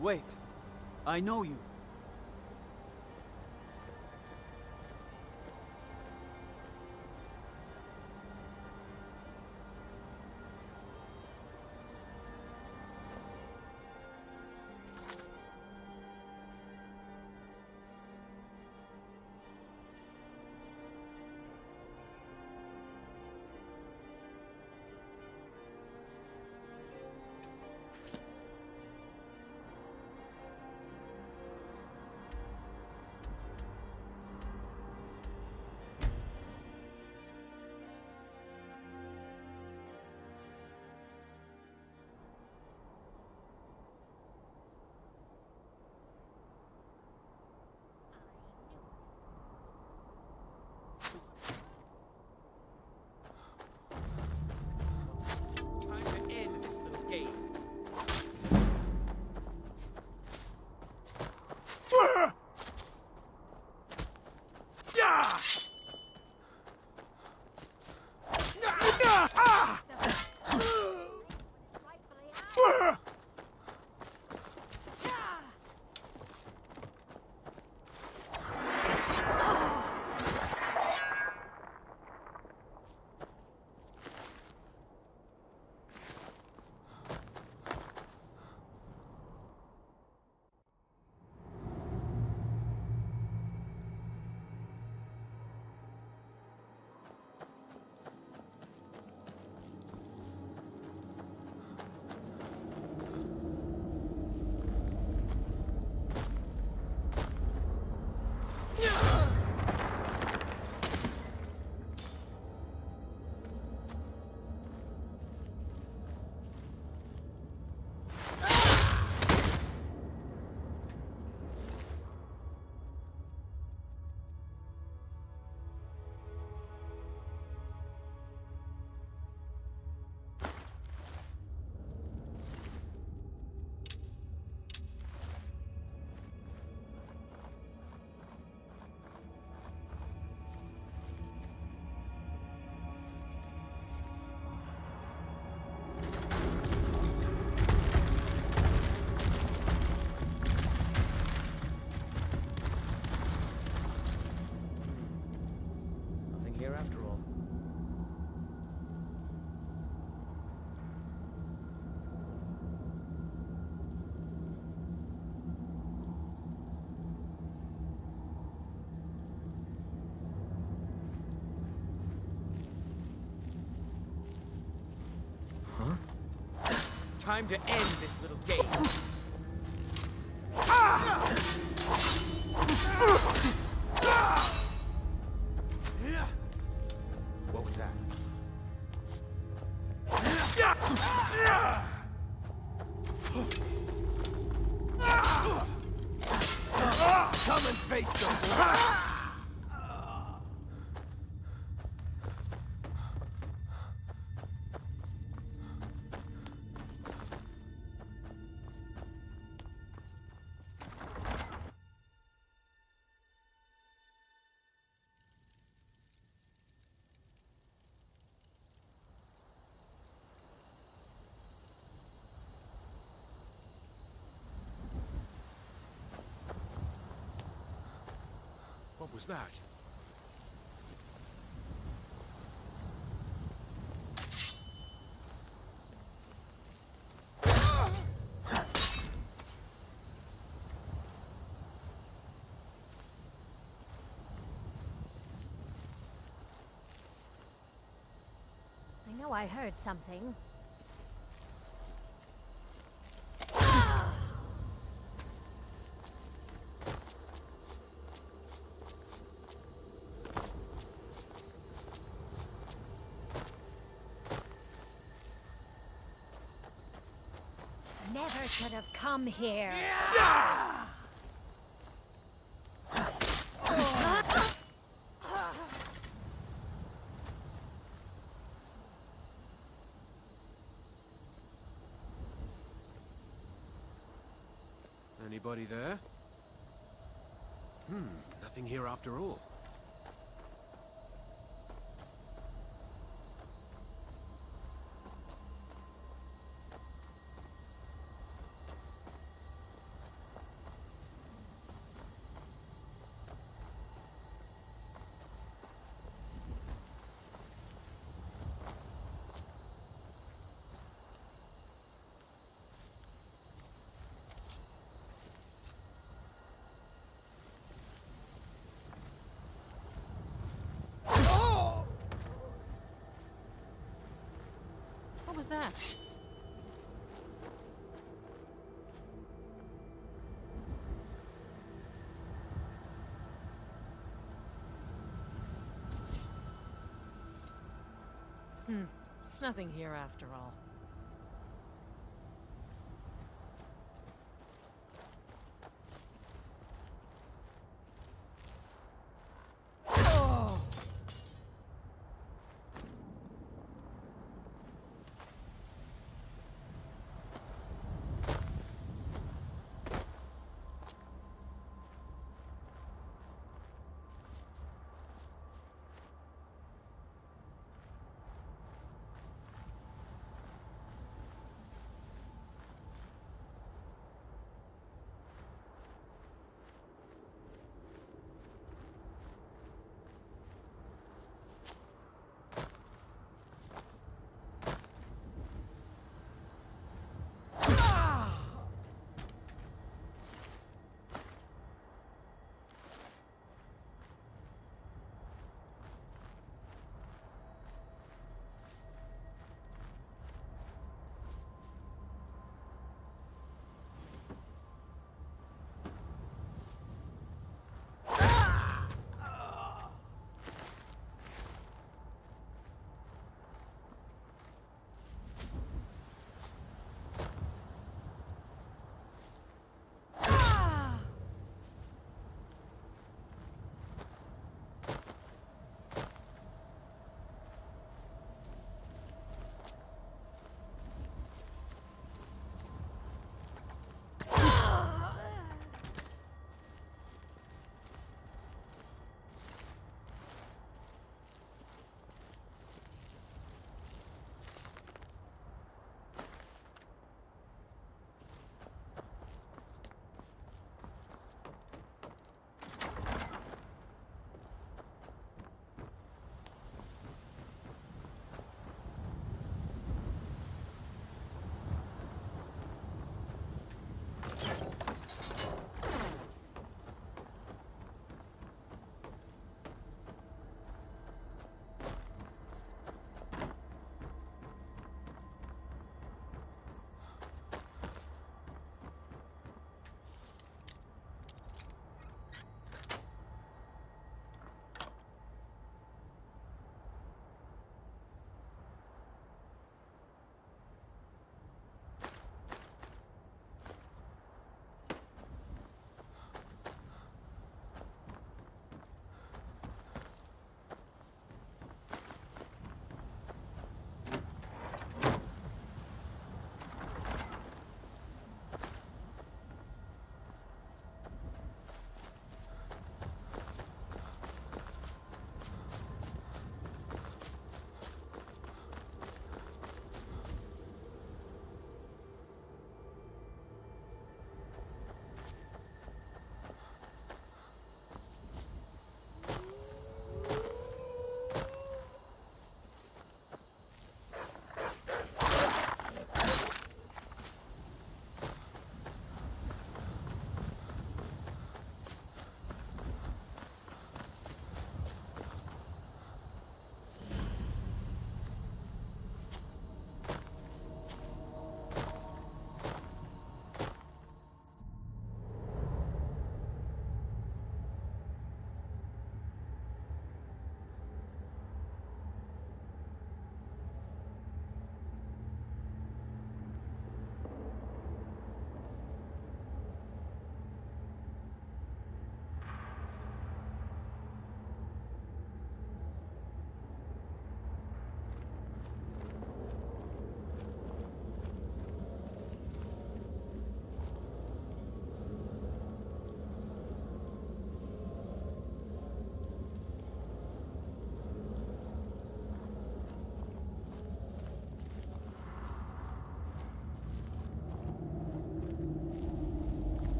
Wait. I know you. Here after all. Huh? Time to end this little game. What was that? Come and face them! What was that? I know I heard something. Never should have come here. Anybody there? Nothing here after all. that? Nothing here after all.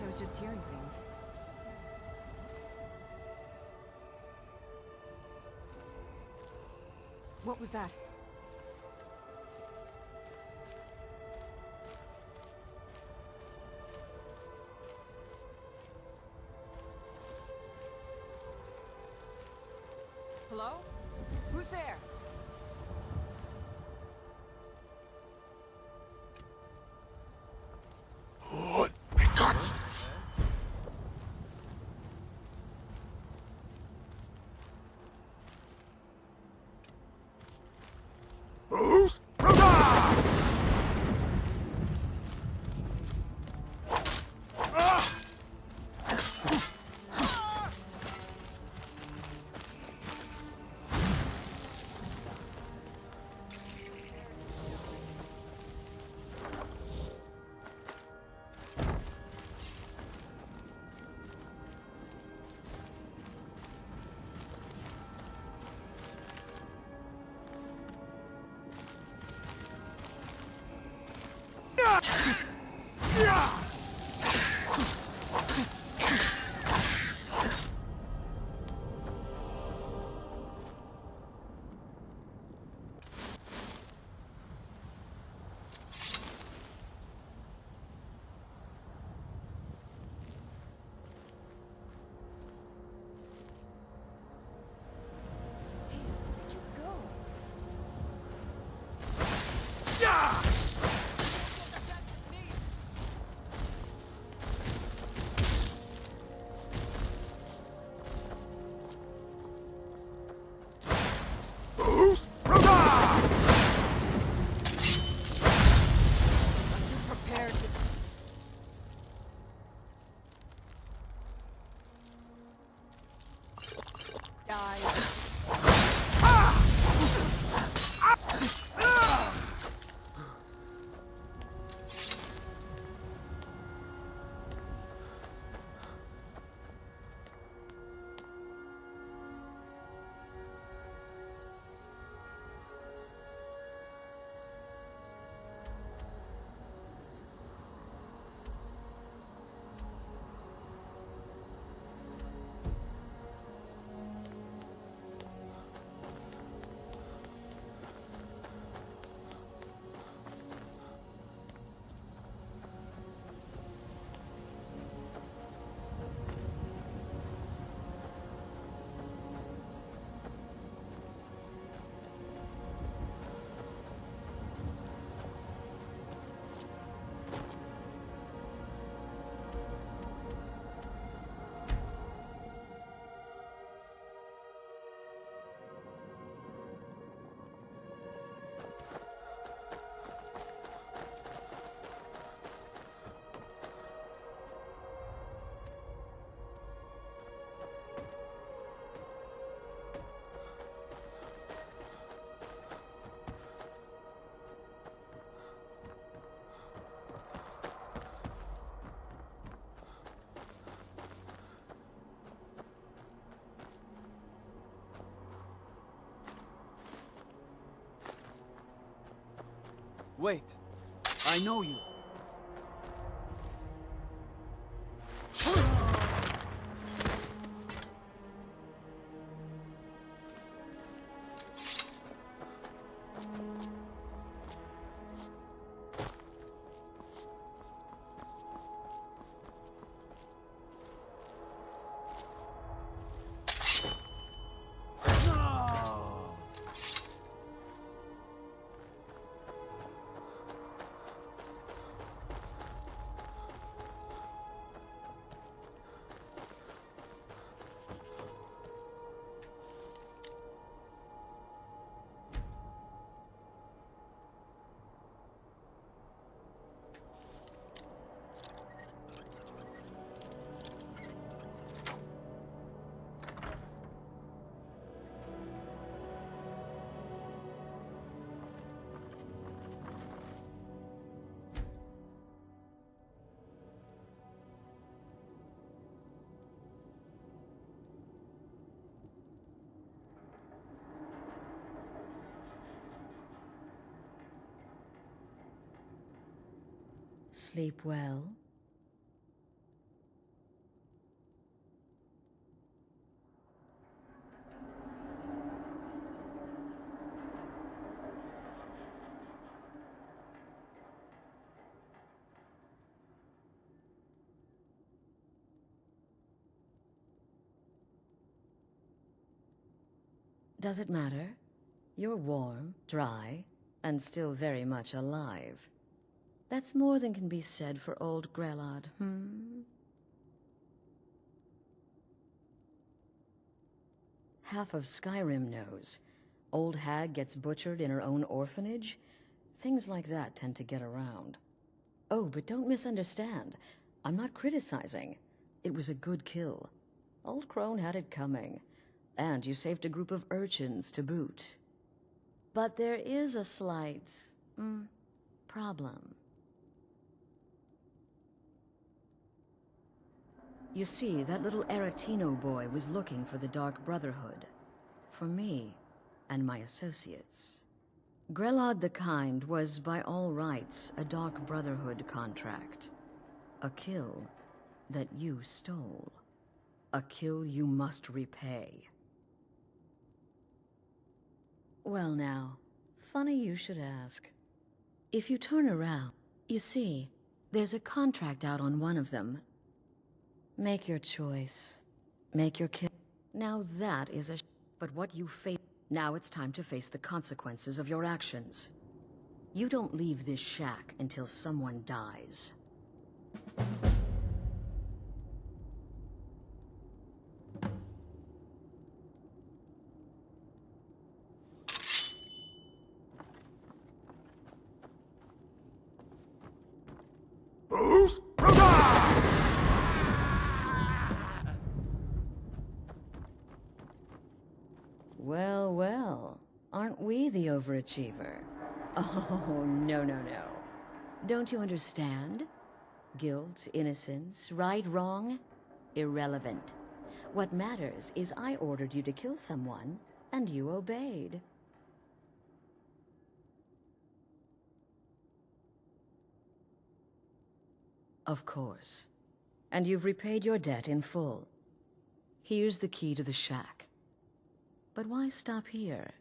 I was just hearing things. What was that? Hello? Who's there? Wait. I know you. Sleep well. Does it matter? You're warm, dry, and still very much alive. That's more than can be said for old Grelod, Half of Skyrim knows. Old hag gets butchered in her own orphanage. Things like that tend to get around. Oh, but don't misunderstand. I'm not criticizing. It was a good kill. Old Crone had it coming. And you saved a group of urchins to boot. But there is a slight, problem. You see, that little Aretino boy was looking for the Dark Brotherhood. For me and my associates. Grelod the Kind was, by all rights, a Dark Brotherhood contract. A kill that you stole. A kill you must repay. Well now, funny you should ask. If you turn around, you see, there's a contract out on one of them. Make your choice. Make your kill. Now that is a but what you face. Now it's time to face the consequences of your actions. You don't leave this shack until someone dies. Well, well, aren't we the overachiever? Oh, no, no, no. Don't you understand? Guilt, innocence, right, wrong? Irrelevant. What matters is I ordered you to kill someone, and you obeyed. Of course. And you've repaid your debt in full. Here's the key to the shack. But why stop here?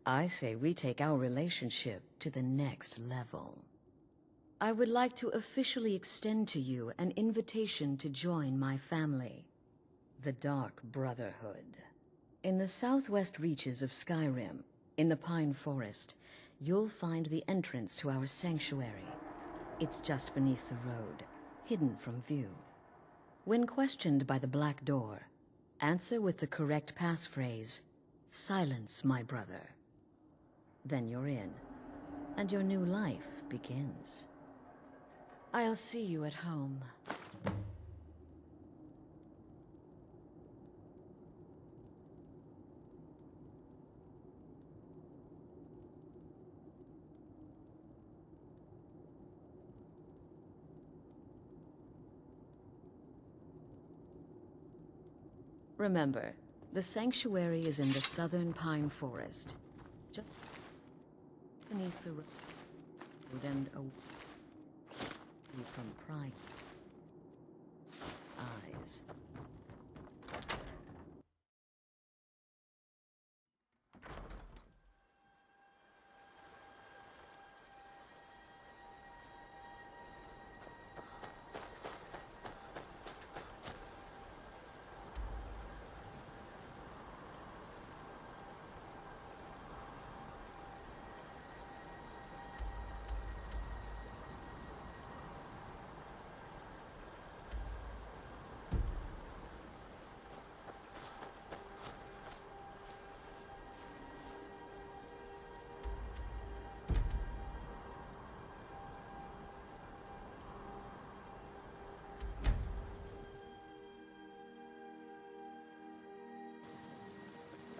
I say we take our relationship to the next level. I would like to officially extend to you an invitation to join my family, the Dark Brotherhood. In the southwest reaches of Skyrim, in the Pine Forest, you'll find the entrance to our sanctuary. It's just beneath the road, hidden from view. When questioned by the Black Door, answer with the correct passphrase, "Silence, my brother." Then you're in, and your new life begins. I'll see you at home. Remember, the sanctuary is in the southern Pine Forest. Just beneath the road and away from prying eyes.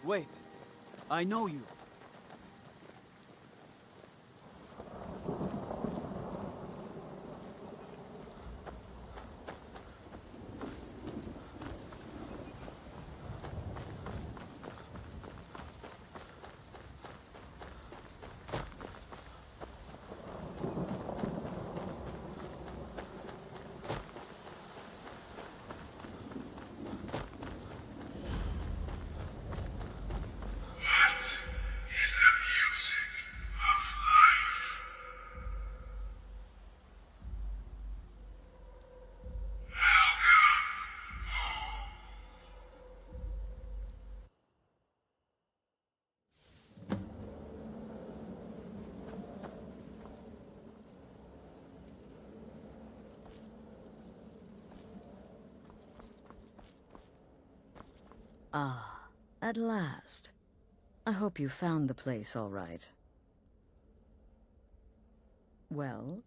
Wait. I know you. Ah, at last. I hope you found the place all right. Well,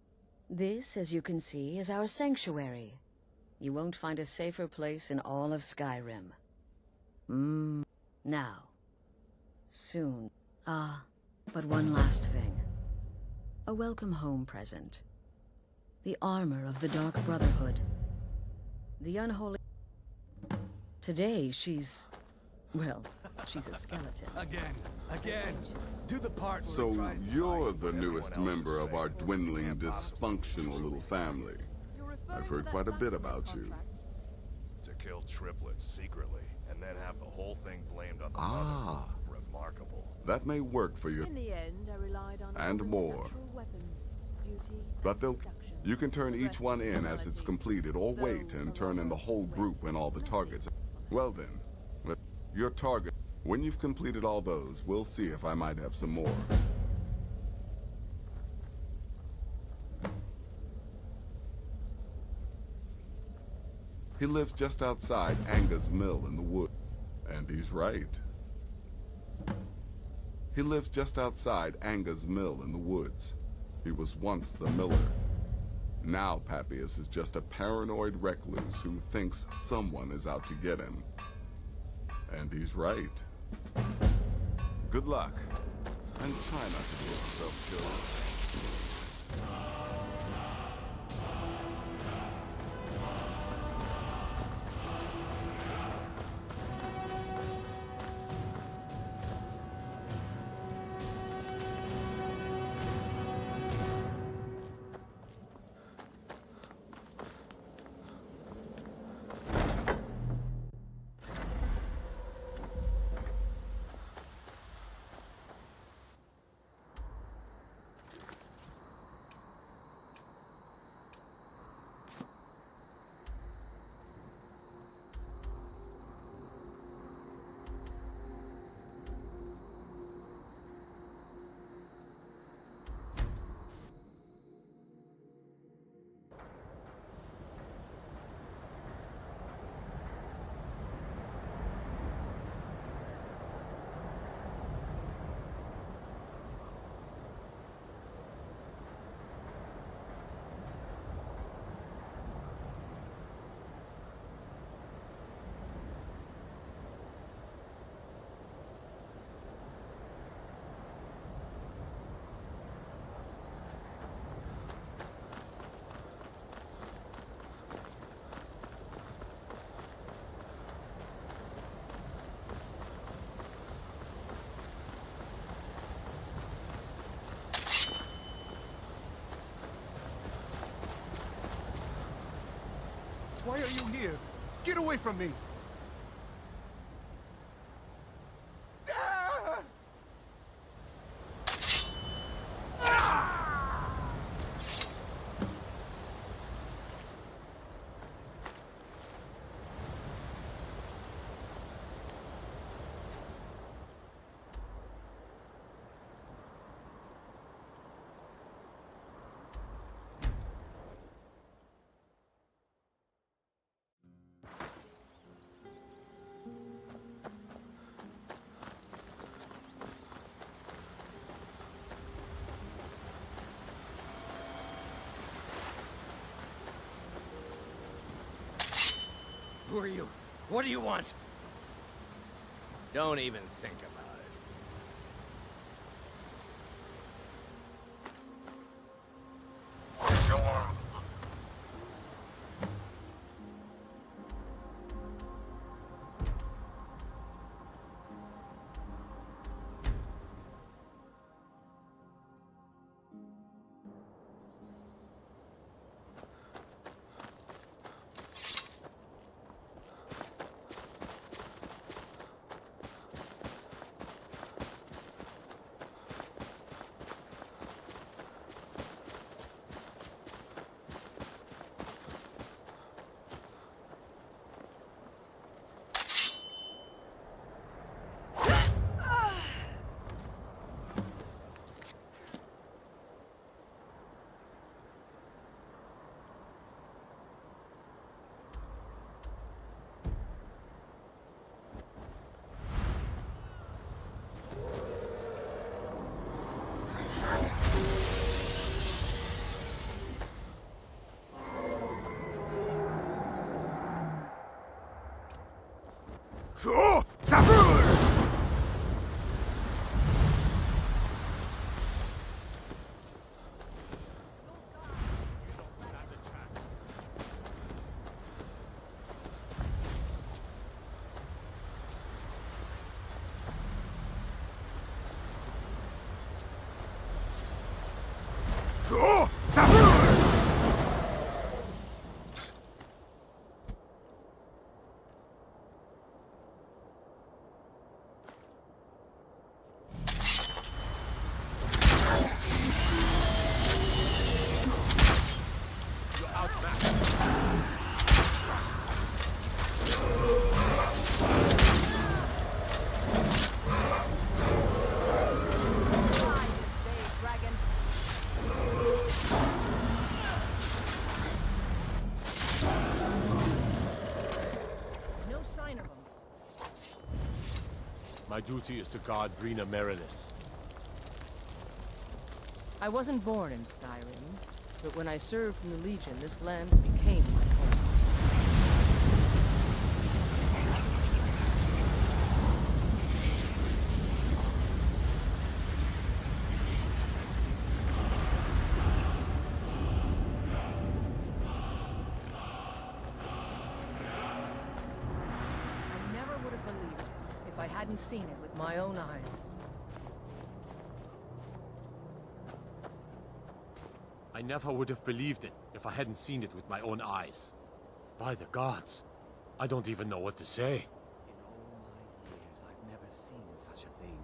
this, as you can see, is our sanctuary. You won't find a safer place in all of Skyrim. Now. Soon. But one last thing. A welcome home present. The armor of the Dark Brotherhood. The unholy... Today, she's... well, she's a skeleton. Again. Do the part where it So tries to you're hide the what newest everyone else member is of our saying. dwindling, dysfunctional little family. I've heard quite a bit about you. To kill triplets secretly, and then have the whole thing blamed on the Ah. mother. Remarkable. That may work for you, In the end, I relied on and woman's more. natural weapons, beauty, but and they'll... seduction. You can turn The each rest one is in as it's formality. completed, or wait Though and turn in the whole group when all the messy. targets... Well then, your target. When you've completed all those, we'll see if I might have some more. He lives just outside Anga's mill in the wood. And he's right. He lives just outside Anga's mill in the woods. He was once the miller. Now Papias is just a paranoid recluse who thinks someone is out to get him. And he's right. Good luck. And try not to get yourself killed. Why are you here? Get away from me! Ah! Who are you? What do you want? Don't even think about it. So, Sabur! So, Sabur! No sign of him. My duty is to guard Brina Marilis. I wasn't born in Skyrim, but when I served in the Legion, this land became my home. I never would have believed it if I hadn't seen it with my own eyes. I never would have believed it if I hadn't seen it with my own eyes. By the gods, I don't even know what to say. In all my years, I've never seen such a thing.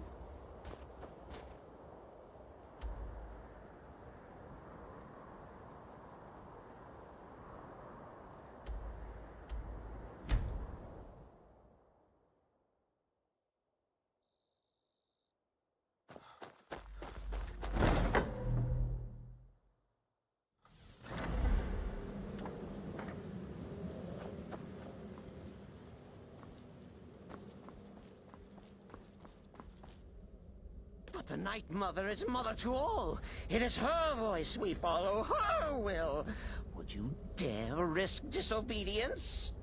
But the Night Mother is mother to all. It is her voice we follow, her will. Would you dare risk disobedience?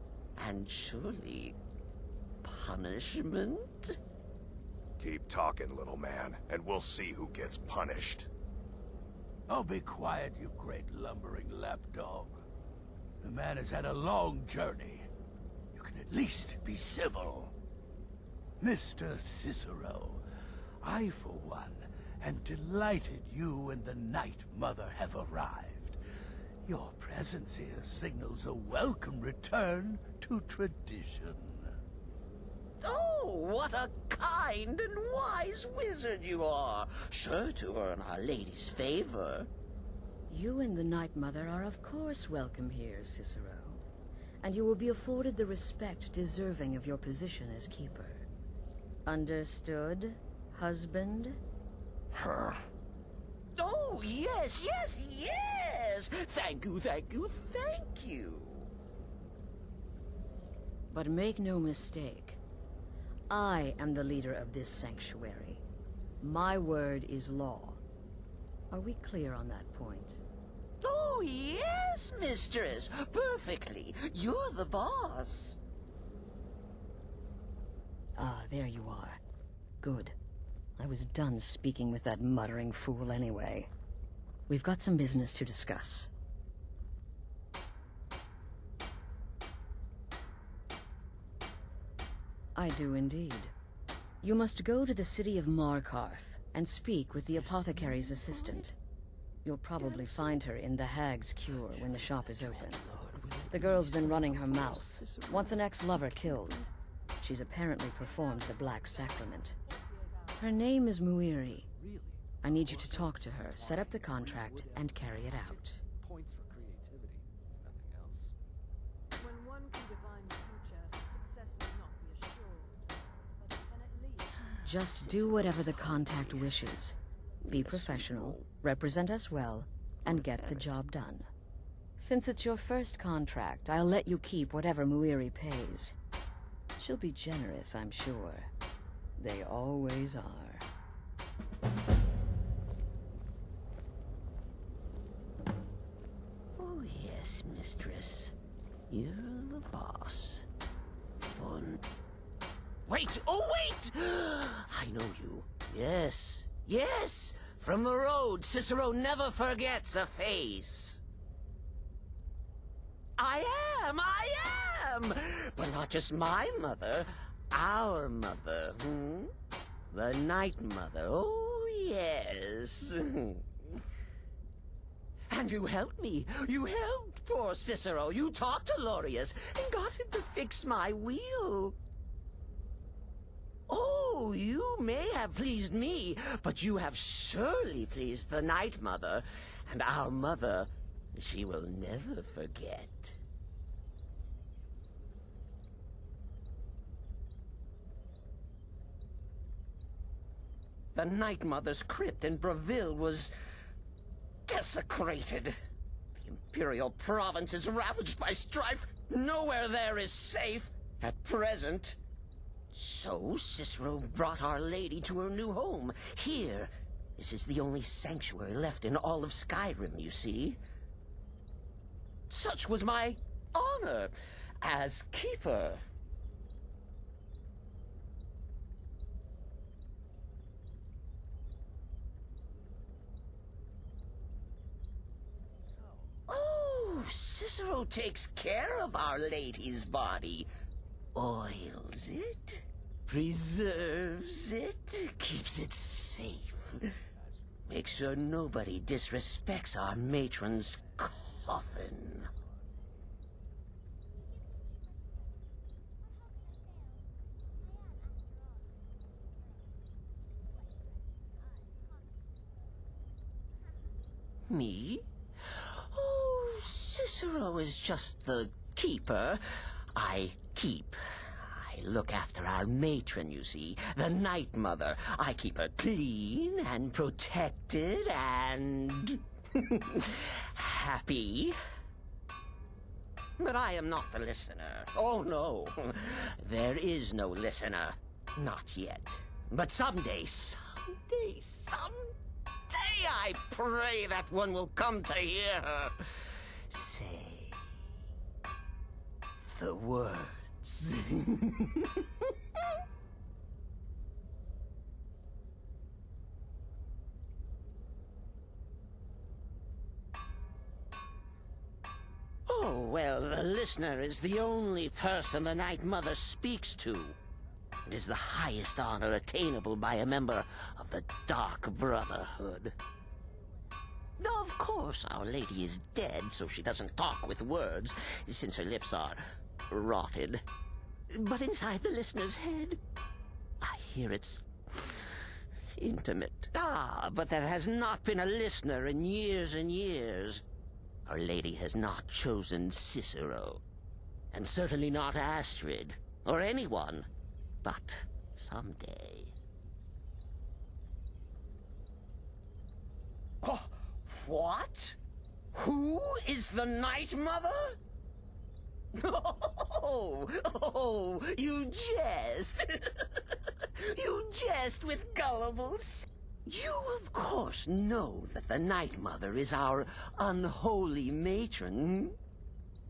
And surely punishment? Keep talking, little man, and we'll see who gets punished. Oh, be quiet, you great lumbering lapdog. The man has had a long journey. You can at least be civil. Mr. Cicero, I, for one, am delighted you and the Night Mother have arrived. Your presence here signals a welcome return to tradition. Oh, what a kind and wise wizard you are! Sure to earn Our Lady's favor. You and the Night Mother are of course welcome here, Cicero. And you will be afforded the respect deserving of your position as keeper. Understood, husband? Huh? Oh, yes, yes, yes! Thank you, thank you, thank you! But make no mistake. I am the leader of this sanctuary. My word is law. Are we clear on that point? Oh, yes, mistress! Perfectly! You're the boss! Ah, there you are. Good. I was done speaking with that muttering fool anyway. We've got some business to discuss. I do indeed. You must go to the city of Markarth and speak with the apothecary's assistant. You'll probably find her in the Hag's Cure when the shop is open. The girl's been running her mouth. Once an ex-lover killed. She's apparently performed the Black Sacrament. Her name is Muiri. I need you to talk to her, set up the contract, and carry it out. Points for creativity, nothing else. When one can divine the future, success may not be assured, but it can at least... Just do whatever the contact wishes. Be professional, represent us well, and get the job done. Since it's your first contract, I'll let you keep whatever Muiri pays. She'll be generous, I'm sure. They always are. Oh, yes, mistress. You're the boss. For Wait! Oh, wait! I know you. Yes. Yes! From the road, Cicero never forgets a face. I am! But not just my mother. Our mother, The Night Mother. Oh, yes. And you helped me. You helped poor Cicero. You talked to Lorius and got him to fix my wheel. Oh, you may have pleased me, but you have surely pleased the Night Mother. And our mother, she will never forget. The Night Mother's crypt in Brotherhood was desecrated. The Imperial province is ravaged by strife. Nowhere there is safe at present. So Cicero brought Our Lady to her new home. Here, this is the only sanctuary left in all of Skyrim, you see. Such was my honor as keeper. Oh, Cicero takes care of Our Lady's body. Oils it, preserves it, keeps it safe. Makes sure nobody disrespects our matron's coffin. Me? Oh, Cicero is just the keeper. I keep. I look after our matron, you see, the Night Mother. I keep her clean and protected and happy. But I am not the listener. Oh, no. There is no listener. Not yet. But someday, I pray that one will come to hear her say the words. Oh, well, the listener is the only person the Night Mother speaks to. It is the highest honor attainable by a member of the Dark Brotherhood. Of course, Our Lady is dead, so she doesn't talk with words, since her lips are rotted. But inside the listener's head, I hear it's intimate. Ah, but there has not been a listener in years and years. Our Lady has not chosen Cicero, and certainly not Astrid, or anyone. But someday... Oh, what? Who is the Night Mother? Oh, you jest. You jest with gullibles. You, of course, know that the Night Mother is our unholy matron.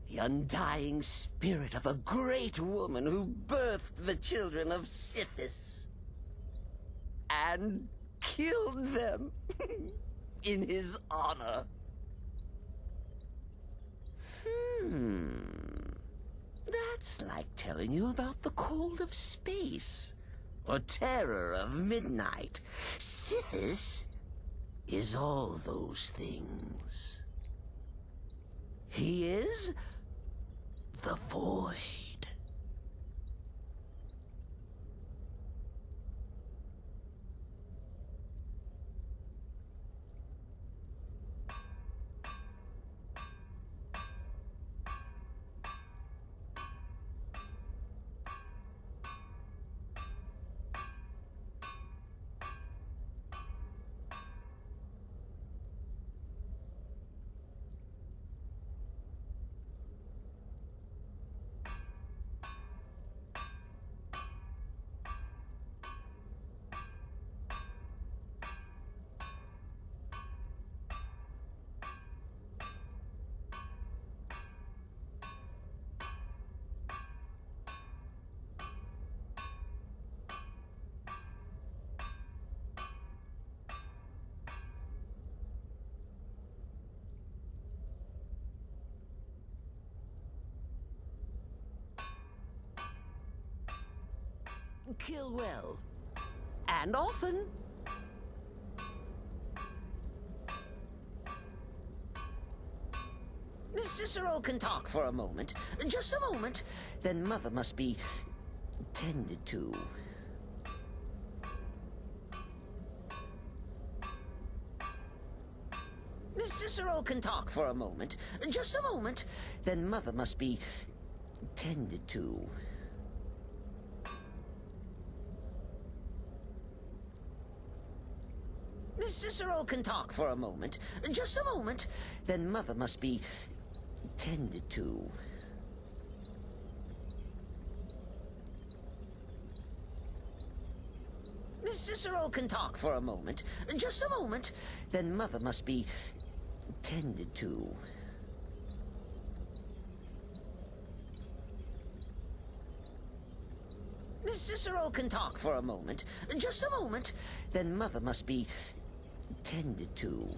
The undying spirit of a great woman who birthed the children of Sithis. And killed them in his honor. That's like telling you about the cold of space, or terror of midnight. Sithis is all those things. He is the void. kill well. And often. Miss Cicero can talk for a moment. Just a moment. Then Mother must be tended to. Miss Cicero can talk for a moment. Just a moment. Then Mother must be tended to. Miss Cicero can talk for a moment. Just a moment. Then Mother must be tended to. Miss Cicero can talk for a moment. Just a moment. Then Mother must be tended to. Miss Cicero can talk for a moment. Just a moment. Then Mother must be tended to.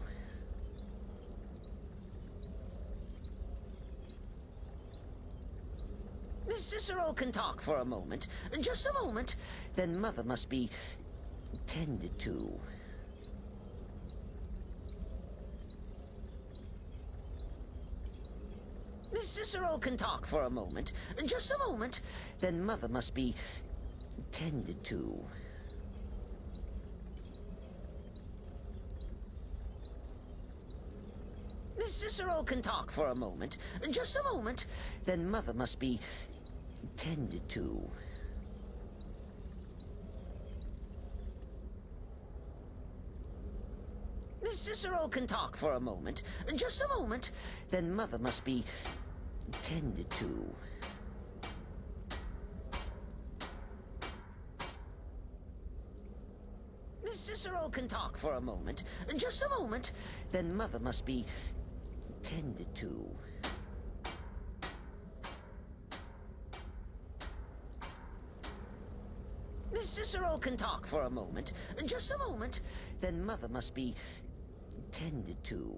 Miss Cicero can talk for a moment. Just a moment. Then Mother must be tended to. Miss Cicero can talk for a moment. Just a moment. Then Mother must be tended to. Miss Cicero can talk for a moment. Just a moment. Then Mother must be tended to. Miss Cicero can talk for a moment. Just a moment. Then Mother must be tended to. Miss Cicero can talk for a moment. Just a moment. Then Mother must be tended to. Miss Cicero can talk for a moment. Just a moment. Then Mother must be tended to.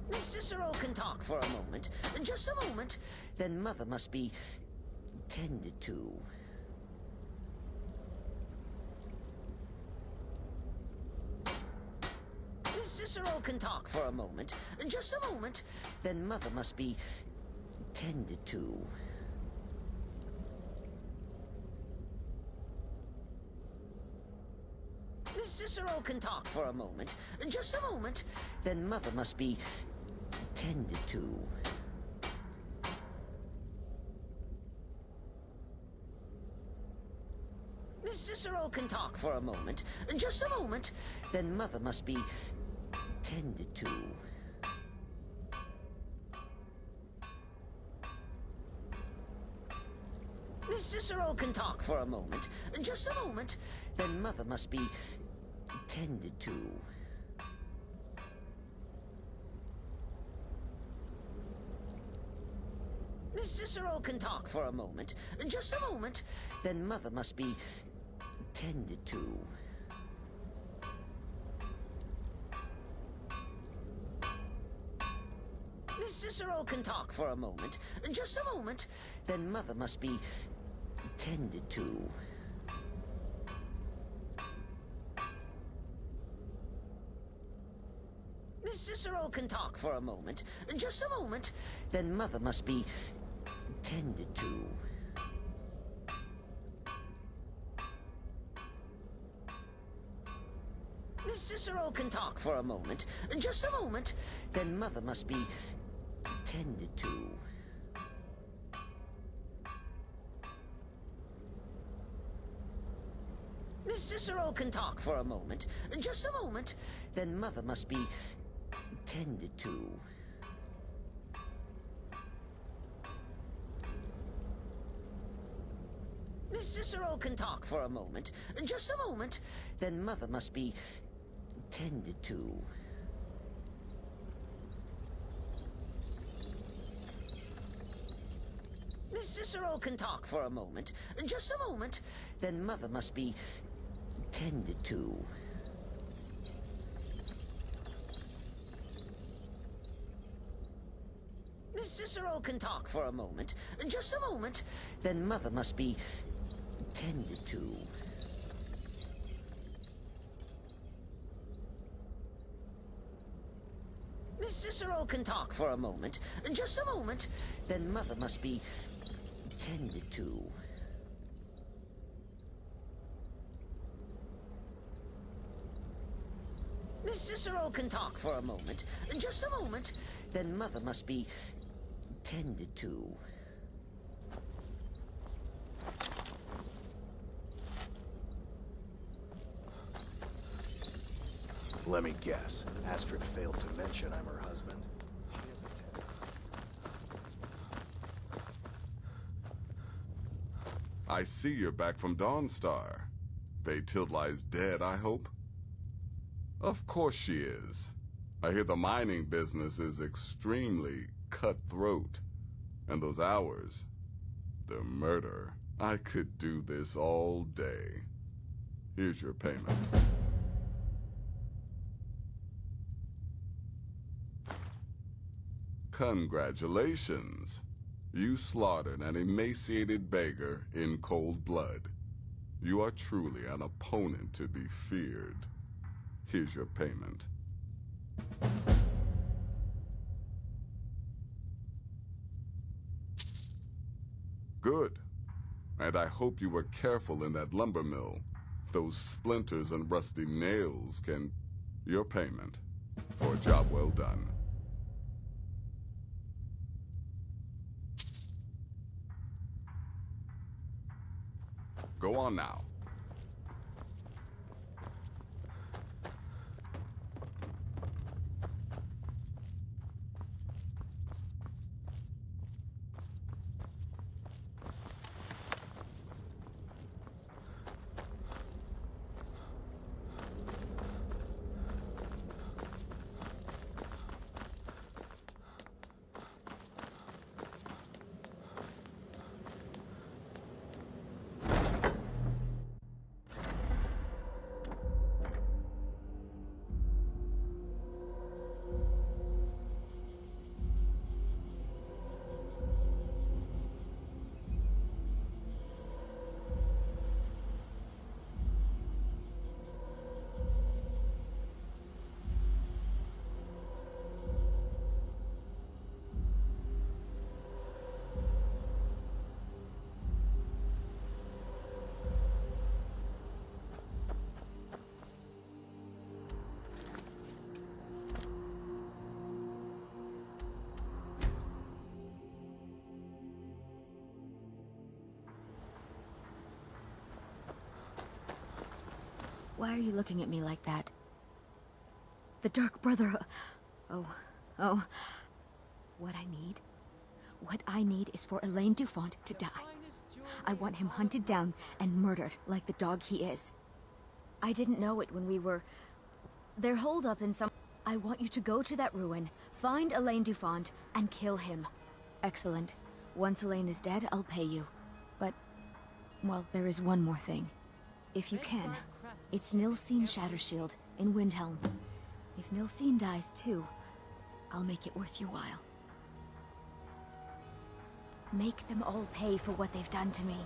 Miss Cicero can talk for a moment. Just a moment. Then Mother must be tended to. Miss Cicero can talk for a moment. Just a moment. Then Mother must be tended to. Miss Cicero can talk for a moment. Just a moment. Then Mother must be tended to. Miss Cicero can talk for a moment. Just a moment. Then Mother must be tended to. Miss Cicero can talk for a moment. Just a moment. Then Mother must be tended to. Miss Cicero can talk for a moment. Just a moment. Then Mother must be tended to. Miss Cicero can talk for a moment. Just a moment. Then Mother must be tended to. Miss Cicero can talk for a moment. Just a moment. Then Mother must be tended to. Miss Cicero can talk for a moment. Just a moment. Then Mother must be tended to. Miss Cicero can talk for a moment. Just a moment. Then Mother must be tended to. Miss Cicero can talk for a moment. Just a moment. Then Mother must be tended to. Miss Cicero can talk for a moment. Just a moment. Then Mother must be tended to. Miss Miss Cicero can talk for a moment. Just a moment. Then Mother must be tended to. Miss Cicero can talk for a moment. Just a moment. Then Mother must be tended to. Miss Cicero can talk for a moment. Just a moment. Then Mother must be tended to. Let me guess. Astrid failed to mention I'm her husband. She has a tendency. I see you're back from Dawnstar. Batilli's dead, I hope? Of course she is. I hear the mining business is extremely cutthroat. And those hours, the murder. I could do this all day. Here's your payment. Congratulations. You slaughtered an emaciated beggar in cold blood. You are truly an opponent to be feared. Here's your payment. Good. And I hope you were careful in that lumber mill. Those splinters and rusty nails can... Your payment for a job well done. Go on now. Why are you looking at me like that? The Dark Brotherhood. Oh. What I need is for Elaine Dufont to die. I want him hunted down and murdered like the dog he is. I didn't know it when we were... They're holed up in some... I want you to go to that ruin, find Elaine Dufont, and kill him. Excellent. Once Elaine is dead, I'll pay you. But, well, there is one more thing. If you can, it's Nilsine Shattershield in Windhelm. If Nilsine dies too, I'll make it worth your while. Make them all pay for what they've done to me.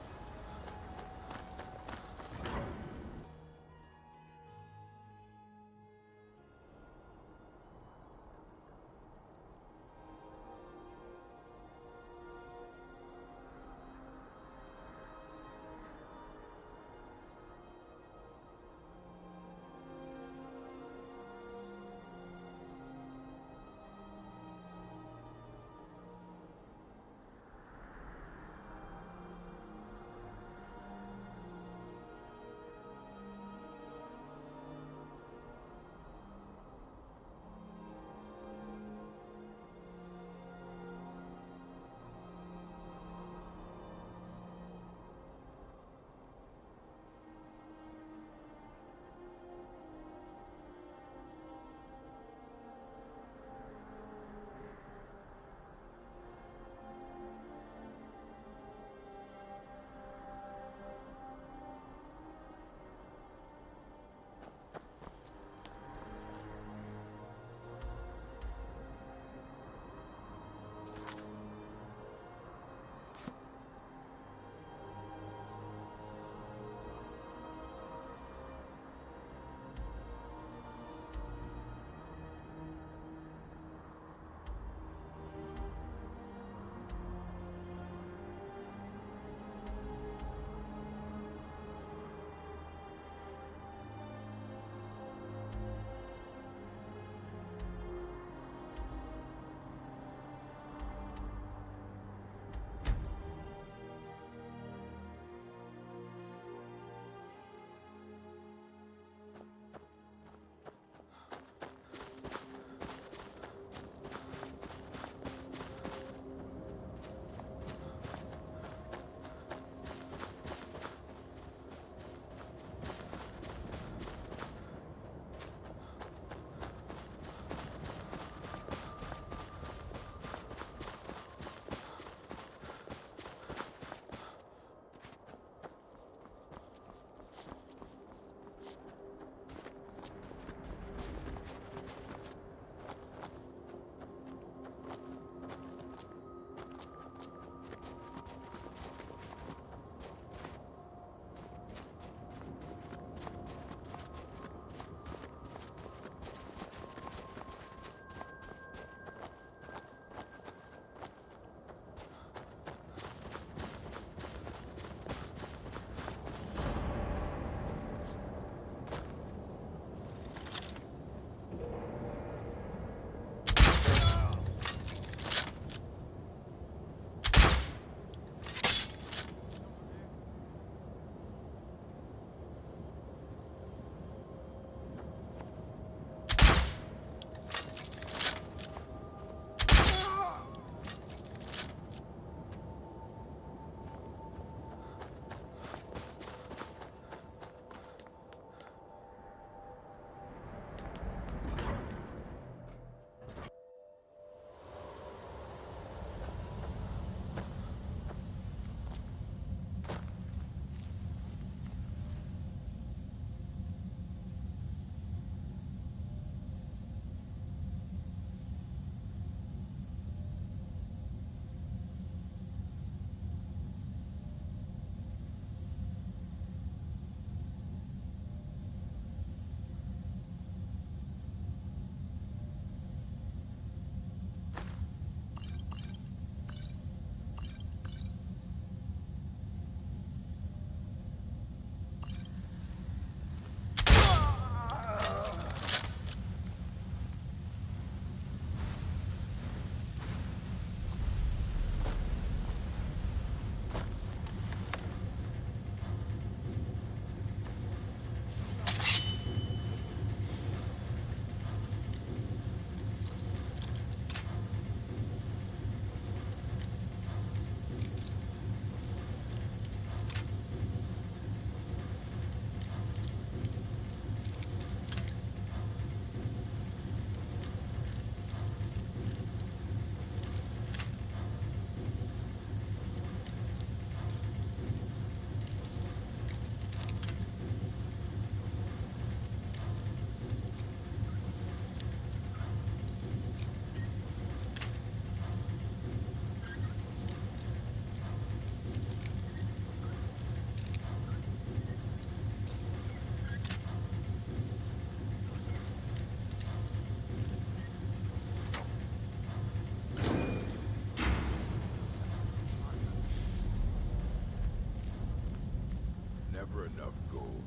enough gold.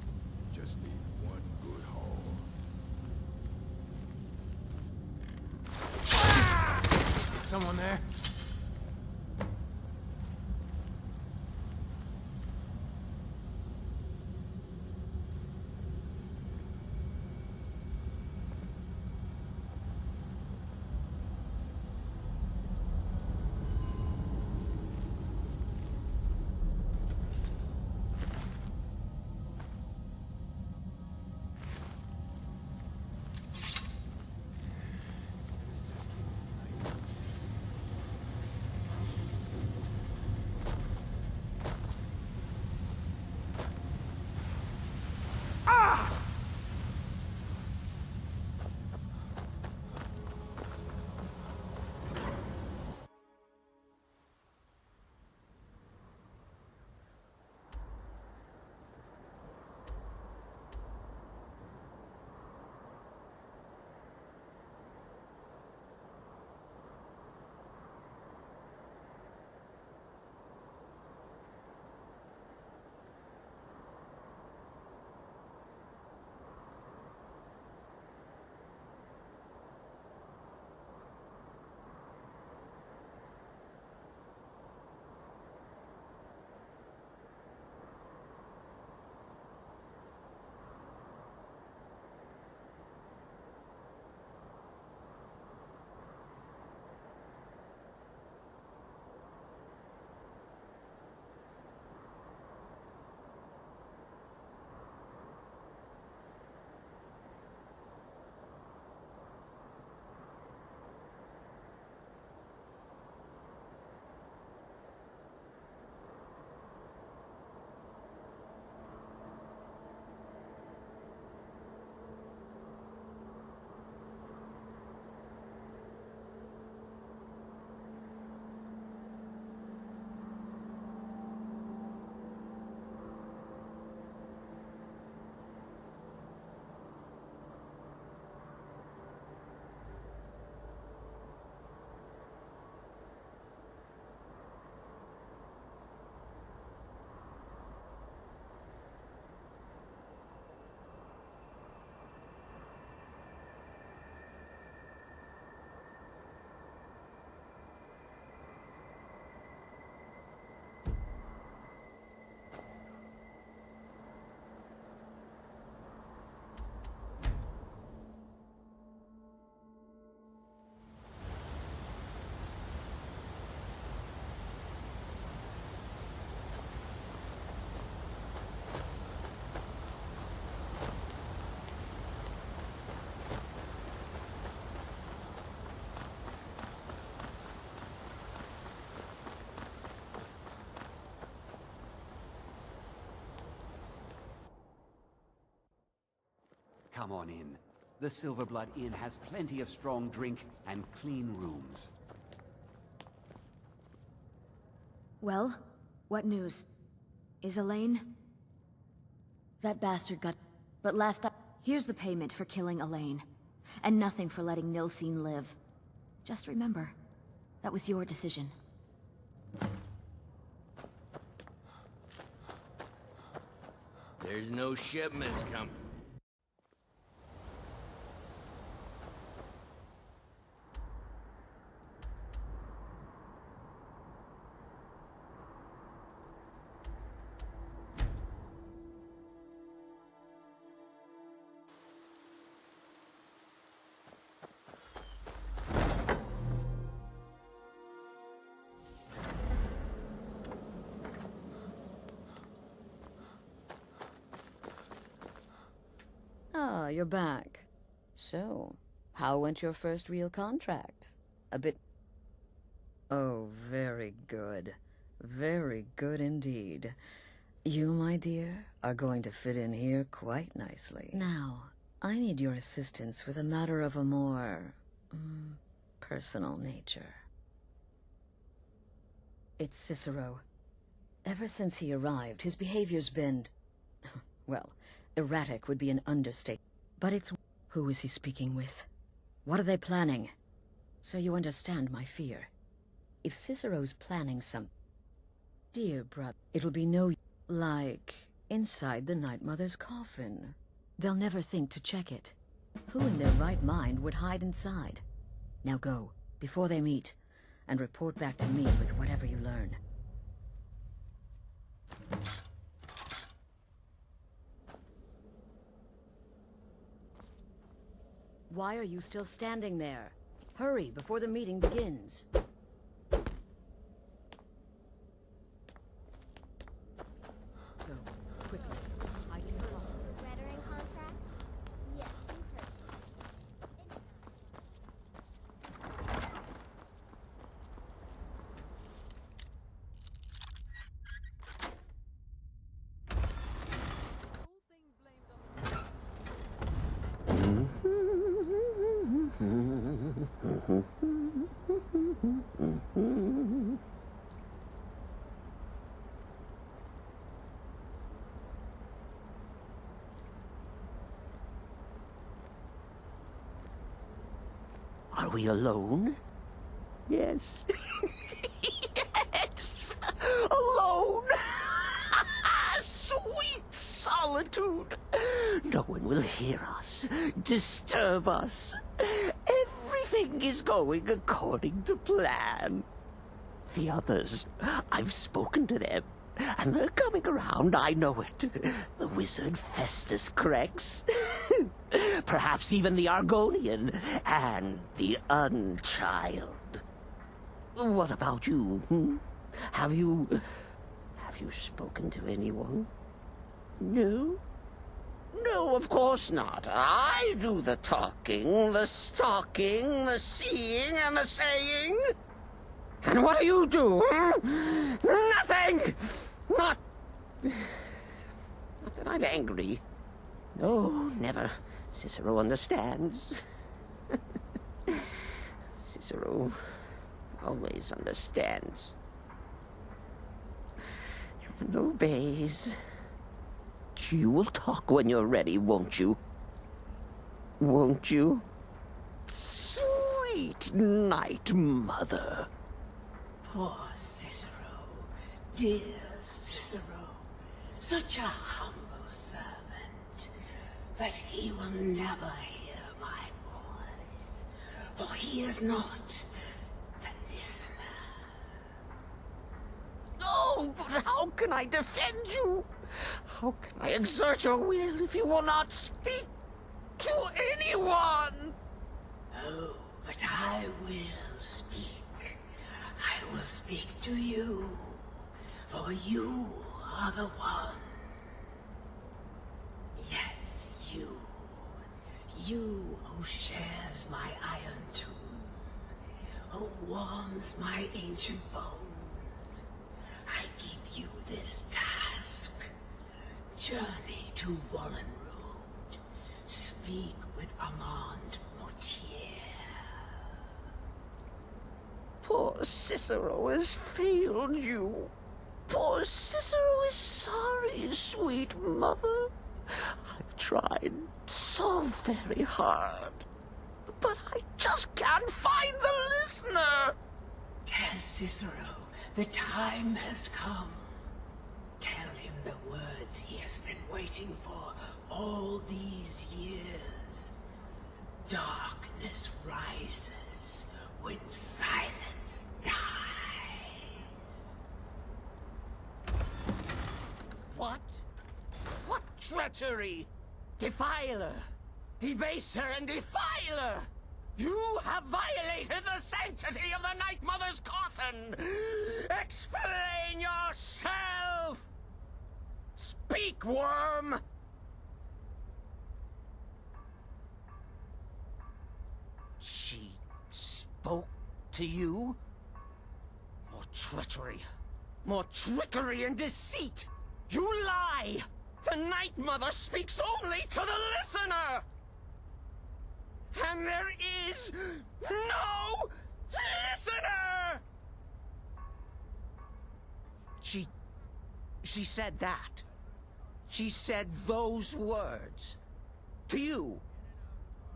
Just need one good haul. Is someone there? Come on in. The Silverblood Inn has plenty of strong drink and clean rooms. Well, what news? Is Elaine? That bastard got... But last up... Here's the payment for killing Elaine. And nothing for letting Nilsine live. Just remember, that was your decision. There's no shipments coming. Ah, you're back. So, how went your first real contract? A bit... Oh, very good. Very good indeed. You, my dear, are going to fit in here quite nicely. Now, I need your assistance with a matter of a more... personal nature. It's Cicero. Ever since he arrived, his behavior's been... well, erratic would be an understatement. But it's... Who is he speaking with? What are they planning? So you understand my fear. If Cicero's planning some... Dear brother, it'll be no... Like... Inside the Night Mother's coffin. They'll never think to check it. Who in their right mind would hide inside? Now go, before they meet, and report back to me with whatever you learn. Why are you still standing there? Hurry, before the meeting begins. Go, quickly. Hide in the closet. Veteran contract? Yes, you heard. Are we alone? Yes. Yes! Alone! Sweet solitude! No one will hear us, disturb us. Everything is going according to plan. The others, I've spoken to them, and they're coming around, I know it. The wizard Festus Crex. Perhaps even the Argonian, and the Unchild. What about you, hmm? Have you spoken to anyone? No? No, of course not. I do the talking, the stalking, the seeing, and the saying. And what do you do, hmm? Nothing! Not that I'm angry. No, never. Cicero understands. Cicero always understands. And obeys. You will talk when you're ready, won't you? Won't you? Sweet Night Mother. Poor Cicero. Dear Cicero. Such a humble servant. But he will never hear my voice, for he is not the listener. Oh, but how can I defend you? How can I exert your will if you will not speak to anyone? Oh, but I will speak. I will speak to you, for you are the one. Yes, you. You who shares my iron tomb, who warms my ancient bones. I give you this task. Journey to Wallen Road. Speak with Armand Mortier. Poor Cicero has failed you. Poor Cicero is sorry, sweet mother. I've tried so very hard, but I just can't find the listener. Tell Cicero the time has come. Tell him the words he has been waiting for all these years. Darkness rises when silence dies. What? What treachery? Defiler! Debaser and defiler! You have violated the sanctity of the Night Mother's coffin! Explain yourself! Speak, worm! She spoke to you? More treachery. More trickery and deceit! You lie! The Night Mother speaks only to the listener! And there is no listener! She said that. She said those words. To you.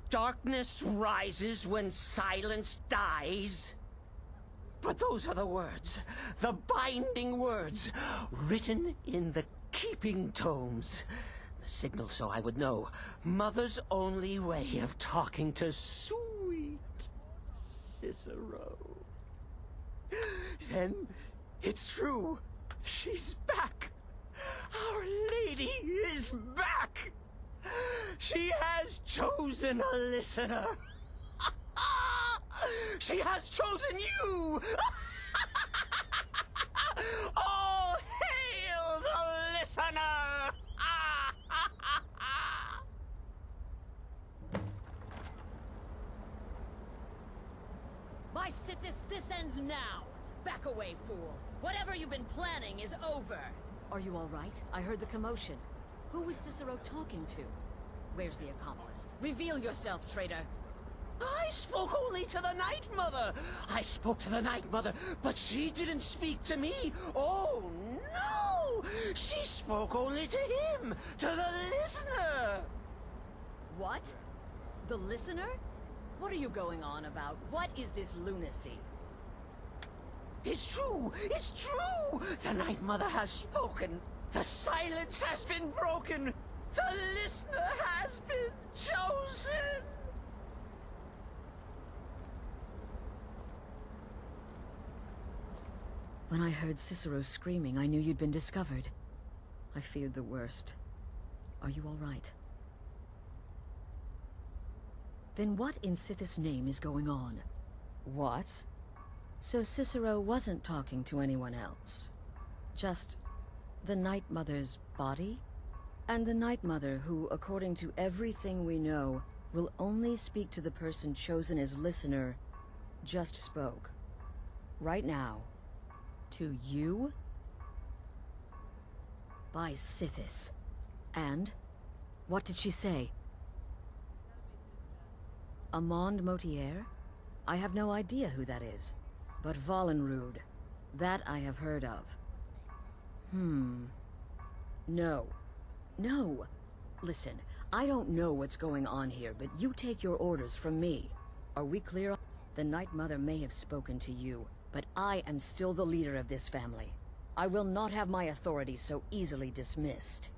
Darkness rises when silence dies. But those are the words, the binding words, written in the keeping tomes. The signal so I would know. Mother's only way of talking to sweet Cicero. Then it's true. She's back. Our lady is back. She has chosen a listener. She has chosen you. All hail the listener. By Sithis, this ends now. Back away, fool. Whatever you've been planning is over. Are you all right? I heard the commotion. Who was Cicero talking to? Where's the accomplice? Reveal yourself, traitor. I spoke only to the Night Mother. I spoke to the Night Mother, but she didn't speak to me. Oh, no! She spoke only to him, to the listener. What? The listener? What are you going on about? What is this lunacy? It's true! It's true! The Night Mother has spoken. The silence has been broken. The listener has been chosen. When I heard Cicero screaming, I knew you'd been discovered. I feared the worst. Are you all right? Then what in Sithis' name is going on? What? So Cicero wasn't talking to anyone else? Just the Night Mother's body? And the Night Mother who, according to everything we know, will only speak to the person chosen as listener, just spoke. Right now. To you? By Sithis. And? What did she say? Amand Motier? I have no idea who that is. But Vollenrud. That I have heard of. No. No! Listen, I don't know what's going on here, but you take your orders from me. Are we clear? The Night Mother may have spoken to you, but I am still the leader of this family. I will not have my authority so easily dismissed.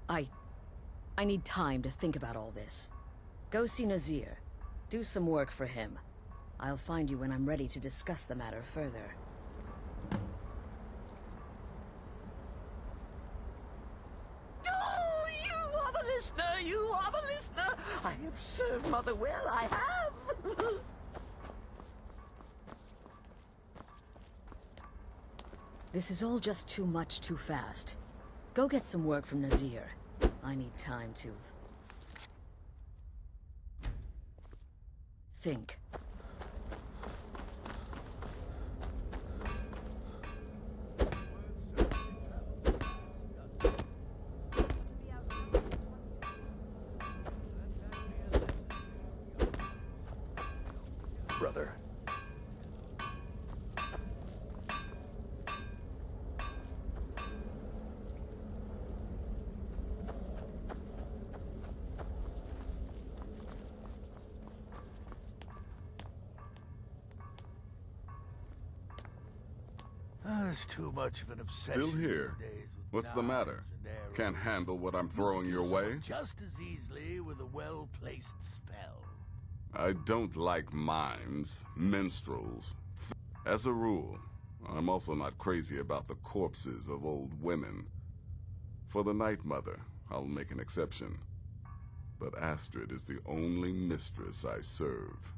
I need time to think about all this. Go see Nazir. Do some work for him. I'll find you when I'm ready to discuss the matter further. Oh, you are the listener! You are the listener! I have served Mother well, I have! This is all just too much too fast. Go get some work from Nazir. I need time to... think. Brother. There's too much of an obsession Still here. these days with What's the matter? knives and arrows. Can't handle what I'm throwing your way? Just as easily with a well-placed spell. I don't like mimes, minstrels. As a rule, I'm also not crazy about the corpses of old women. For the Night Mother, I'll make an exception. But Astrid is the only mistress I serve.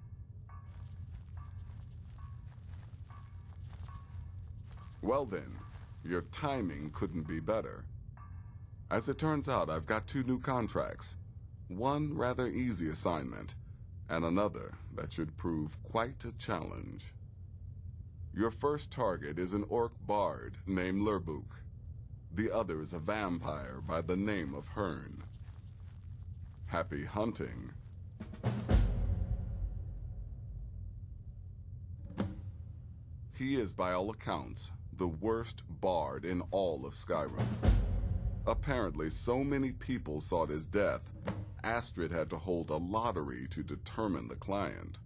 Well then, your timing couldn't be better. As it turns out, I've got 2 new contracts. One rather easy assignment, and another that should prove quite a challenge. Your first target is an orc bard named Lurbuk. The other is a vampire by the name of Hearn. Happy hunting. He is, by all accounts, the worst bard in all of Skyrim. Apparently, so many people sought his death, Astrid had to hold a lottery to determine the client.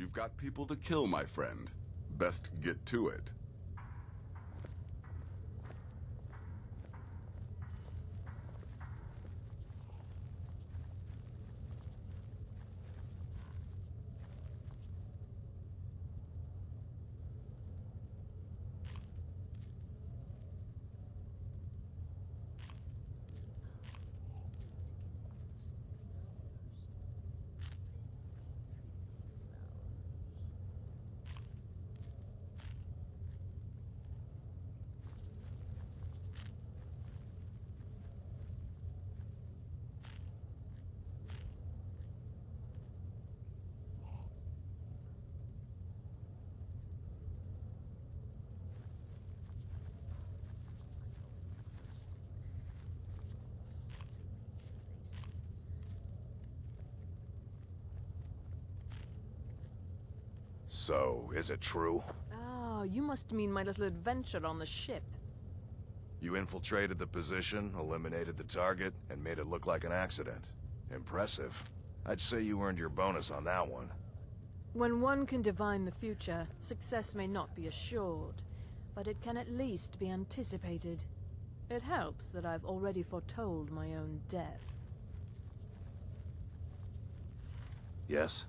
You've got people to kill, my friend. Best get to it. So, is it true? Oh, you must mean my little adventure on the ship. You infiltrated the position, eliminated the target, and made it look like an accident. Impressive. I'd say you earned your bonus on that one. When one can divine the future, success may not be assured, but it can at least be anticipated. It helps that I've already foretold my own death. Yes?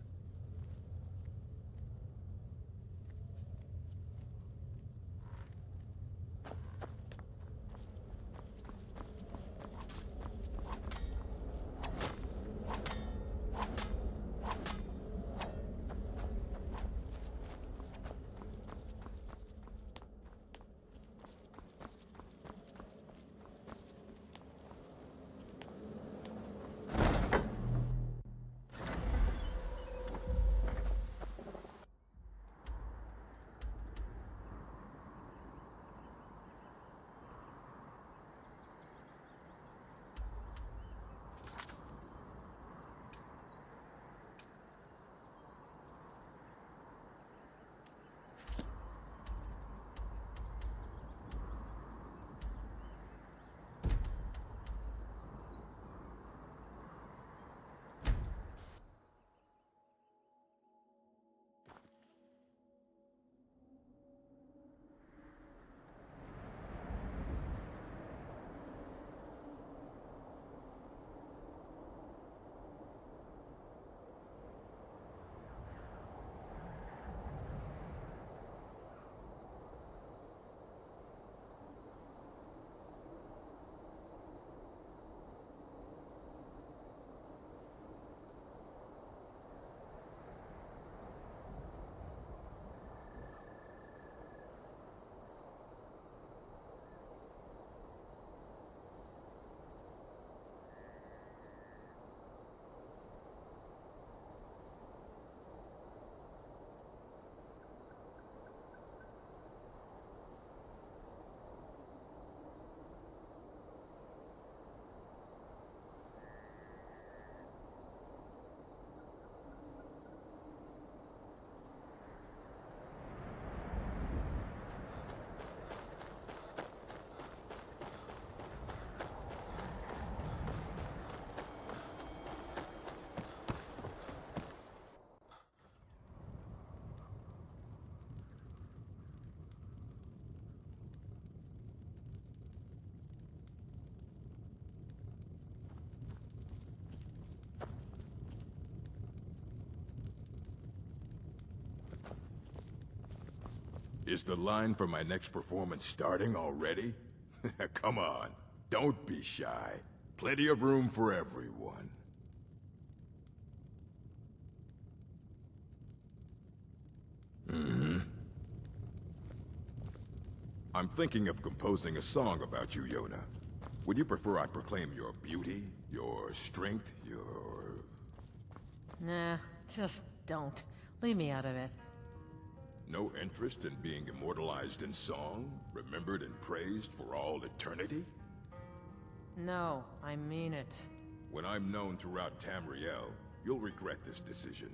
Is the line for my next performance starting already? Come on, don't be shy. Plenty of room for everyone. I'm thinking of composing a song about you, Yona. Would you prefer I proclaim your beauty, your strength, your... Nah, just don't. Leave me out of it. No interest in being immortalized in song, remembered and praised for all eternity? No, I mean it. When I'm known throughout Tamriel, you'll regret this decision.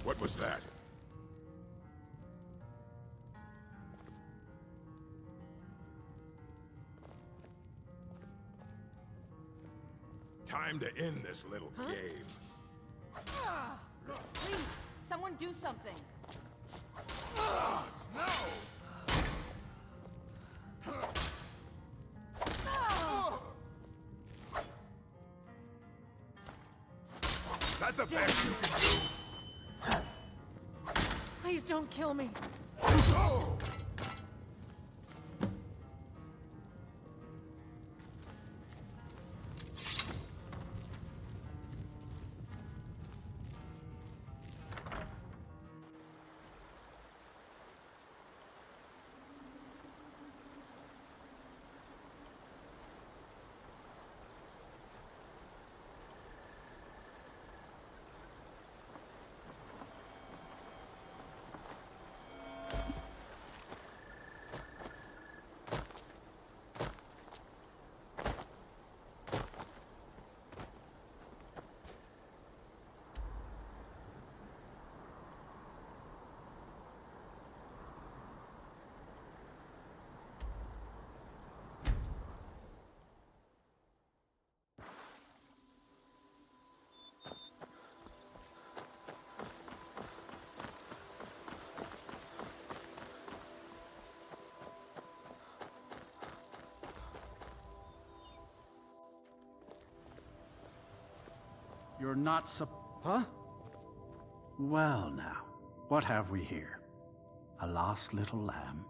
What was that? Time to end this little game. Please, someone do something. No! That the best you can do? Please don't kill me. Oh! You're not Huh? Well now, what have we here? A lost little lamb?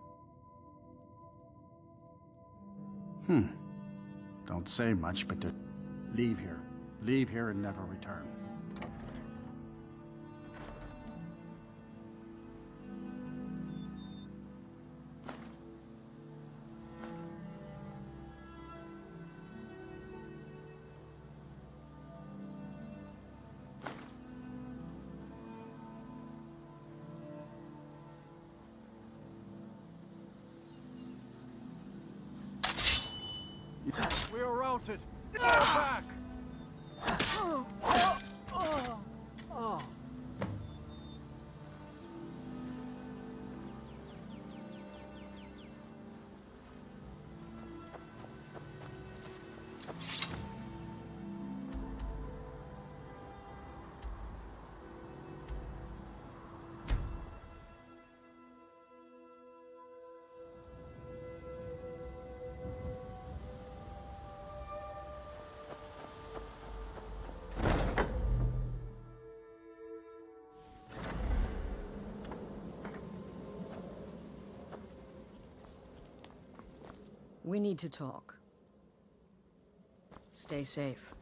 Don't say much, but leave here. Leave here and never return. We are routed. Fall back. We need to talk. Stay safe.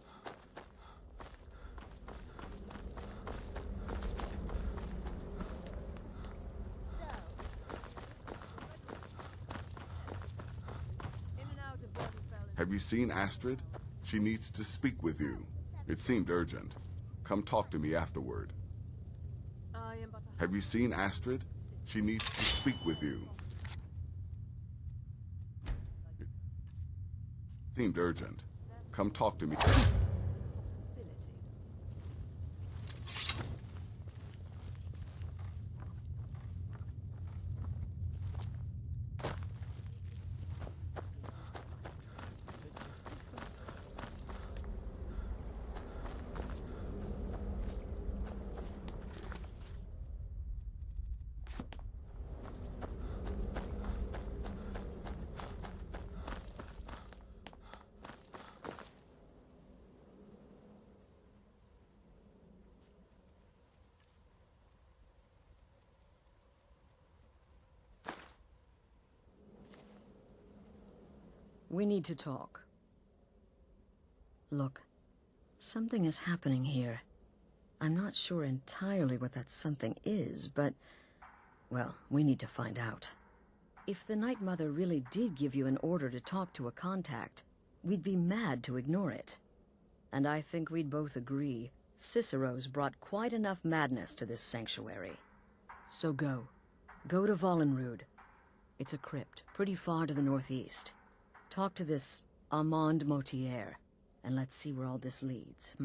Have you seen Astrid? She needs to speak with you. It seemed urgent. Come talk to me afterward. Have you seen Astrid? She needs to speak with you. It seemed urgent. Come talk to me. We need to talk. Look, something is happening here. I'm not sure entirely what that something is, but, well, we need to find out. If the Night Mother really did give you an order to talk to a contact, we'd be mad to ignore it. And I think we'd both agree, Cicero's brought quite enough madness to this sanctuary. So go. Go to Vollenrud. It's a crypt, pretty far to the northeast. Talk to this Armand Motier, and let's see where all this leads,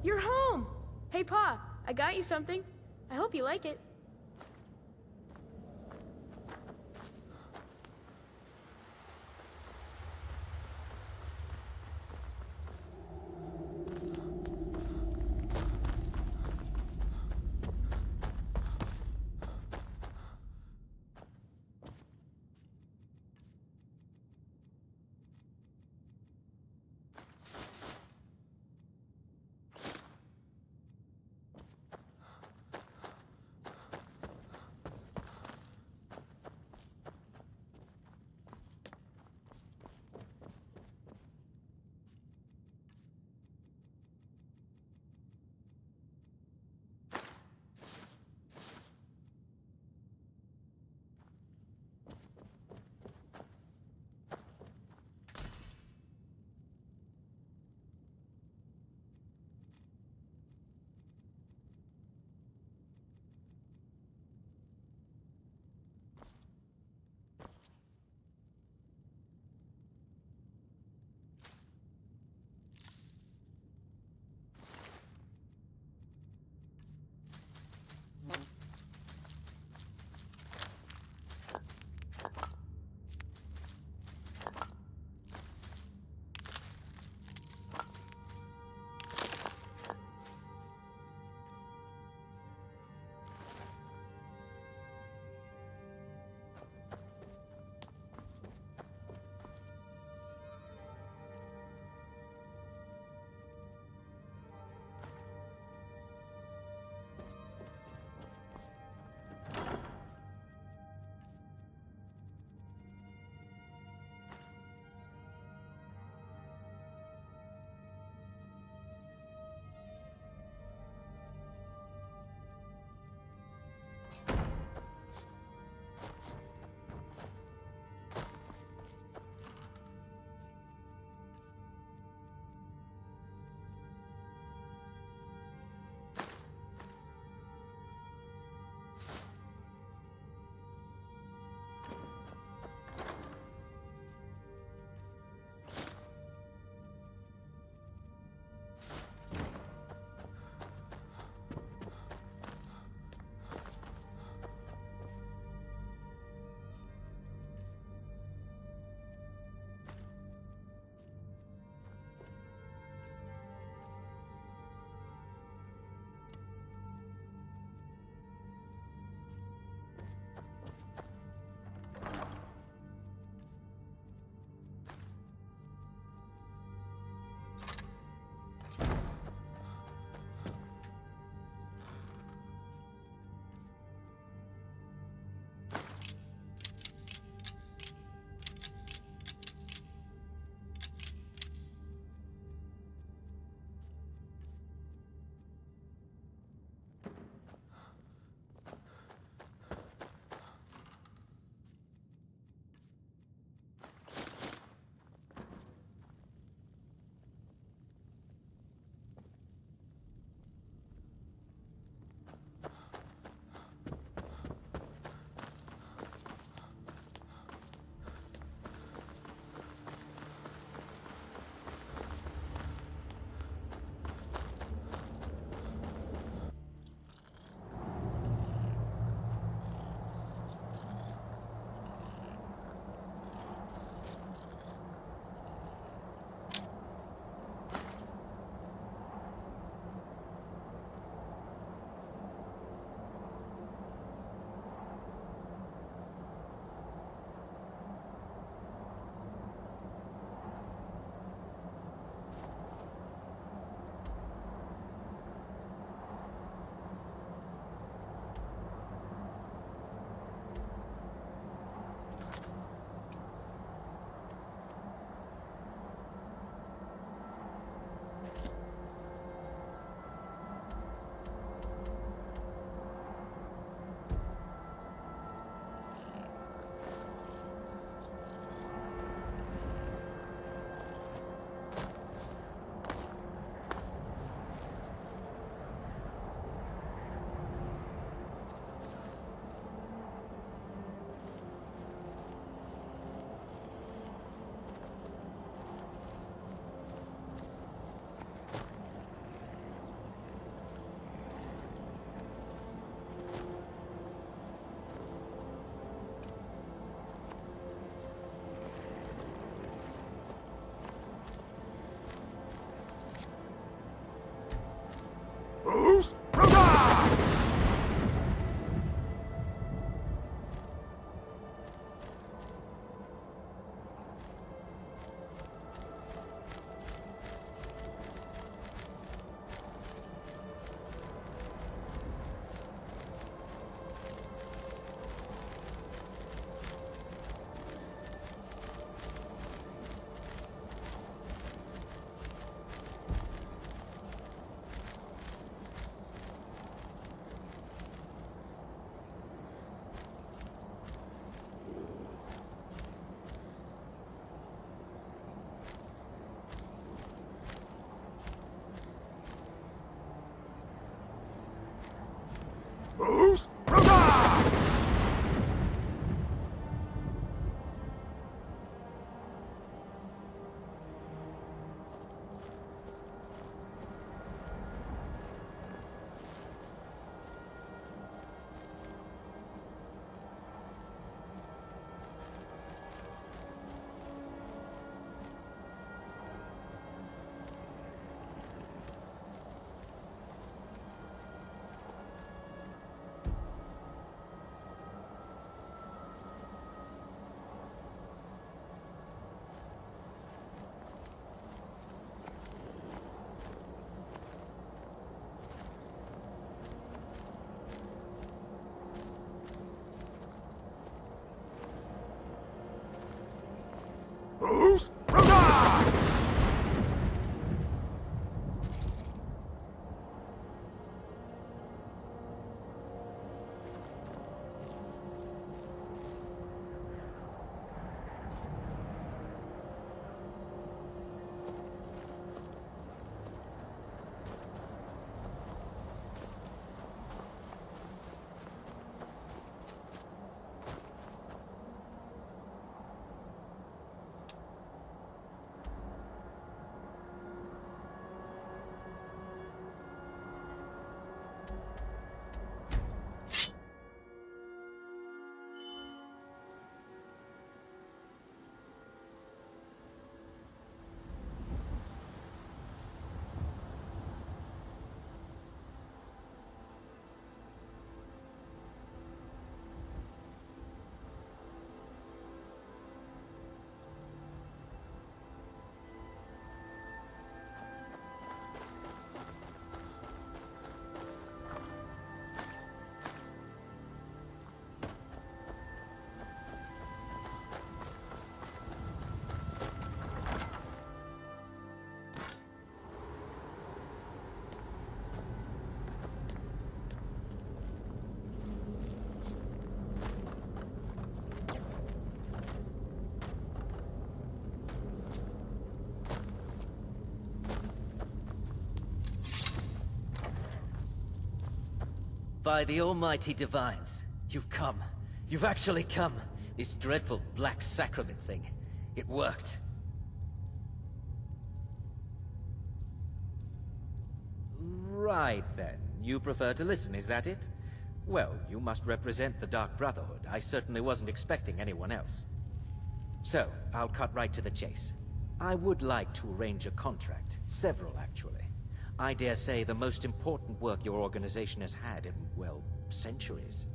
You're home! Hey, Pa, I got you something. I hope you like it. By the almighty divines, you've come. You've actually come. This dreadful black sacrament thing. It worked. Right then. You prefer to listen, is that it? Well, you must represent the Dark Brotherhood. I certainly wasn't expecting anyone else. So, I'll cut right to the chase. I would like to arrange a contract. Several, actually. I dare say the most important work your organization has had in, well, centuries.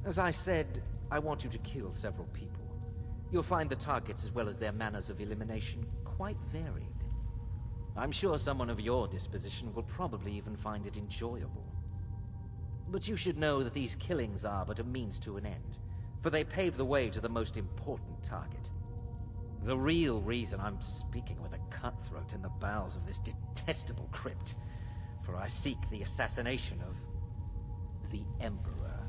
As I said, I want you to kill several people. You'll find the targets as well as their manners of elimination quite varied. I'm sure someone of your disposition will probably even find it enjoyable. But you should know that these killings are but a means to an end, for they pave the way to the most important target. The real reason I'm speaking with a cutthroat in the bowels of this detestable crypt, for I seek the assassination of the Emperor.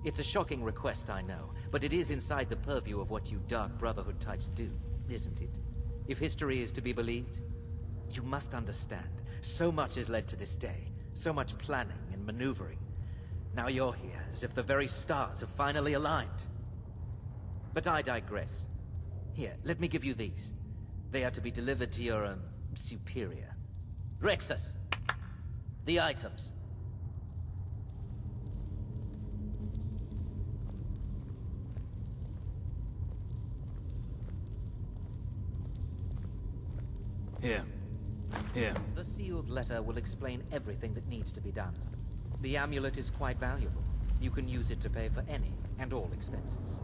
It's a shocking request, I know, but it is inside the purview of what you Dark Brotherhood types do, isn't it? If history is to be believed, you must understand, so much has led to this day, so much planning and maneuvering. Now you're here, as if the very stars have finally aligned. But I digress. Here, let me give you these. They are to be delivered to your, superior. Rexus! The items. Here. Here. The sealed letter will explain everything that needs to be done. The amulet is quite valuable. You can use it to pay for any and all expenses.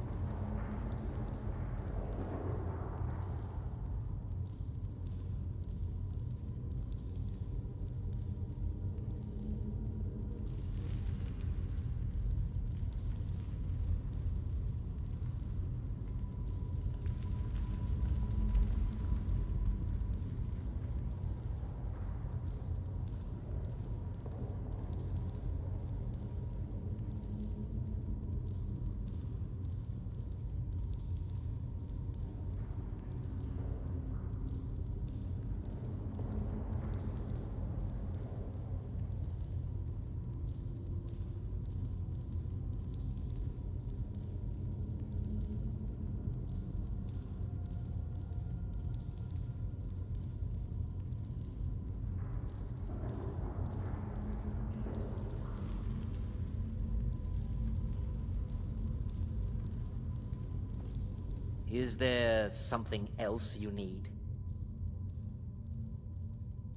Is there something else you need?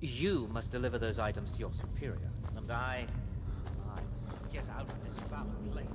You must deliver those items to your superior, and I must get out of this foul place.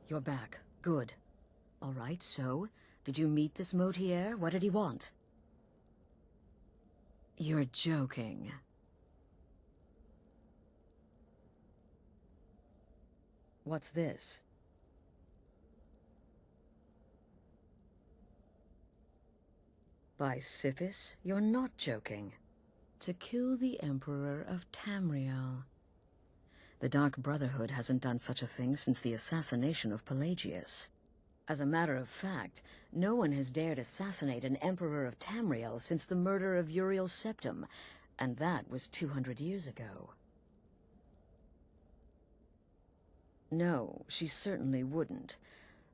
You're back. Good. All right, so, did you meet this Motier? What did he want? You're joking. What's this? By Sithis, you're not joking. To kill the Emperor of Tamriel. The Dark Brotherhood hasn't done such a thing since the assassination of Pelagius. As a matter of fact, no one has dared assassinate an Emperor of Tamriel since the murder of Uriel Septim, and that was 200 years ago. No, she certainly wouldn't.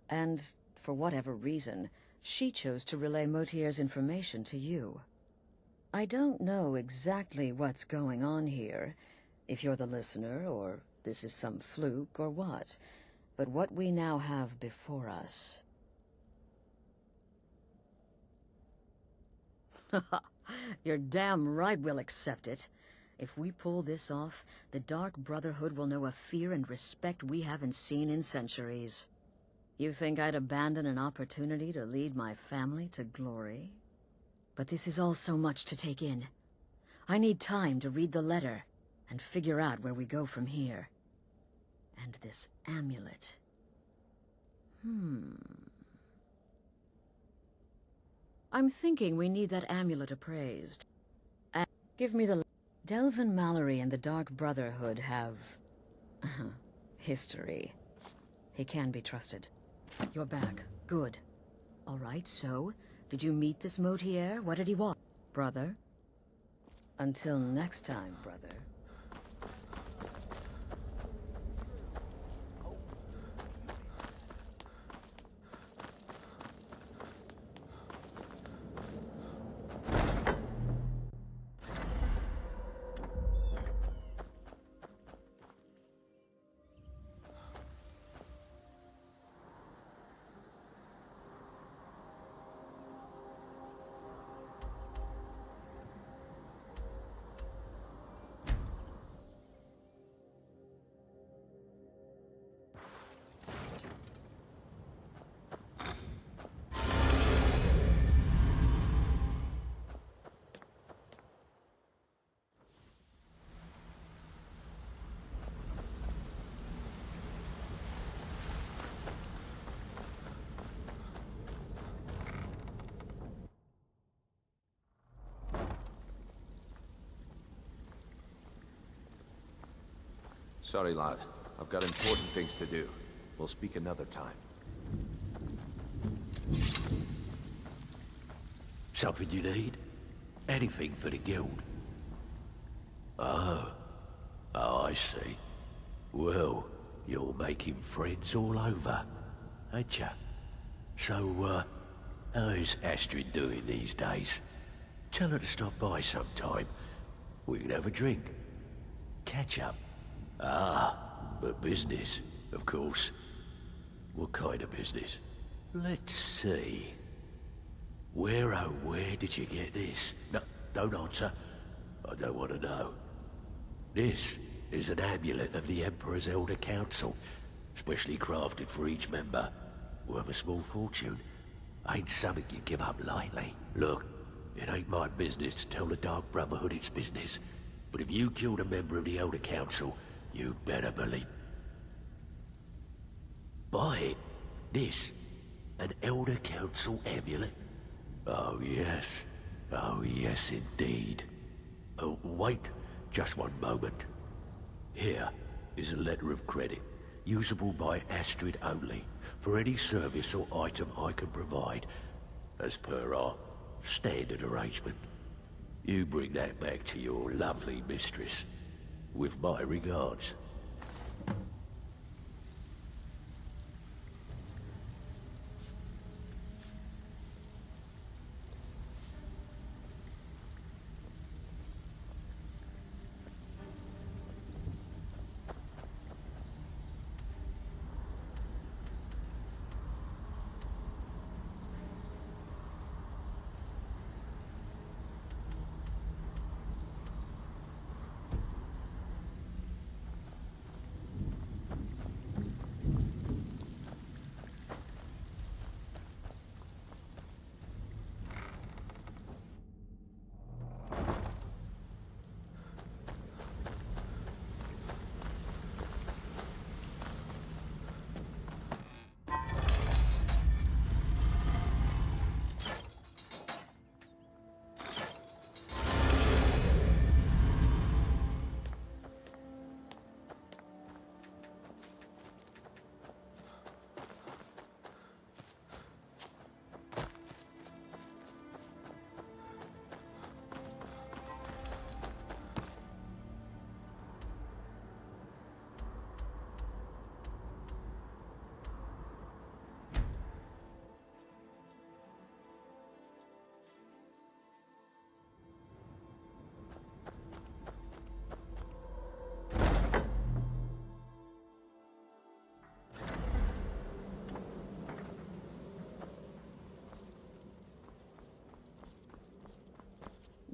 And, for whatever reason, she chose to relay Motier's information to you. I don't know exactly what's going on here, if you're the listener, or this is some fluke, or what. But what we now have before us... You're damn right we'll accept it. If we pull this off, the Dark Brotherhood will know a fear and respect we haven't seen in centuries. You think I'd abandon an opportunity to lead my family to glory? But this is all so much to take in. I need time to read the letter and figure out where we go from here. And this amulet. I'm thinking we need that amulet appraised. And give me the... Delvin Mallory and the Dark Brotherhood have... history. He can be trusted. You're back. Good. All right, so... Did you meet this Motier? What did he want? Brother? Until next time, brother. Sorry, lad. I've got important things to do. We'll speak another time. Something you need? Anything for the guild? Oh, I see. Well, you're making friends all over, ain't ya? So, how's Astrid doing these days? Tell her to stop by sometime. We can have a drink. Catch up. Ah, but business, of course. What kind of business? Let's see. Where did you get this? No, don't answer. I don't want to know. This is an amulet of the Emperor's Elder Council, specially crafted for each member. Worth a small fortune. Ain't something you give up lightly. Look, it ain't my business to tell the Dark Brotherhood its business, but if you killed a member of the Elder Council, you'd better believe. Buy it. This. An Elder Council amulet. Oh yes. Oh yes indeed. Oh, wait. Just one moment. Here is a letter of credit, usable by Astrid only, for any service or item I can provide, as per our standard arrangement. You bring that back to your lovely mistress. With my regards.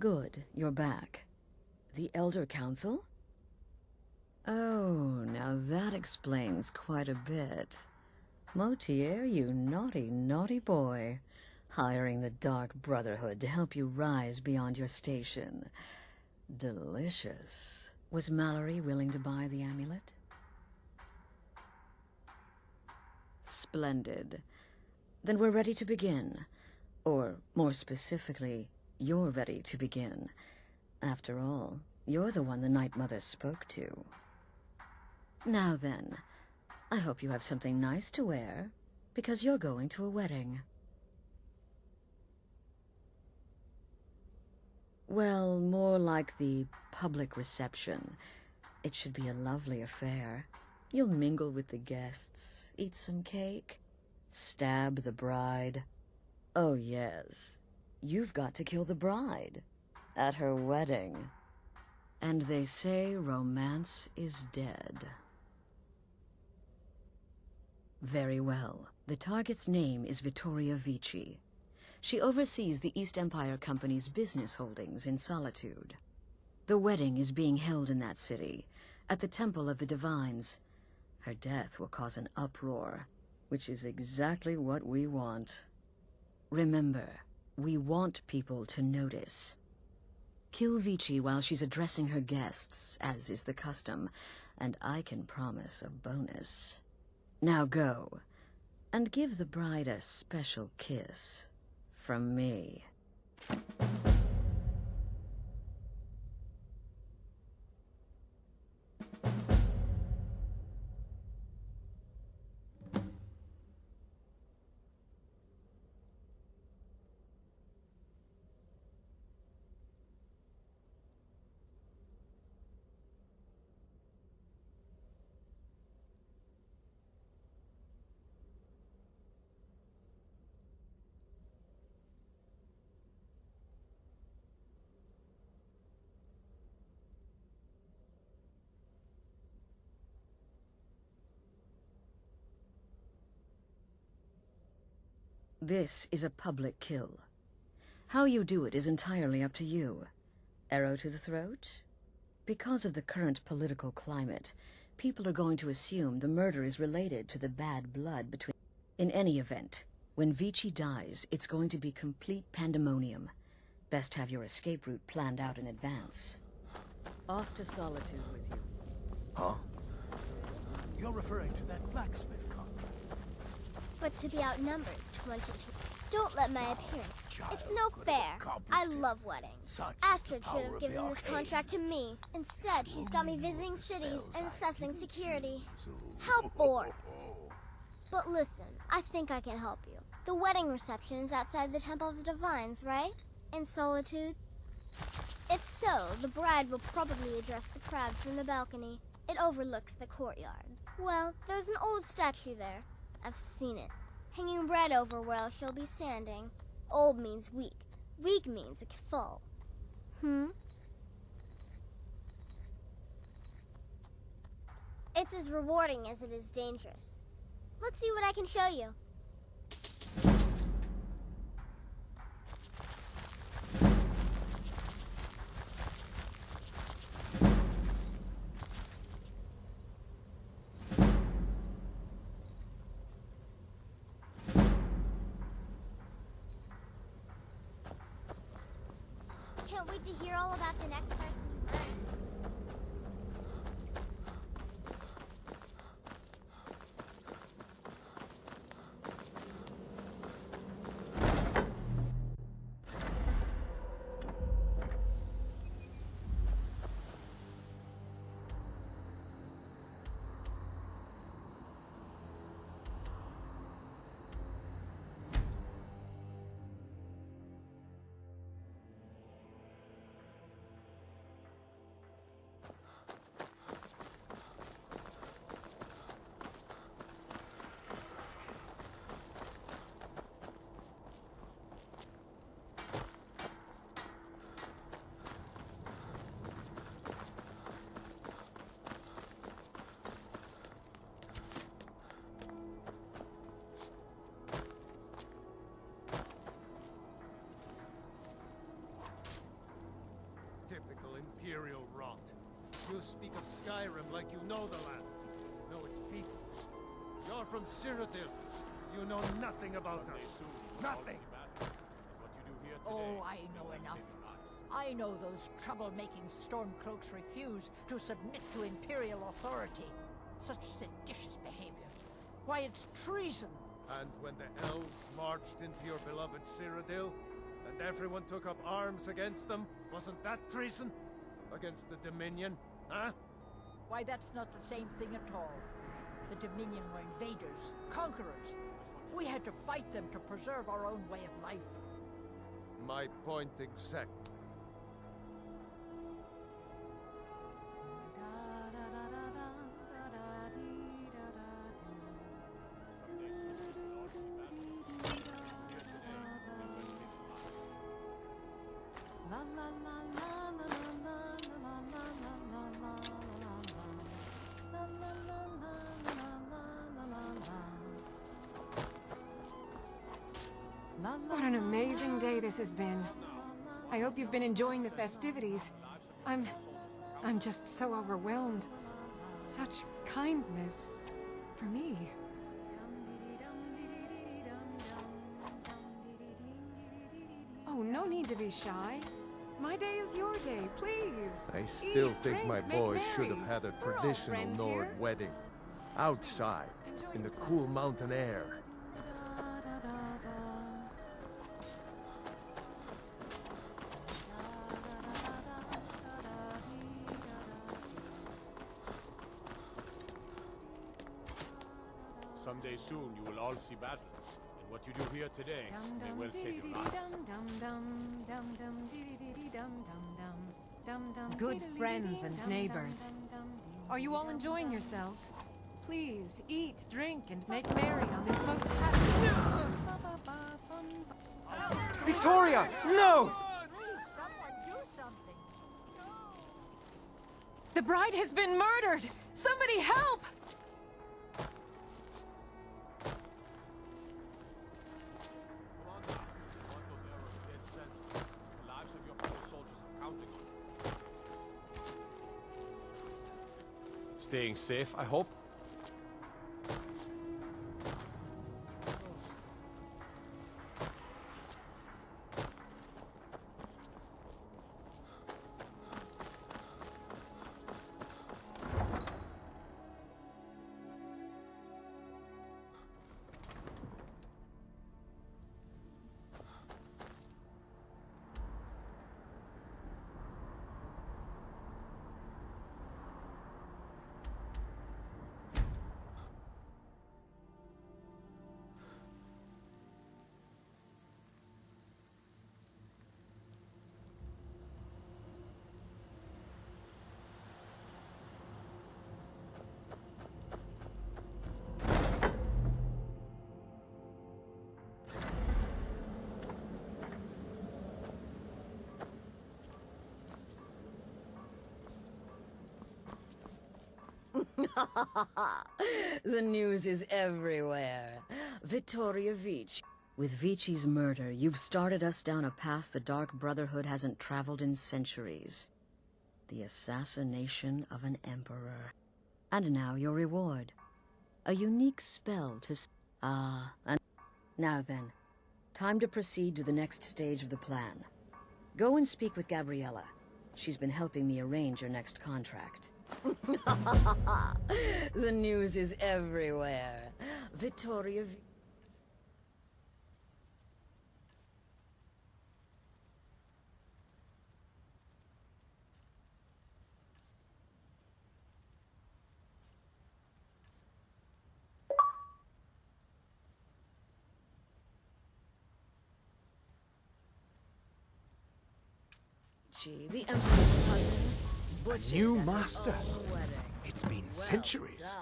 Good, you're back. The Elder Council? Oh, now that explains quite a bit. Motier, you naughty, naughty boy. Hiring the Dark Brotherhood to help you rise beyond your station. Delicious. Was Mallory willing to buy the amulet? Splendid. Then we're ready to begin. Or, more specifically, you're ready to begin. After all, you're the one the Night Mother spoke to. Now then, I hope you have something nice to wear, because you're going to a wedding. Well, more like the public reception. It should be a lovely affair. You'll mingle with the guests, eat some cake, stab the bride. Oh yes, you've got to kill the bride at her wedding. And they say romance is dead. Very well. The target's name is Vittoria Vici. She oversees the East Empire Company's business holdings in Solitude. The wedding is being held in that city, at the Temple of the Divines. Her death will cause an uproar, which is exactly what we want. Remember, we want people to notice. Kill Vici while she's addressing her guests, as is the custom, and I can promise a bonus. Now go, and give the bride a special kiss from me. This is a public kill. How you do it is entirely up to you. Arrow to the throat? Because of the current political climate, people are going to assume the murder is related to the bad blood between... In any event, when Vici dies, it's going to be complete pandemonium. Best have your escape route planned out in advance. Off to Solitude with you. Huh? You're referring to that blacksmith contract. But to be outnumbered 22. Don't let my appearance. It's no fair. I love weddings. Astrid should have given this contract to me. Instead, she's got me visiting cities and assessing security. How boring. But listen, I think I can help you. The wedding reception is outside the Temple of the Divines, right? In Solitude? If so, the bride will probably address the crowd from the balcony. It overlooks the courtyard. Well, there's an old statue there. I've seen it, hanging right over where she'll be standing. Old means weak. Weak means it can fall. It's as rewarding as it is dangerous. Let's see what I can show you. Can't wait to hear all about the next person you murder. you speak of Skyrim like you know the land, know its people. You're from Cyrodiil. You know nothing about us. Nothing! Oh, I know enough. I know those trouble-making Stormcloaks refuse to submit to Imperial authority. Such seditious behavior. Why, it's treason! And when the elves marched into your beloved Cyrodiil, and everyone took up arms against them, wasn't that treason? Against the Dominion, huh? Why, that's not the same thing at all. The Dominion were invaders, conquerors. We had to fight them to preserve our own way of life. My point exactly. What an amazing day this has been. I hope you've been enjoying the festivities. I'm just so overwhelmed. Such kindness for me. Oh, no need to be shy. My day is your day, please. I still Eat, think drink, my make boys should merry. have had a We're all traditional friends Nord here. wedding. Outside, in the cool mountain air. Someday soon you will all see battle, and what you do here today may well save your lives. Good friends and neighbors. Are you all enjoying yourselves? Please eat, drink, and make merry on this most happy. Victoria! No! Someone do something. The bride has been murdered! Somebody help! Staying safe, I hope. The news is everywhere. Vittoria Vici. With Vici's murder, you've started us down a path the Dark Brotherhood hasn't traveled in centuries. The assassination of an emperor. And now your reward. A unique spell to... and... Now then, time to proceed to the next stage of the plan. Go and speak with Gabriella. She's been helping me arrange your next contract. The news is everywhere. Vittoria... the Emperor's cousin. A new master. It's been centuries.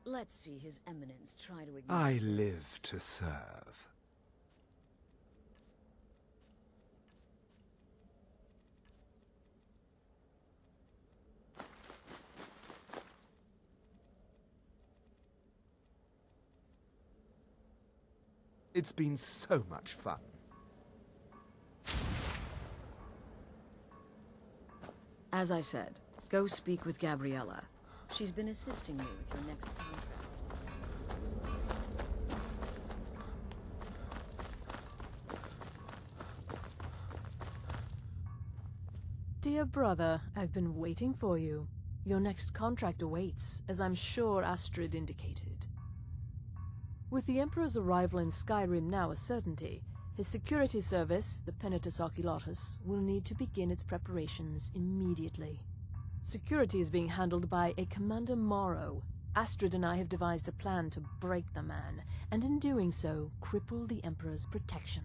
Let's see His Eminence try to ignore I this. live to serve. It's been so much fun. As I said, Go speak with Gabriella. She's been assisting me with your next contract. Dear brother, I've been waiting for you. Your next contract awaits, as I'm sure Astrid indicated. With the Emperor's arrival in Skyrim now a certainty, his security service, the Penitus Oculatus, will need to begin its preparations immediately. Security is being handled by a Commander Morrow. Astrid and I have devised a plan to break the man, and in doing so, cripple the Emperor's protection.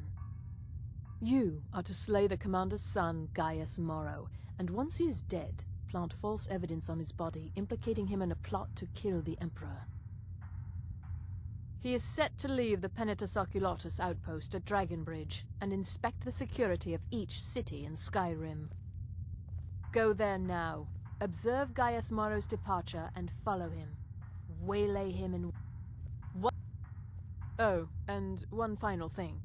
You are to slay the Commander's son, Gaius Morrow, and once he is dead, plant false evidence on his body, implicating him in a plot to kill the Emperor. He is set to leave the Penitus Oculatus outpost at Dragonbridge and inspect the security of each city in Skyrim. Go there now. Observe Gaius Morrow's departure and follow him. Waylay him and... What? Oh, and one final thing.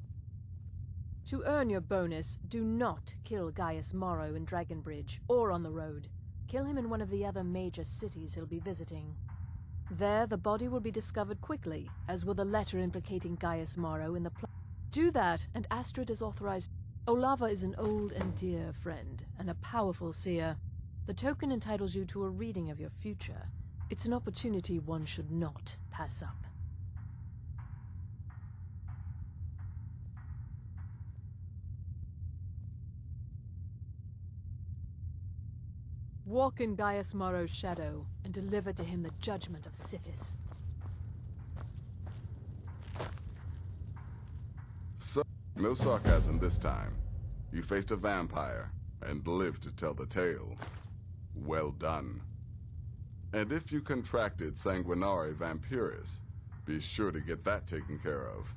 To earn your bonus, do not kill Gaius Morrow in Dragonbridge or on the road. Kill him in one of the other major cities he'll be visiting. There, the body will be discovered quickly, as will the letter implicating Gaius Morrow in the plot. Do that, and Astrid is authorized. Olava is an old and dear friend, and a powerful seer. The token entitles you to a reading of your future. It's an opportunity one should not pass up. Walk in Gaius Morrow's shadow, and deliver to him the judgment of Sithis. So, no sarcasm this time. You faced a vampire, and lived to tell the tale. Well done. And if you contracted Sanguinare Vampiris, be sure to get that taken care of.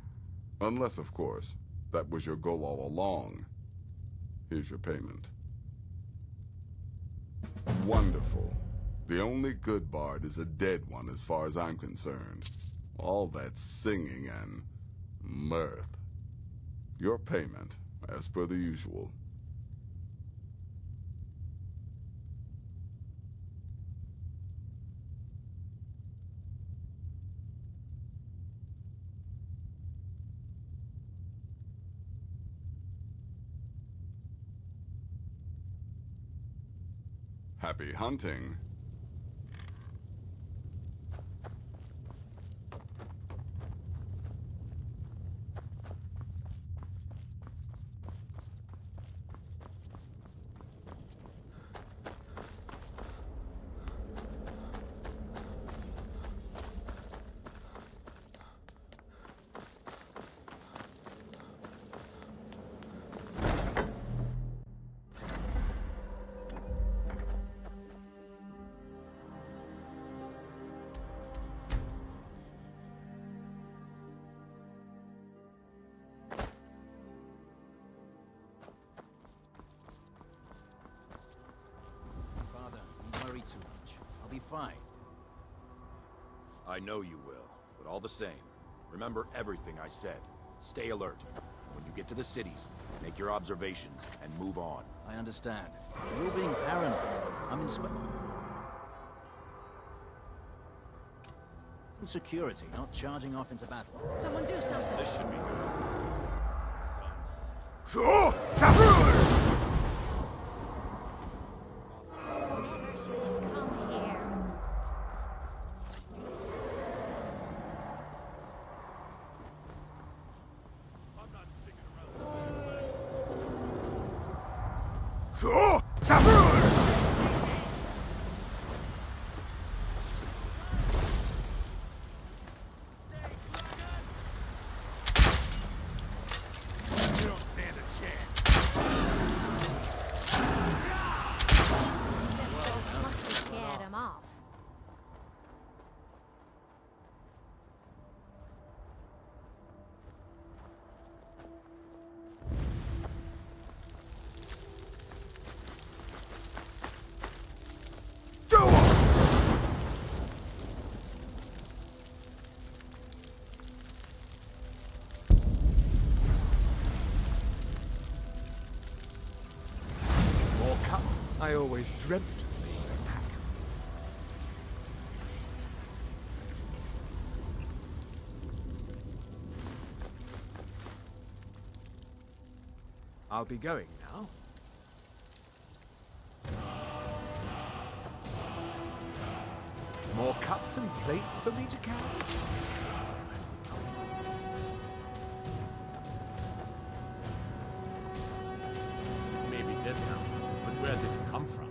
Unless, of course, that was your goal all along. Here's your payment. Wonderful. The only good bard is a dead one as far as I'm concerned. All that singing and mirth. Your payment, as per the usual. Happy hunting. Too much. I'll be fine. I know you will, but all the same, remember everything I said. Stay alert. When you get to the cities, make your observations and move on. I understand. You're being paranoid. I'm in security, not charging off into battle. Someone do something. This should be good. Sure! Sure! You don't stand a chance. Must have scared him off. I always dreamt of being a pack. I'll be going now. More cups and plates for me to carry? It may be dead now, but where did it come from?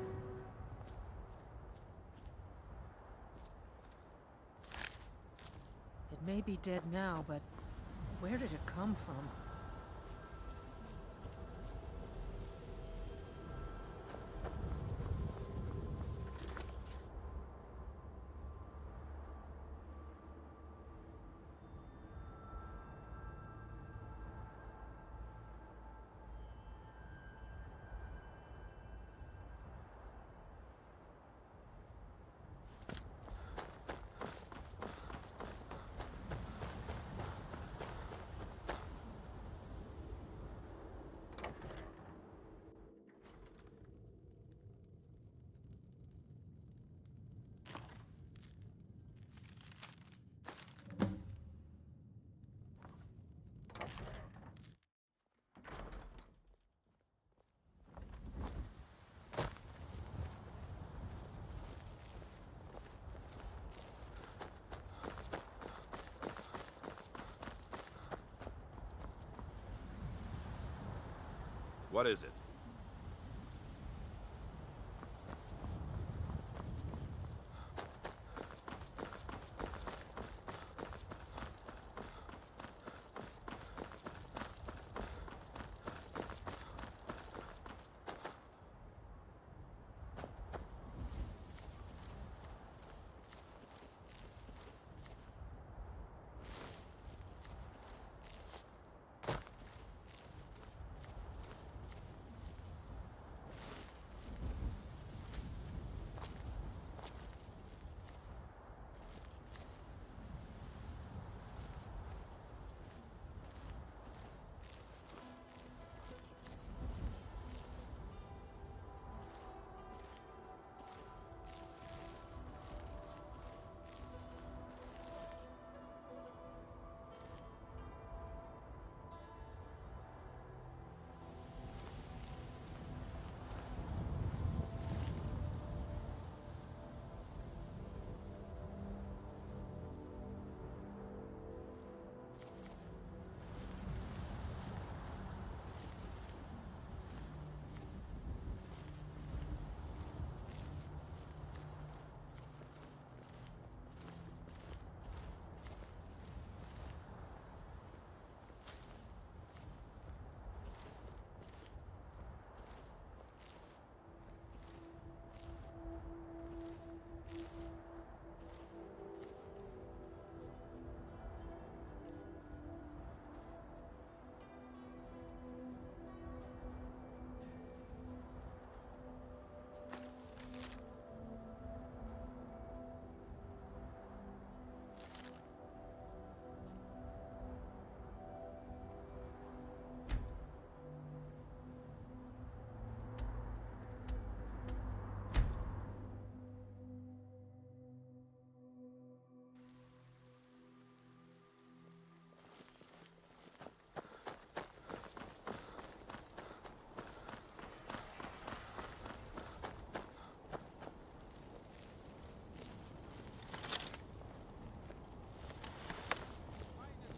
It may be dead now, but where did it come from? What is it?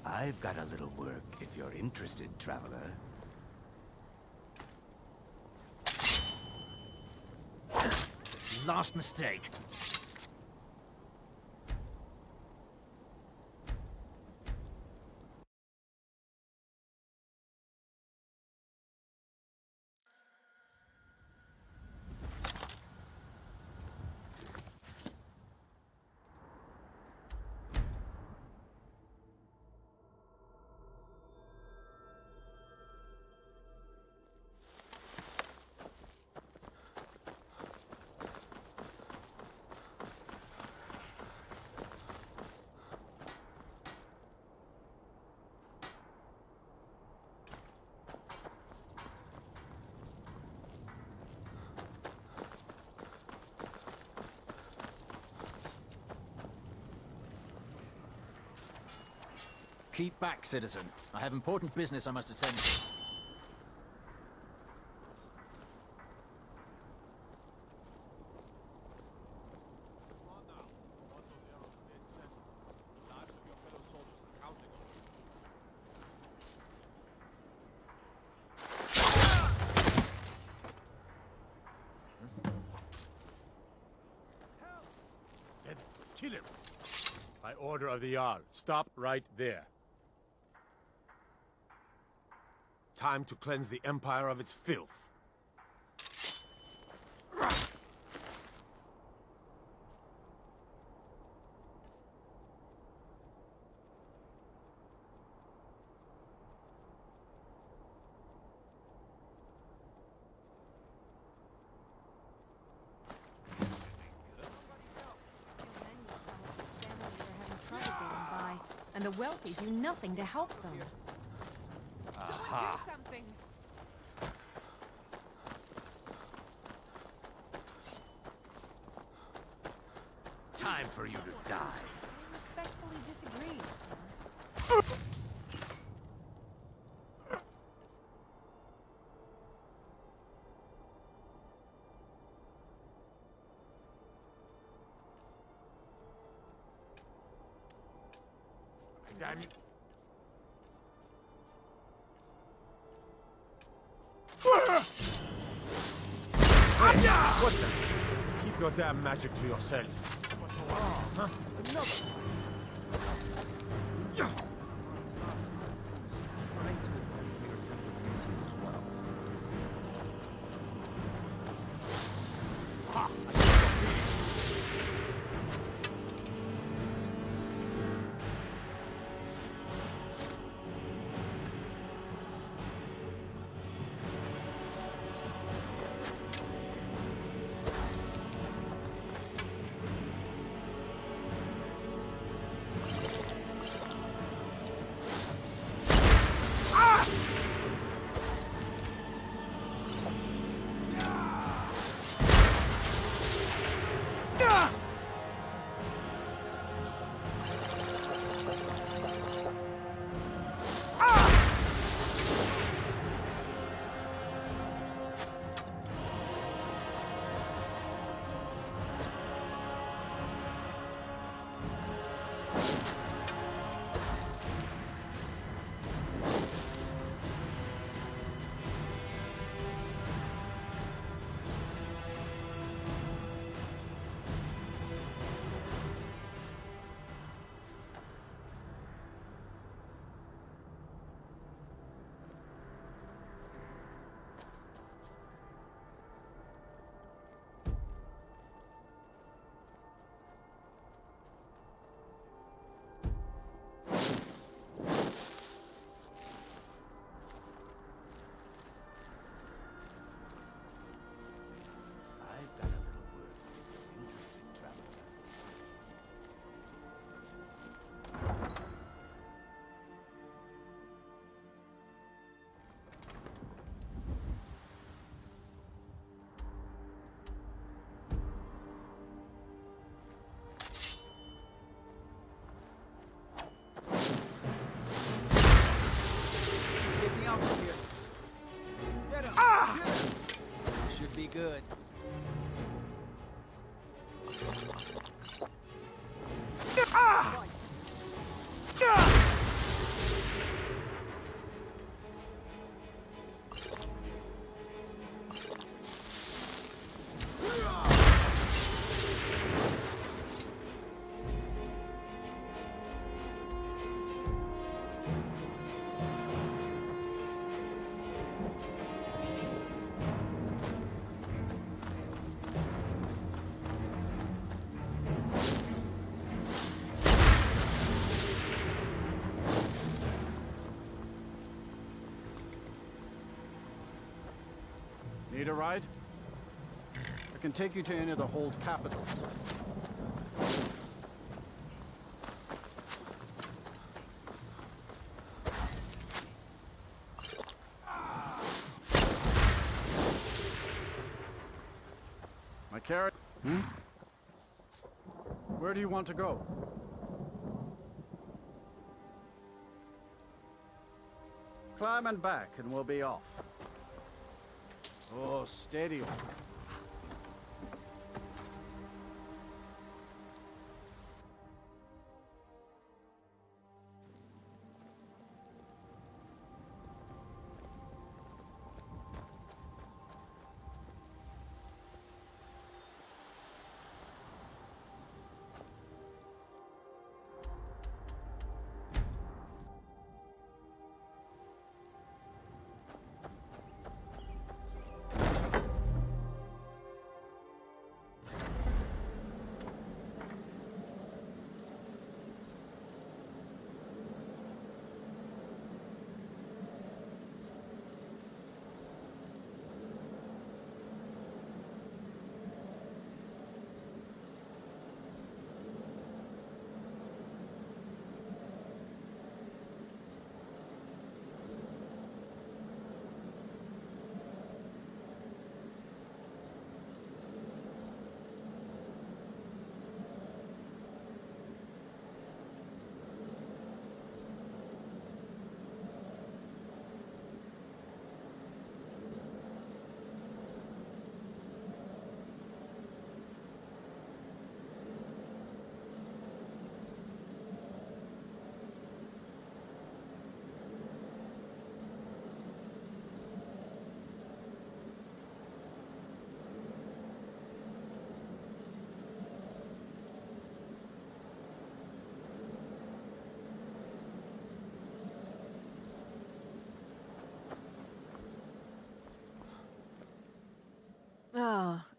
I've got a little work if you're interested, traveler. Last mistake. Keep back, citizen. I have important business I must attend to. him! By order of the Jarl, stop right there. Time to cleanse the Empire of its filth. And the wealthy do nothing to help them. Someone do something! Time for you to die. I respectfully disagree, sir. Damn you. Hey, what the? Keep your damn magic to yourself. Huh? Be good. Need a ride? I can take you to any of the hold capitals. My carrot? Where do you want to go? Climb and back and we'll be off. Oh, steady.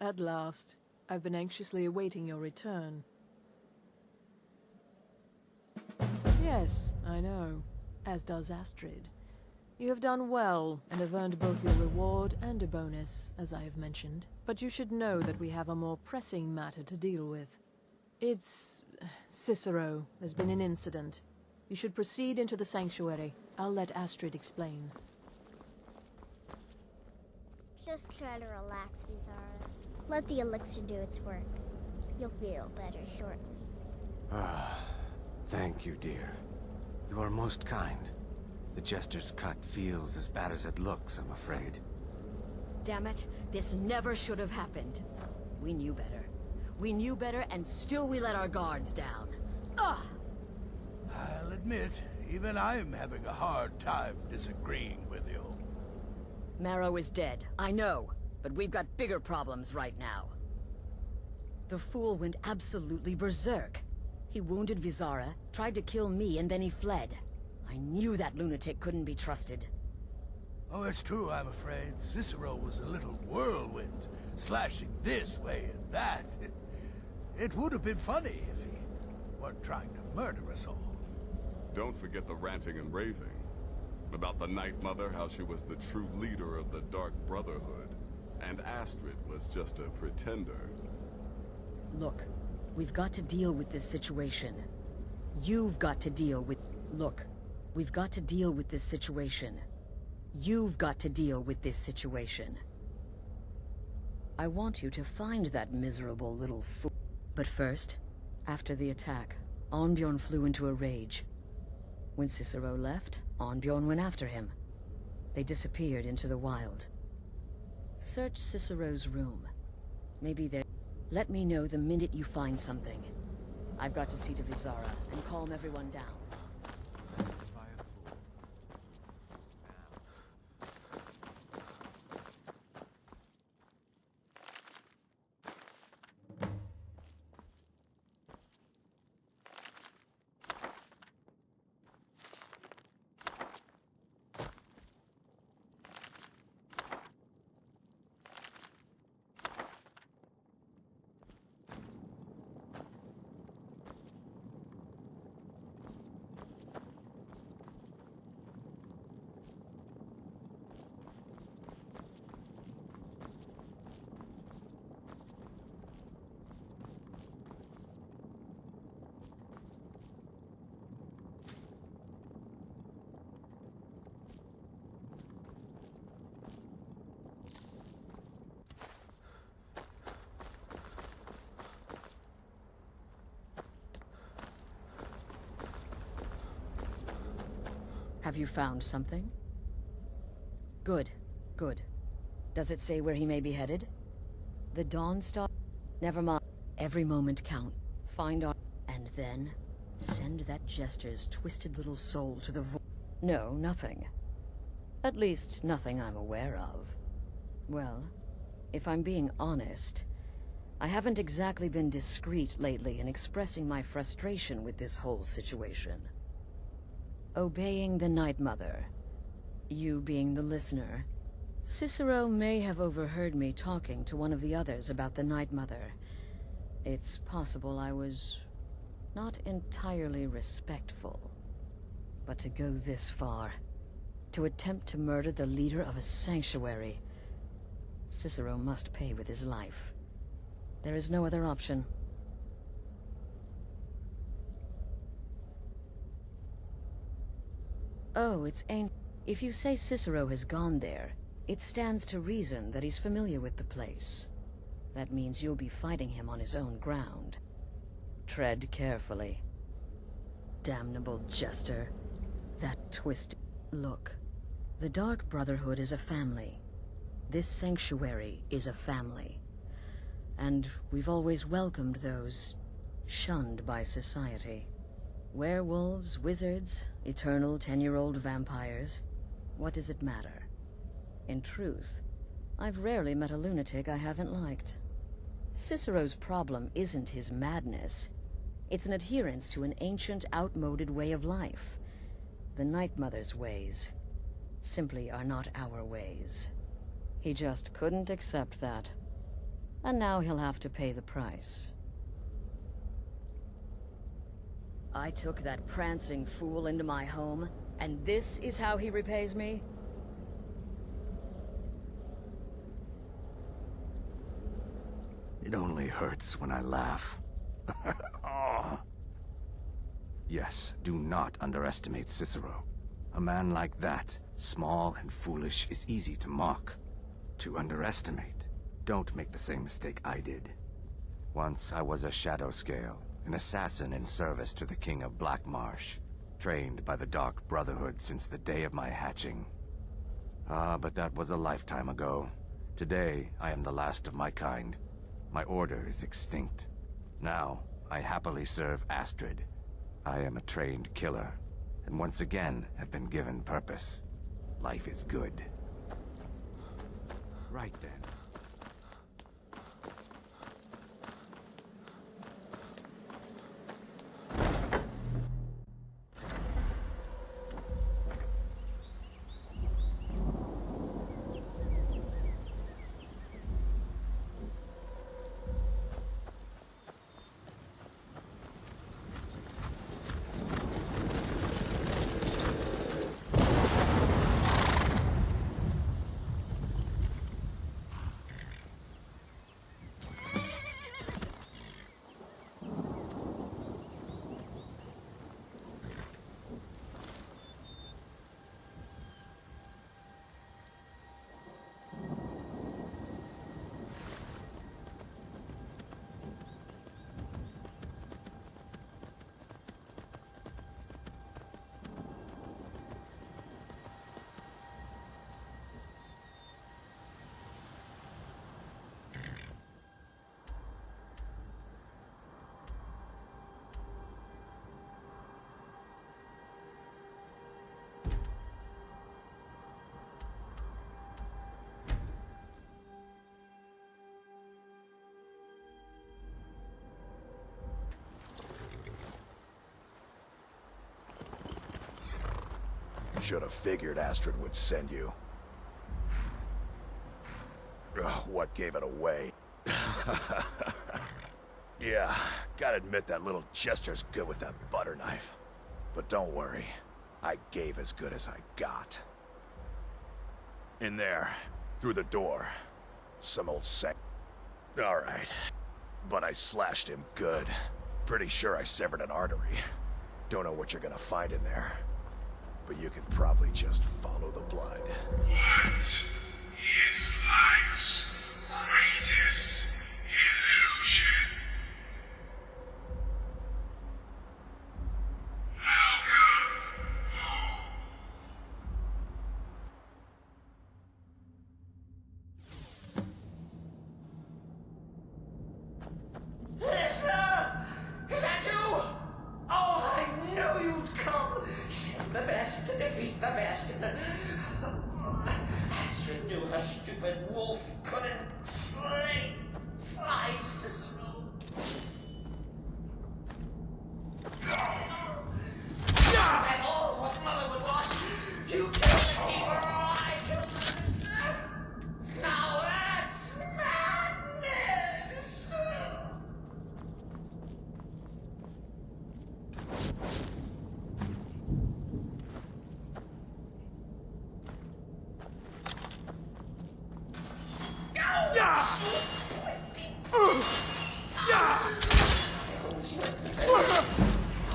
At last. I've been anxiously awaiting your return. Yes, I know. As does Astrid. You have done well, and have earned both your reward and a bonus, as I have mentioned. But you should know that we have a more pressing matter to deal with. It's... Cicero. There's been an incident. You should proceed into the sanctuary. I'll let Astrid explain. Just try to relax, Vizara. Let the elixir do its work. You'll feel better shortly. Ah, thank you, dear. You are most kind. The Jester's cut feels as bad as it looks, I'm afraid. Damn it, this never should have happened. We knew better. We knew better, and still we let our guards down. Ugh! I'll admit, even I'm having a hard time disagreeing with you. Marrow is dead, I know, but we've got bigger problems right now. The fool went absolutely berserk. He wounded Vizara, tried to kill me, and then he fled. I knew that lunatic couldn't be trusted. Oh, it's true, I'm afraid. Cicero was a little whirlwind, slashing this way and that. It would have been funny if he weren't trying to murder us all. Don't forget the ranting and raving. About the Night Mother, how she was the true leader of the Dark Brotherhood. And Astrid was just a pretender. Look, we've got to deal with this situation. You've got to deal with... Look, we've got to deal with this situation. You've got to deal with this situation. I want you to find that miserable little fool. But first, after the attack, Arnbjorn flew into a rage. When Cicero left, Arnbjorn went after him. They disappeared into the wild. Search Cicero's room. Maybe there... Let me know the minute you find something. I've got to see to Vizara and calm everyone down. Have you found something? Good, good. Does it say where he may be headed? The Dawn Star? Never mind. Every moment count. Find our... And then... send that Jester's twisted little soul to the void. No, nothing. At least, nothing I'm aware of. Well, if I'm being honest, I haven't exactly been discreet lately in expressing my frustration with this whole situation. Obeying the Night Mother. You being the listener. Cicero may have overheard me talking to one of the others about the Night Mother. It's possible I was not entirely respectful. But to go this far, to attempt to murder the leader of a sanctuary, Cicero must pay with his life. There is no other option. Oh, it's ain't... If you say Cicero has gone there, it stands to reason that he's familiar with the place. That means you'll be fighting him on his own ground. Tread carefully. Damnable Jester. That twist... Look, the Dark Brotherhood is a family. This sanctuary is a family. And we've always welcomed those shunned by society. Werewolves, wizards, eternal 10-year-old vampires. What does it matter? In truth, I've rarely met a lunatic I haven't liked. Cicero's problem isn't his madness. It's an adherence to an ancient, outmoded way of life. The Night Mother's ways simply are not our ways. He just couldn't accept that. And now he'll have to pay the price. I took that prancing fool into my home, and this is how he repays me? It only hurts when I laugh. Oh. Yes, do not underestimate Cicero. A man like that, small and foolish, is easy to mock. To underestimate. Don't make the same mistake I did. Once I was a shadow scale, an assassin in service to the King of Blackmarsh, trained by the Dark Brotherhood since the day of my hatching. Ah, but that was a lifetime ago. Today, I am the last of my kind. My order is extinct. Now, I happily serve Astrid. I am a trained killer, and once again have been given purpose. Life is good. Right then. Should have figured Astrid would send you. Ugh, what gave it away? Yeah, gotta admit that little Chester's good with that butter knife. But don't worry, I gave as good as I got. In there, through the door, some old sack. Alright, but I slashed him good. Pretty sure I severed an artery. Don't know what you're gonna find in there. But you can probably just follow the blood. What is life's greatest illusion? How come? Listener! Is that you? Oh, I knew you'd come! Send the best to defeat the best. Astrid knew her stupid wolf couldn't slay Cicero. That's all what Mother would want. You killed the keeper, or I killed the listener. Now that's madness!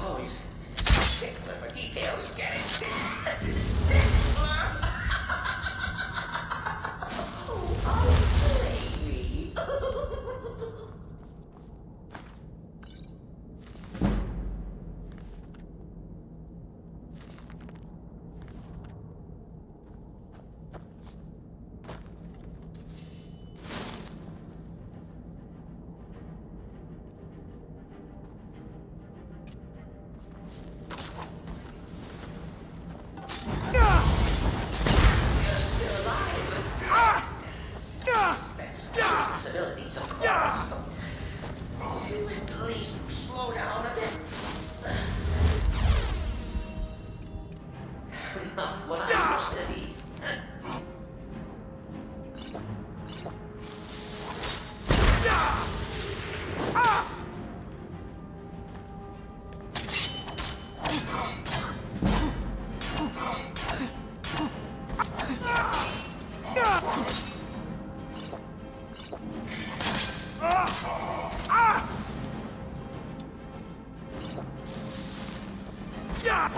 Always stickler for details, get it? Stickler! Oh, slay me. Responsibilities, of course. You at least slow down a bit. Not what I used to be. What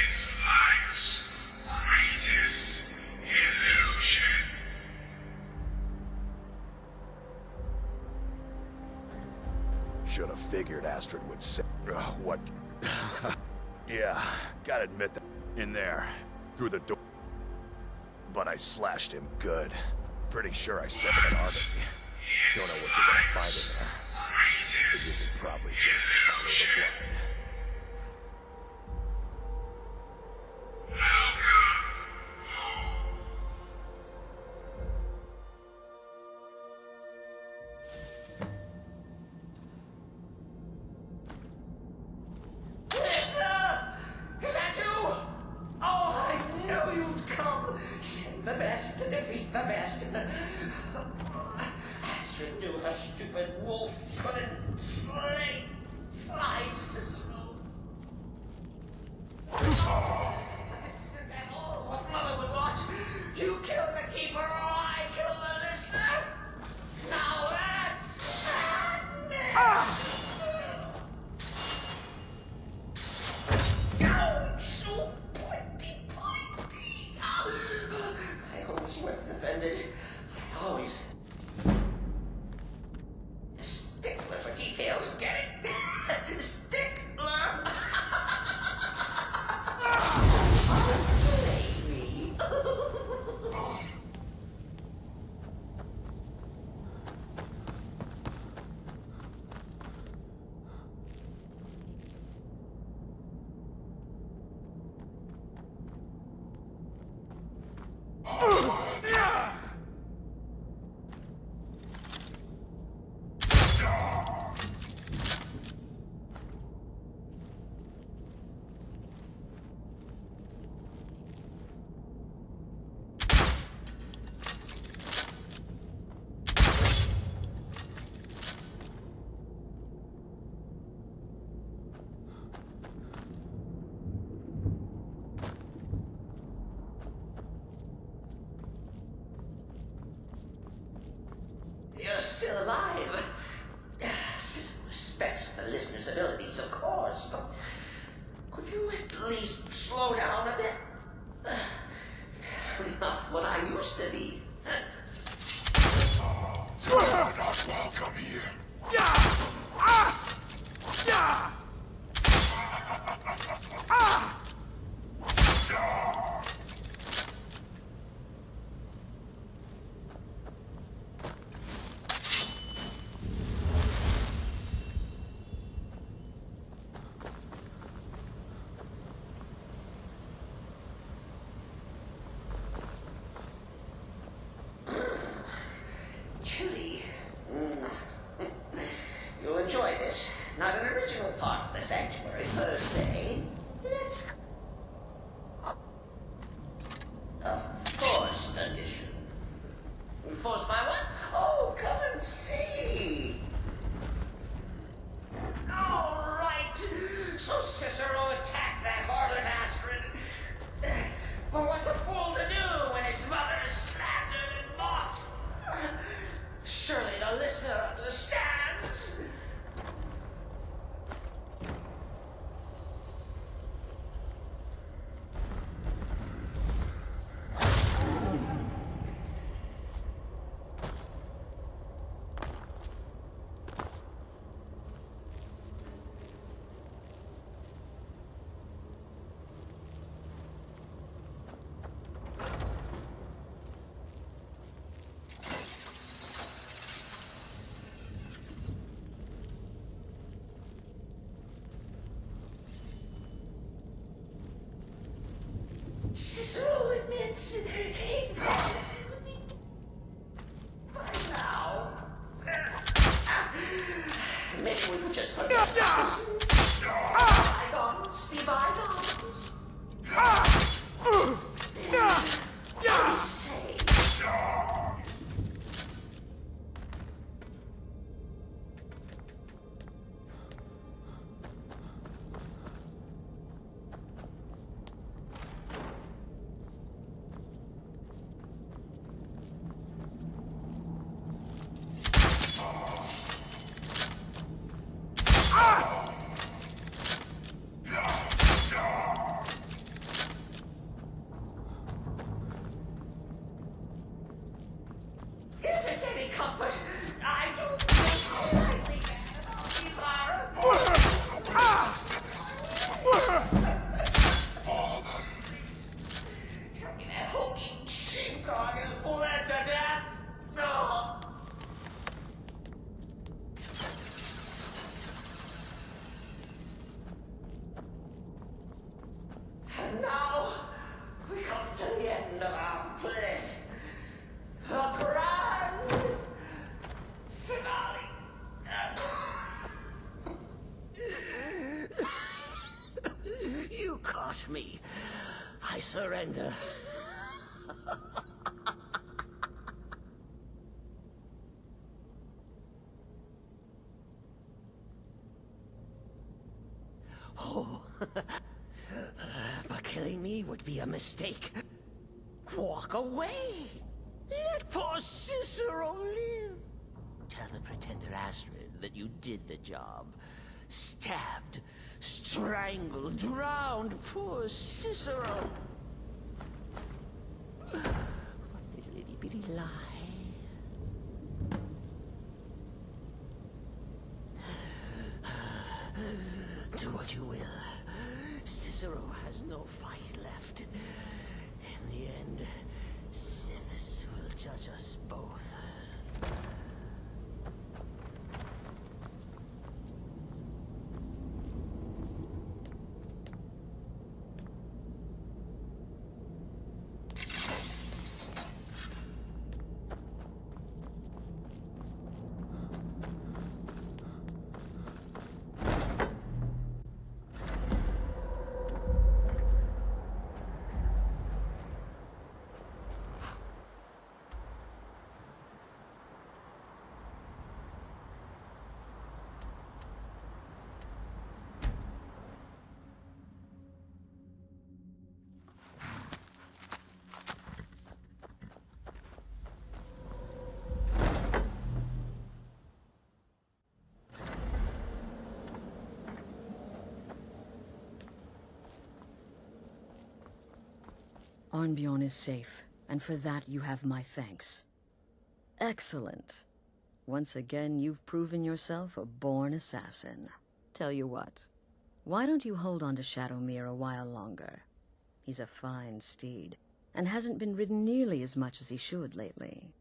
is life's greatest illusion? Should have figured Astrid would say. What? Yeah, gotta admit that. In there, through the door. But I slashed him good. Pretty sure I severed an arm at me. Don't know what you're gonna find in there. But you could probably just follow the blood. Is that you? Oh, I knew you'd come. Send the best to defeat the best. Astrid knew her stupid wolf couldn't slice Cicero. This isn't at all what Mother would want. You kill the keeper or I kill the listener. Now that's madness. So pointy. I always well defended. I always a stickler for details. Get it? Stickler. Slay me. You're still alive. Cicero respects the listener's abilities, of course, but could you at least slow down a bit? Not what I used to be. You're not welcome here. Chilly. You'll enjoy this. Not an original part of the sanctuary per se. Let's. Of course, edition. Force my what? Oh, come and see. All right. So Cicero attacked that harlot Astrid. But what's a fool to do when his mother is slandered and mocked? Surely the listener understands. wish we could just forget this. Bygones be bygones. I say. If it's any comfort, I do feel slightly bad about these Take that hulking sheepdog and pull that to death. No. And now we come to the end of our play. A grand finale. You caught me. I surrender. Oh, but killing me would be a mistake. Walk away. Let poor Cicero live. Tell the pretender Astrid that you did the job. Stabbed, strangled, drowned poor Cicero. What little itty bitty lie. Do what you will. Cicero has no fight left. In the end, Sithis will judge us both. Arnbjorn is safe, and for that you have my thanks. Excellent. Once again, you've proven yourself a born assassin. Tell you what, why don't you hold on to Shadowmere a while longer? He's a fine steed, and hasn't been ridden nearly as much as he should lately.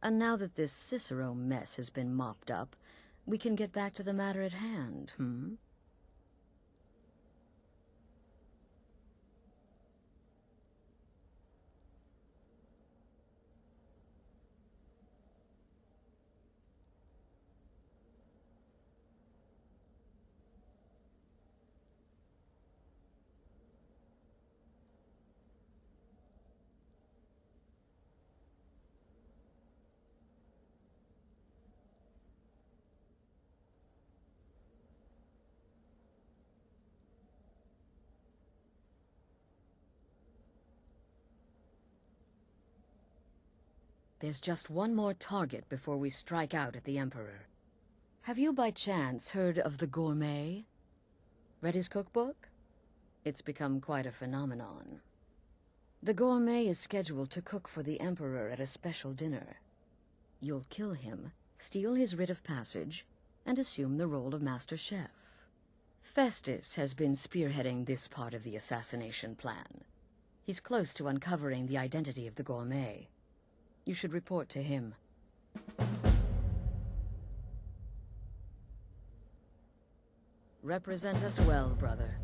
And now that this Cicero mess has been mopped up, we can get back to the matter at hand, There's just one more target before we strike out at the Emperor. Have you by chance heard of the Gourmet? Read his cookbook? It's become quite a phenomenon. The Gourmet is scheduled to cook for the Emperor at a special dinner. You'll kill him, steal his writ of passage, and assume the role of Master Chef. Festus has been spearheading this part of the assassination plan. He's close to uncovering the identity of the Gourmet. You should report to him. Represent us well, brother.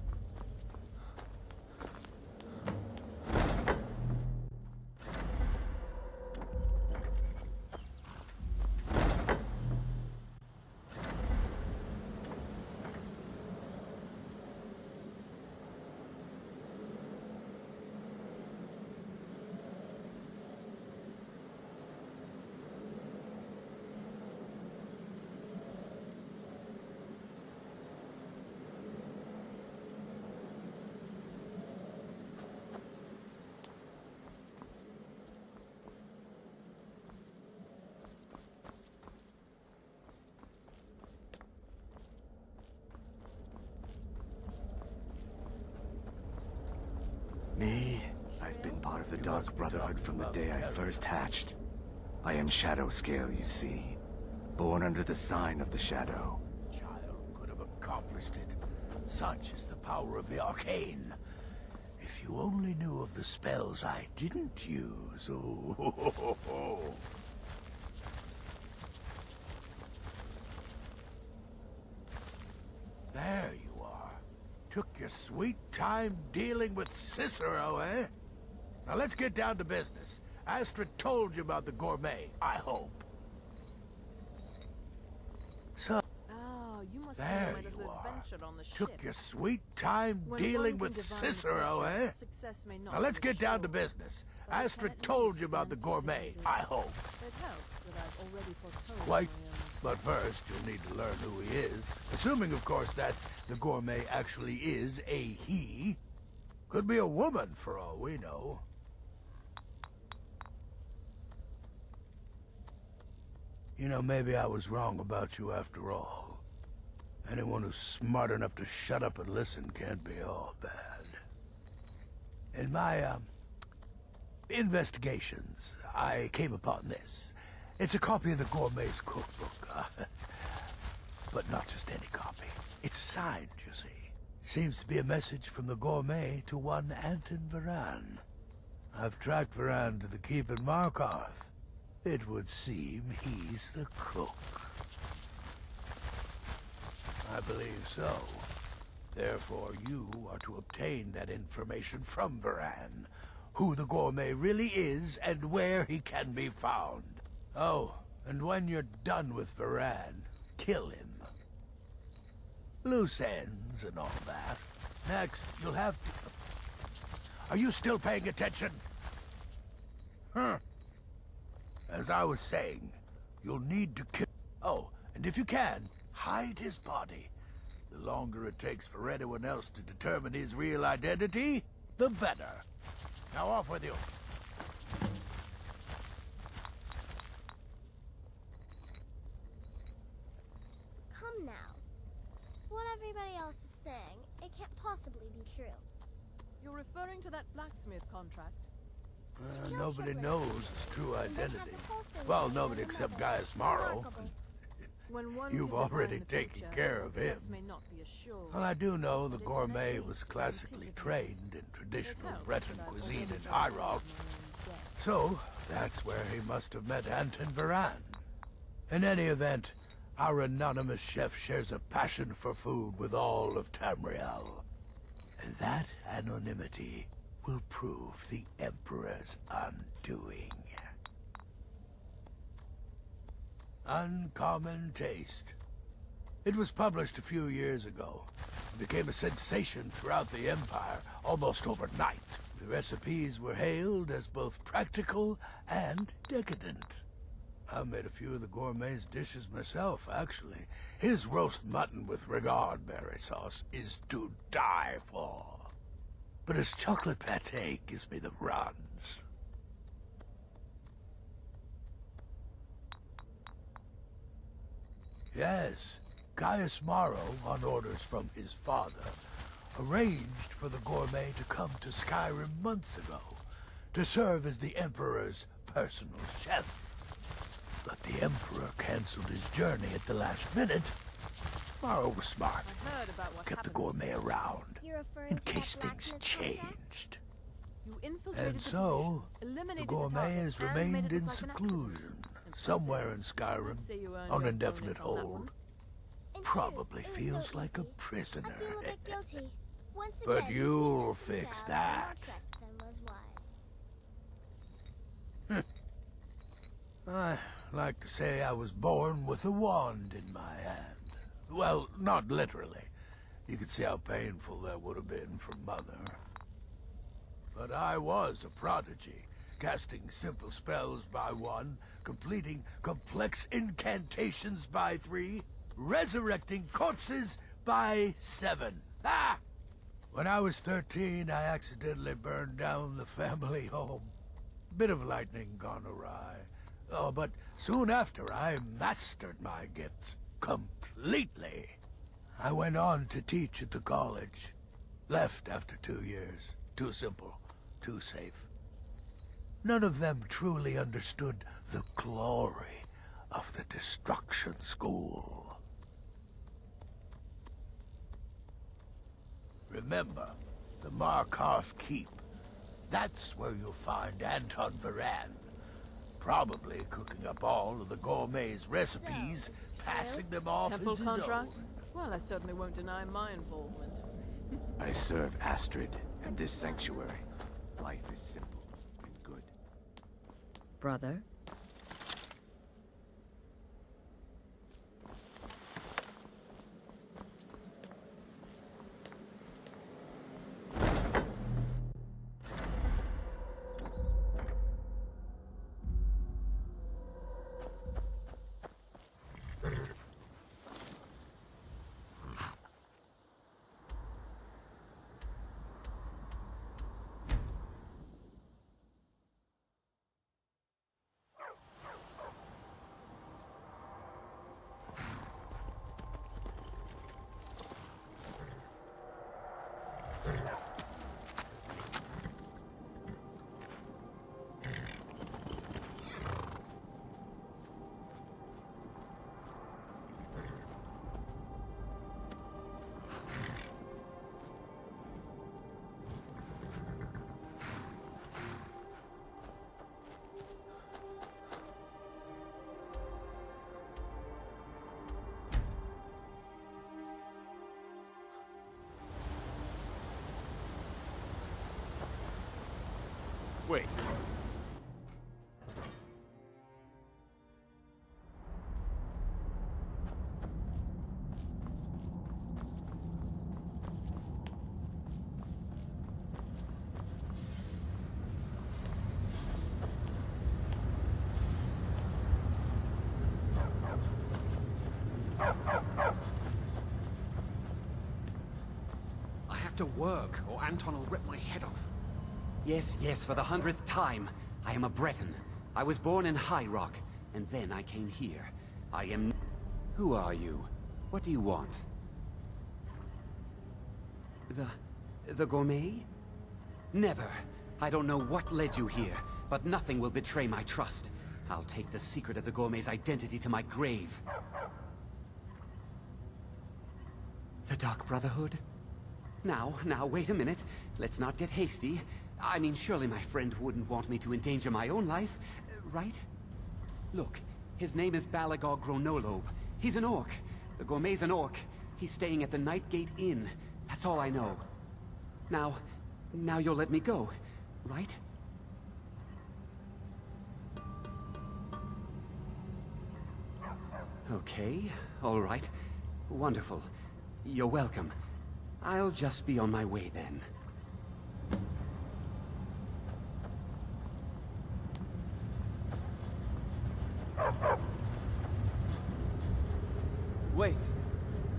Dark Brotherhood from the day I first hatched. I am Shadow Scale, you see. Born under the sign of the Shadow. Child could have accomplished it. Such is the power of the arcane. If you only knew of the spells I didn't use. Oh. There you are. Took your sweet time dealing with Cicero, eh? Now let's get down to business. Astrid told you about the gourmet, I hope. So, you must there have you are. On the Took ship. your sweet time When dealing one can with divine Cicero, fortune, eh? success may not Now let's be get down to assured, business. but I can Astrid at told least you about the gourmet, anticipate it. I hope. It helps that I've already foretold Quite. my own. But first, you'll need to learn who he is. Assuming, of course, that the gourmet actually is a he. Could be a woman, for all we know. You know, maybe I was wrong about you after all. Anyone who's smart enough to shut up and listen can't be all bad. In my, investigations, I came upon this. It's a copy of the gourmet's cookbook, but not just any copy. It's signed, you see. Seems to be a message from the gourmet to one Anton Varan. I've tracked Varan to the keep in Markarth. It would seem he's the cook. I believe so. Therefore, you are to obtain that information from Varan. Who the gourmet really is and where he can be found. Oh, and when you're done with Varan, kill him. Loose ends and all that. Next, you'll have to... Are you still paying attention? Huh. As I was saying, you'll need to kill... Oh, and if you can, hide his body. The longer it takes for anyone else to determine his real identity, the better. Now off with you. Come now. What everybody else is saying, it can't possibly be true. You're referring to that blacksmith contract? Nobody knows his true identity. Well, nobody except Gaius Morrow. You've already taken care of him. Well, I do know the gourmet was classically trained in traditional Breton cuisine in High Rock. So, that's where he must have met Anton Varan. In any event, our anonymous chef shares a passion for food with all of Tamriel. And that anonymity will prove the Emperor's undoing. Uncommon Taste. It was published a few years ago. It became a sensation throughout the Empire, almost overnight. The recipes were hailed as both practical and decadent. I've made a few of the gourmet's dishes myself, actually. His roast mutton with regard berry sauce is to die for. But his chocolate pâté gives me the runs. Yes, Gaius Morrow, on orders from his father, arranged for the gourmet to come to Skyrim months ago, to serve as the Emperor's personal chef. But the Emperor canceled his journey at the last minute. Morrow was smart. Kept the gourmet around, in case things changed. And so, the gourmet has remained in seclusion, somewhere in Skyrim, on indefinite hold. Probably feels like a prisoner. I feel a bit guilty. Once But again, you'll fix that. I like to say I was born with a wand in my hand. Well, not literally. You could see how painful that would have been for Mother. But I was a prodigy, casting simple spells by 1, completing complex incantations by 3, resurrecting corpses by 7. Ah! When I was 13, I accidentally burned down the family home. Bit of lightning gone awry. Oh, but soon after, I mastered my gifts completely. I went on to teach at the college. Left after 2 years. Too simple, too safe. None of them truly understood the glory of the Destruction School. Remember, the Markarth Keep. That's where you'll find Anton Varan. Probably cooking up all of the gourmet's recipes, passing them off Temple as his contract? own. Well, I certainly won't deny my involvement. I serve Astrid and this sanctuary. Life is simple and good. Brother? Wait. I have to work, or Anton will rip my head off. Yes, yes, for the 100th time. I am a Breton. I was born in High Rock, and then I came here. I am... Who are you? What do you want? The gourmet? Never. I don't know what led you here, but nothing will betray my trust. I'll take the secret of the gourmet's identity to my grave. The Dark Brotherhood? Now, wait a minute. Let's not get hasty. I mean, surely my friend wouldn't want me to endanger my own life, right? Look, his name is Balagog Gronolobe. He's an orc. The gourmet's an orc. He's staying at the Nightgate Inn. That's all I know. Now you'll let me go, right? Okay, all right. Wonderful. You're welcome. I'll just be on my way then. Wait.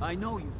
I know you.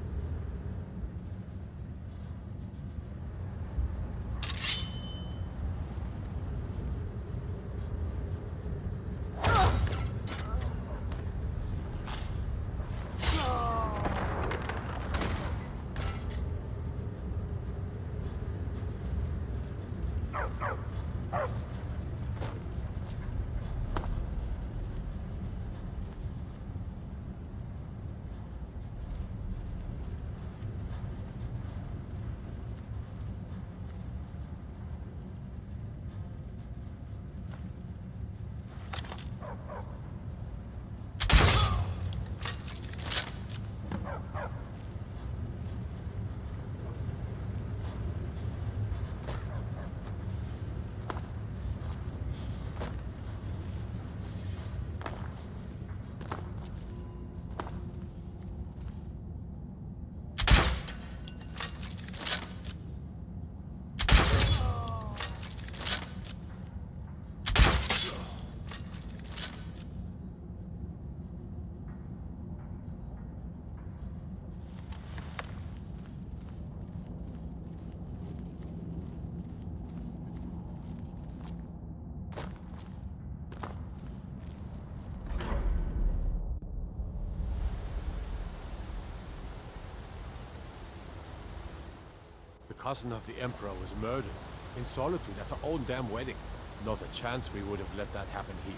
The cousin of the Emperor was murdered in solitude at her own damn wedding. Not a chance we would have let that happen here.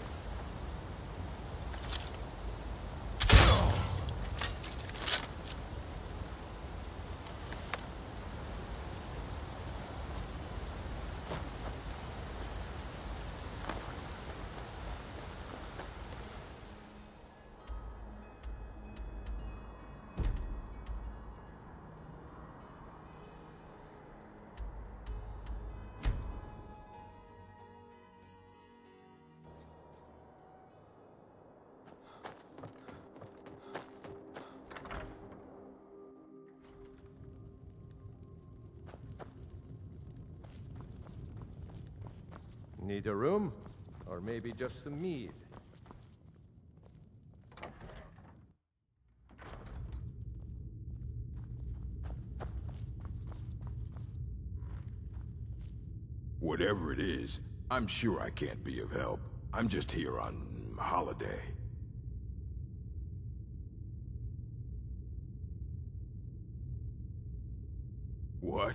Need a room? Or maybe just some mead? Whatever it is, I'm sure I can't be of help. I'm just here on holiday. What?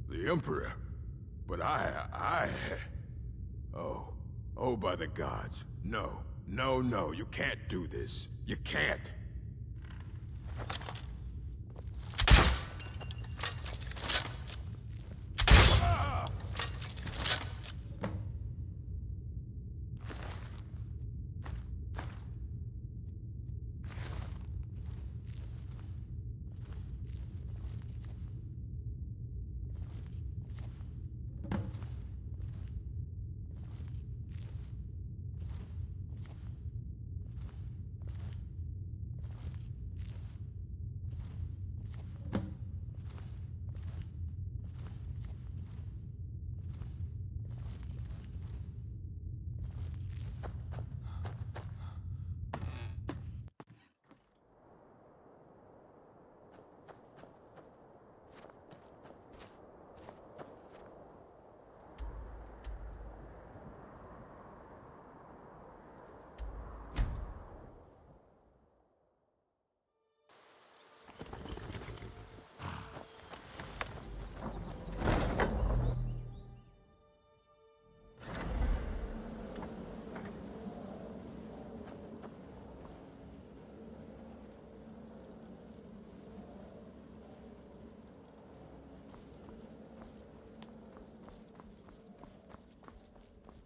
The Emperor? But Oh, by the gods. No, you can't do this. You can't.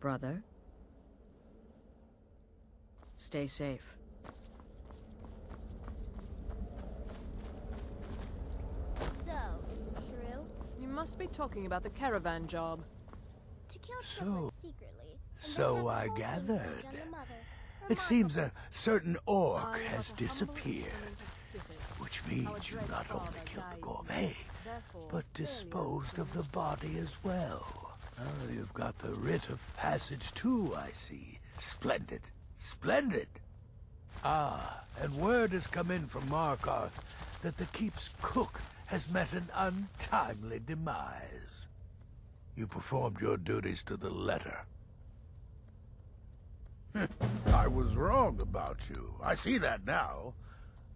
Brother, stay safe. So, is it true? You must be talking about the caravan job. To kill triplets secretly. And So then have I the whole thing gathered. blamed on the mother. It seems a certain orc I has have a humble disappeared. lieutenant of Sithis. Which Our means you dread not father only killed the died gourmet, therefore but clearly disposed of the body as well. Oh, you've got the writ of passage too, I see. Splendid. Splendid. Ah, and word has come in from Markarth that the keep's cook has met an untimely demise. You performed your duties to the letter. I was wrong about you. I see that now.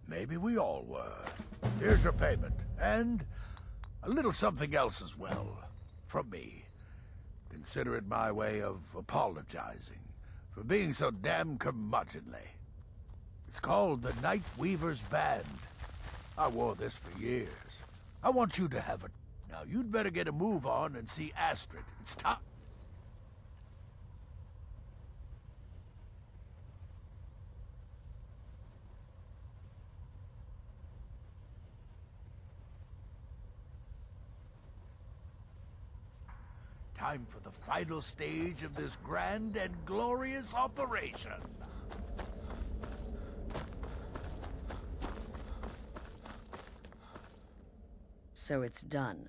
Maybe we all were. Here's your payment, and a little something else as well, from me. Consider it my way of apologizing for being so damn curmudgeonly. It's called the Night Weaver's Band. I wore this for years. I want you to have it. Now, you'd better get a move on and see Astrid. It's time. Time for the final stage of this grand and glorious operation. So it's done.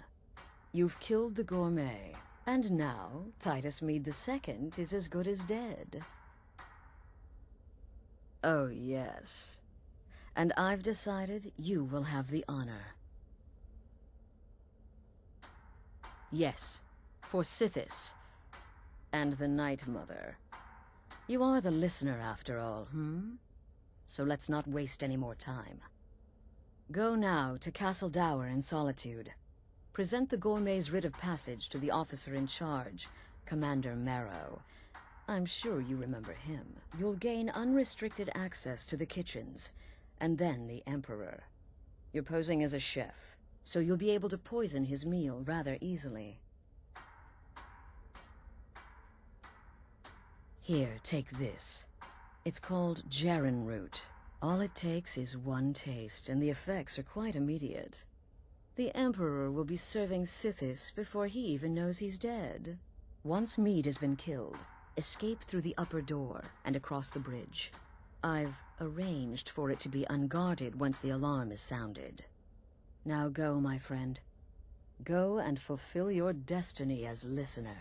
You've killed the gourmet, and now Titus Mead II is as good as dead. Oh, yes. And I've decided you will have the honor. Yes, for Sithis and the Night Mother. You are the listener, after all, So let's not waste any more time. Go now to Castle Dower in Solitude. Present the gourmet's writ of passage to the officer in charge, Commander Marrow. I'm sure you remember him. You'll gain unrestricted access to the kitchens, and then the Emperor. You're posing as a chef, so you'll be able to poison his meal rather easily. Here, take this. It's called Jaren root. All it takes is one taste, and the effects are quite immediate. The Emperor will be serving Sithis before he even knows he's dead. Once Mead has been killed, escape through the upper door and across the bridge. I've arranged for it to be unguarded once the alarm is sounded. Now go, my friend. Go and fulfill your destiny as listener.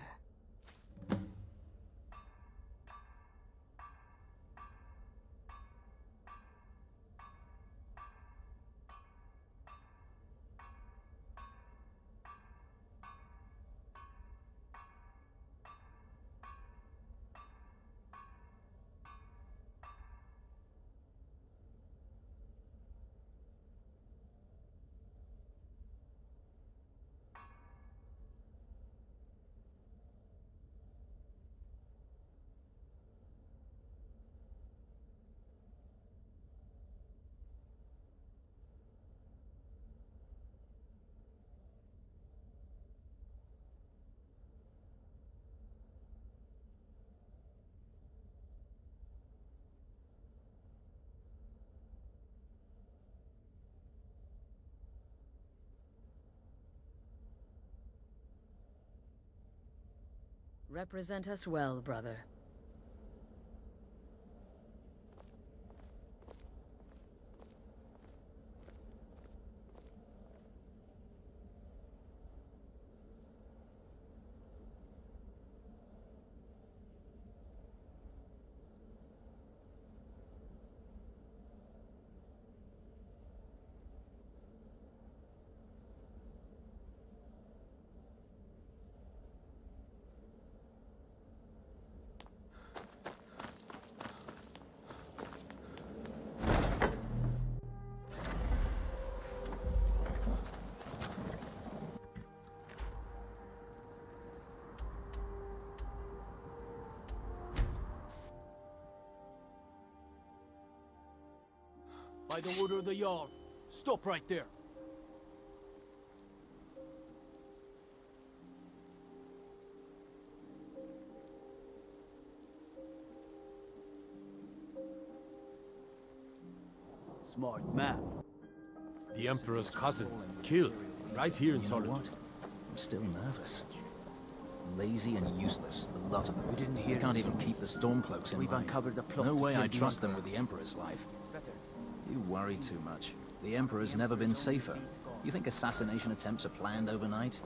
Represent us well, brother. By the order of the Jarl, stop right there. Smart man. The Emperor's cousin, killed, right here in Solitude. What? I'm still nervous. Lazy and useless, a lot of them. We didn't hear. They can't even keep the Stormcloaks in line. We've uncovered the plot. No way I trust them with the Emperor's life. You worry too much. The Emperor's never been safer. You think assassination attempts are planned overnight?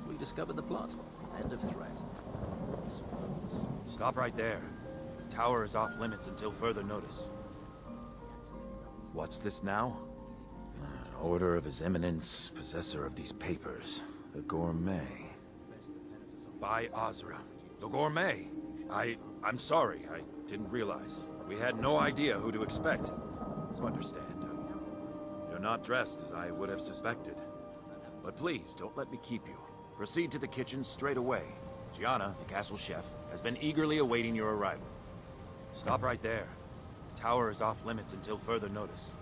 We discovered the plot. End of threat. Stop right there. The tower is off limits until further notice. What's this now? An order of His Eminence, possessor of these papers. The Gourmet. By Azra. The Gourmet! I'm sorry. I didn't realize. We had no idea who to expect. You understand. You're not dressed as I would have suspected. But please, don't let me keep you. Proceed to the kitchen straight away. Gianna, the castle chef, has been eagerly awaiting your arrival. Stop right there. The tower is off limits until further notice.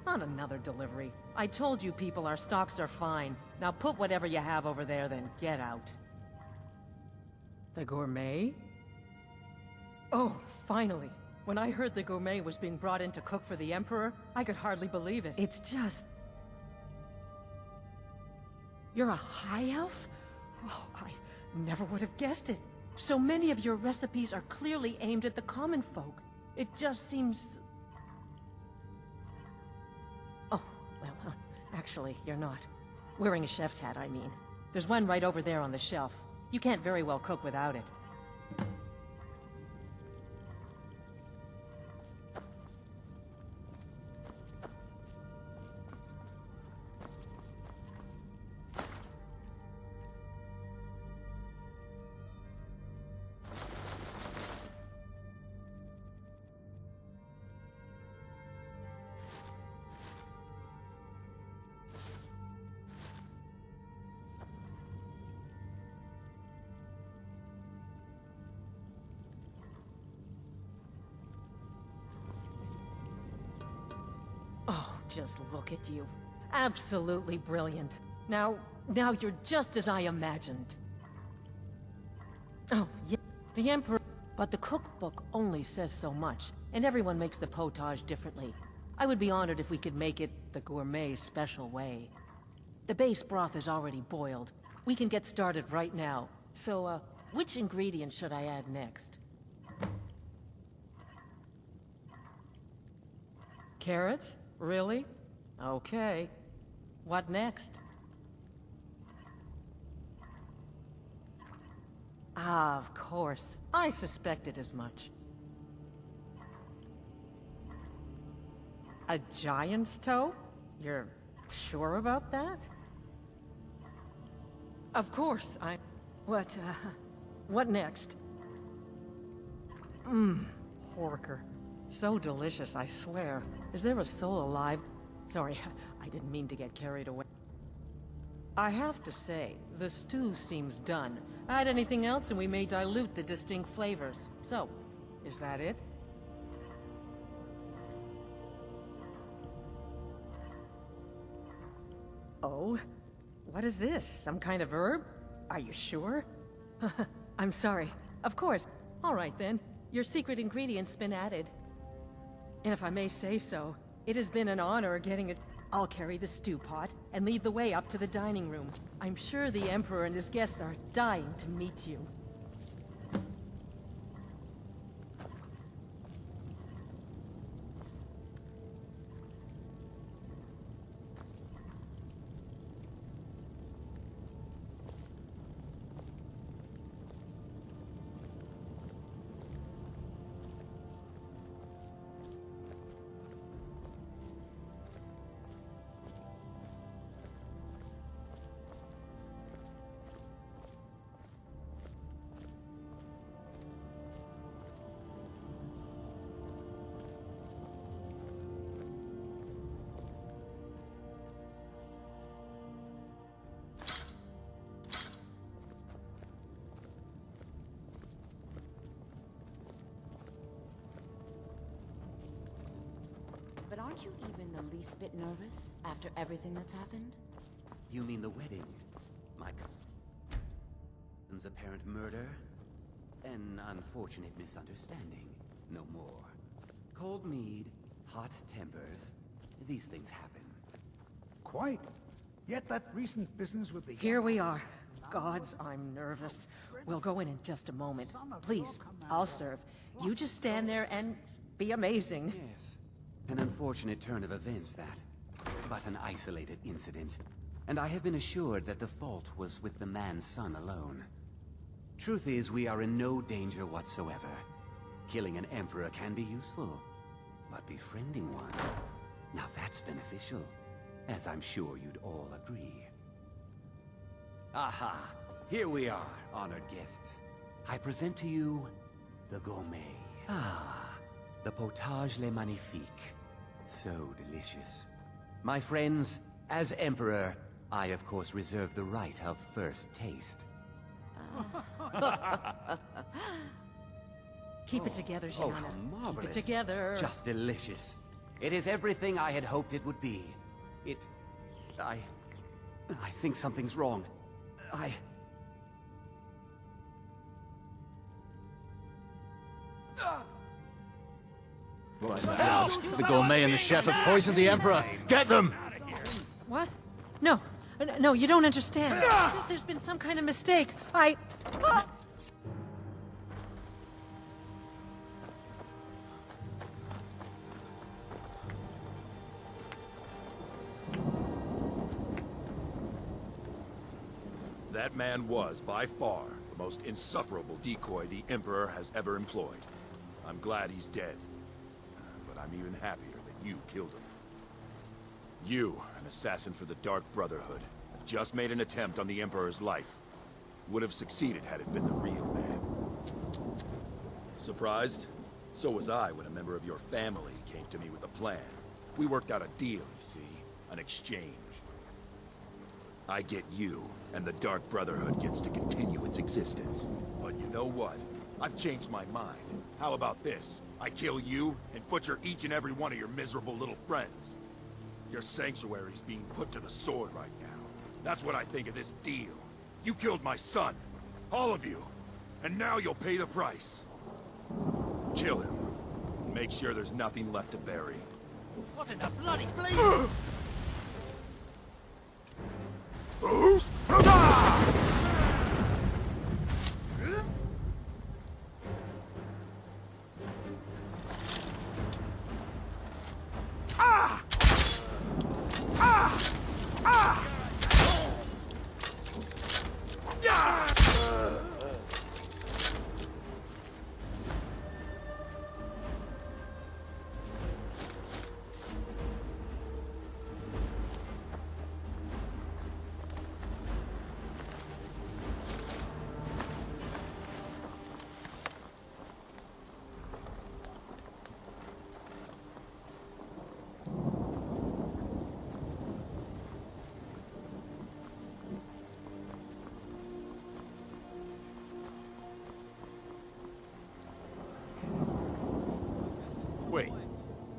Not another delivery. I told you people our stocks are fine. Now put whatever you have over there, then get out. The Gourmet? Oh, finally. When I heard the gourmet was being brought in to cook for the Emperor, I could hardly believe it. It's just... You're a high elf? Oh, I never would have guessed it. So many of your recipes are clearly aimed at the common folk. It just seems... Oh, well, actually, you're not. Wearing a chef's hat, I mean. There's one right over there on the shelf. You can't very well cook without it. Just look at you. Absolutely brilliant. Now you're just as I imagined. Oh, yeah, the Emperor... But the cookbook only says so much, and everyone makes the potage differently. I would be honored if we could make it the gourmet special way. The base broth is already boiled. We can get started right now. So, which ingredient should I add next? Carrots? Really? Okay. What next? Ah, of course. I suspected as much. A giant's toe? You're sure about that? Of course, What next? Horker. So delicious, I swear. Is there a soul alive? Sorry, I didn't mean to get carried away. I have to say, the stew seems done. Add anything else and we may dilute the distinct flavors. So, is that it? Oh? What is this? Some kind of herb? Are you sure? I'm sorry. Of course. All right then. Your secret ingredient's been added. And if I may say so, it has been an honor getting it. I'll carry the stew pot and lead the way up to the dining room. I'm sure the Emperor and his guests are dying to meet you. But aren't you even the least bit nervous after everything that's happened? You mean the wedding? My cousin's apparent murder? An unfortunate misunderstanding. No more. Cold mead, hot tempers. These things happen. Quite. Yet that recent business with the... Here we are. Gods, I'm nervous. We'll go in just a moment. Please, I'll serve. You just stand there and be amazing. Yes. An unfortunate turn of events, that. But an isolated incident. And I have been assured that the fault was with the man's son alone. Truth is, we are in no danger whatsoever. Killing an emperor can be useful. But befriending one... now that's beneficial. As I'm sure you'd all agree. Aha! Here we are, honored guests. I present to you... the gourmet. Ah, the potage le magnifique. So delicious. My friends, as Emperor, I of course reserve the right of first taste. Keep it together, Gianna. Oh, how marvelous. Keep it together. Just delicious. It is everything I had hoped it would be. I think something's wrong. Right, lads. The gourmet and the chef have poisoned the Emperor. Get them! What? No. No, you don't understand. There's been some kind of mistake. That man was, by far, the most insufferable decoy the Emperor has ever employed. I'm glad he's dead. But I'm even happier that you killed him. You, an assassin for the Dark Brotherhood, just made an attempt on the Emperor's life. Would have succeeded had it been the real man. Surprised? So was I when a member of your family came to me with a plan. We worked out a deal, you see. An exchange. I get you, and the Dark Brotherhood gets to continue its existence. But you know what? I've changed my mind. How about this? I kill you, and butcher each and every one of your miserable little friends. Your sanctuary's being put to the sword right now. That's what I think of this deal. You killed my son. All of you. And now you'll pay the price. Kill him. Make sure there's nothing left to bury. What in the bloody bleed? Boost! Wait.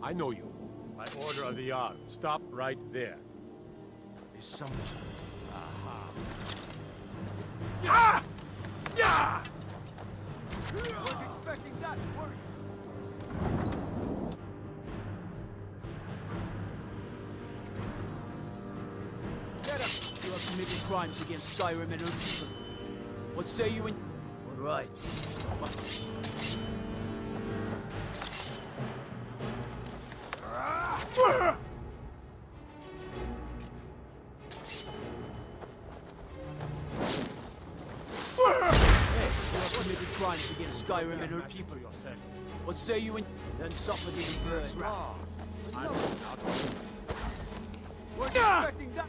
I know you. By order of the arm. Stop right there. There's something. Aha. Ah! Yeah! Wasn't expecting that, were you? Get up! You have committed crimes against Skyrim and her people. What say you in... All right. Crimes against Skyrim and her people. What say you in... Then suffer the Emperor's wrath. Weren't expecting that.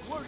Were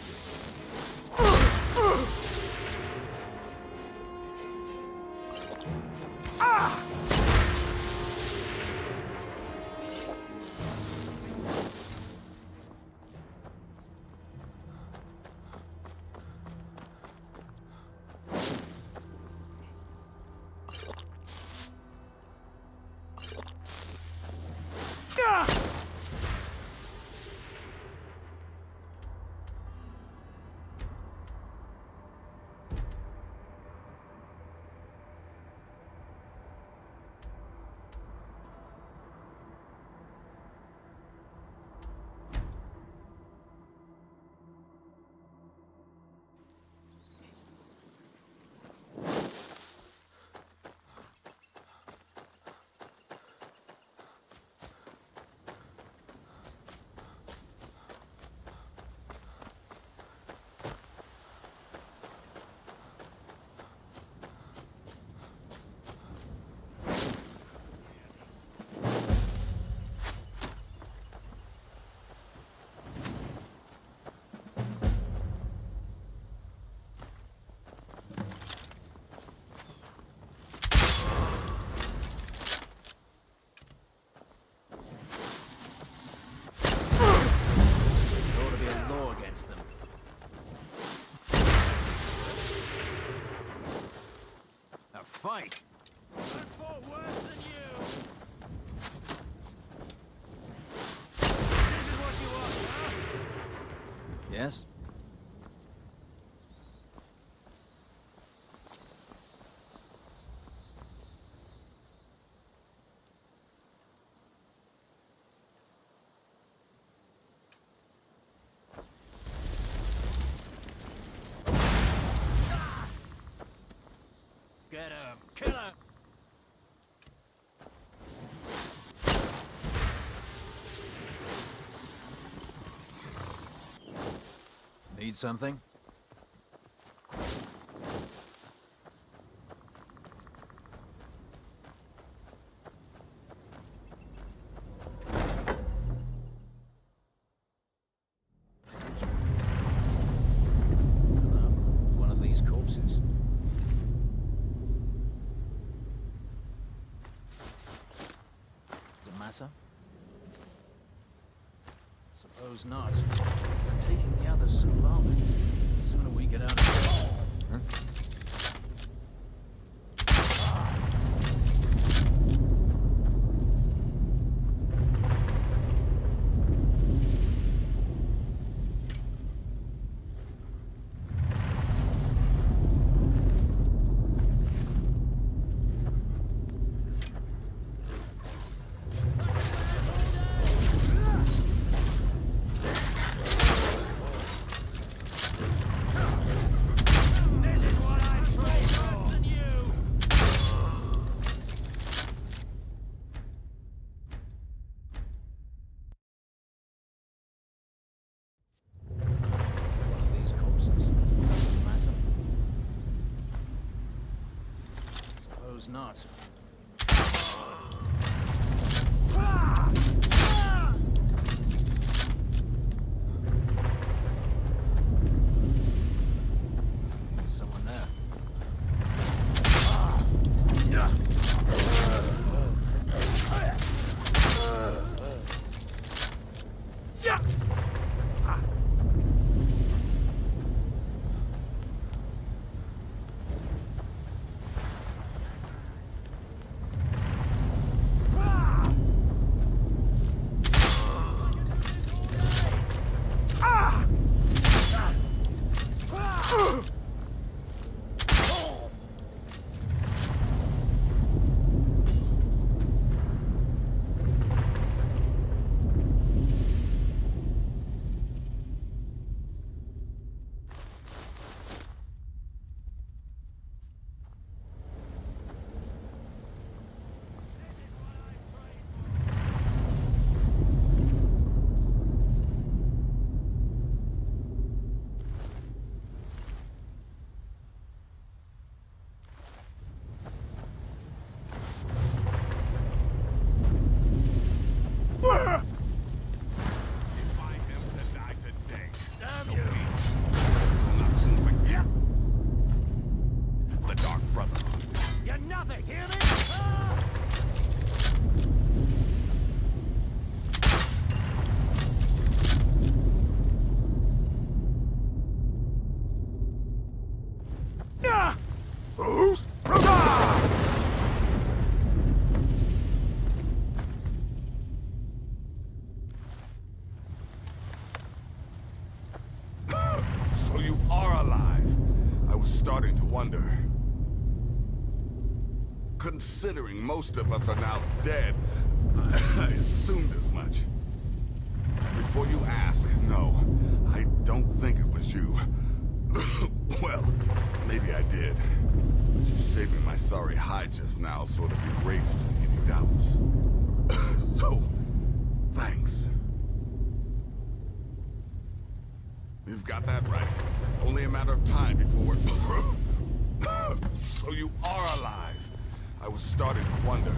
Fight! I fought worse than you! This is what you want, huh? Yes? Need something? One of these corpses. Does it matter? Suppose not. It's taking the others so long. The sooner we get out of here. Huh? Not. Someone there. So you are alive. I was starting to wonder. Considering most of us are now dead, I assumed as much. And before you ask, no, I don't think it was you. Well, maybe I did. But you saving my sorry hide just now sort of erased any doubts. So, thanks. You've got that right. Only a matter of time before we're... So you are alive. I was starting to wonder.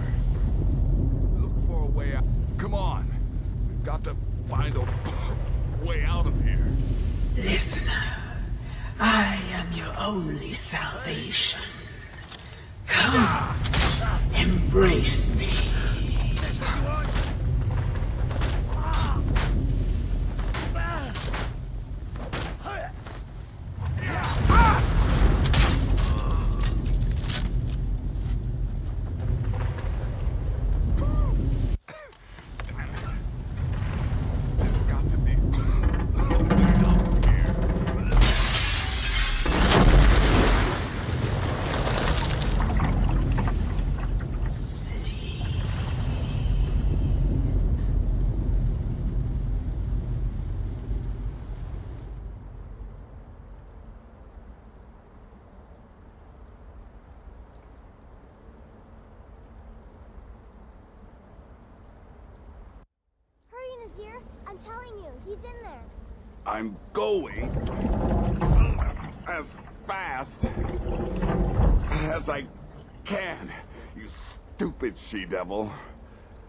Look for a way out. Come on. We've got to find a way out of here. Listener, I am your only salvation. Come, embrace me. I'm telling you, he's in there. I'm going as fast as I can, you stupid she-devil.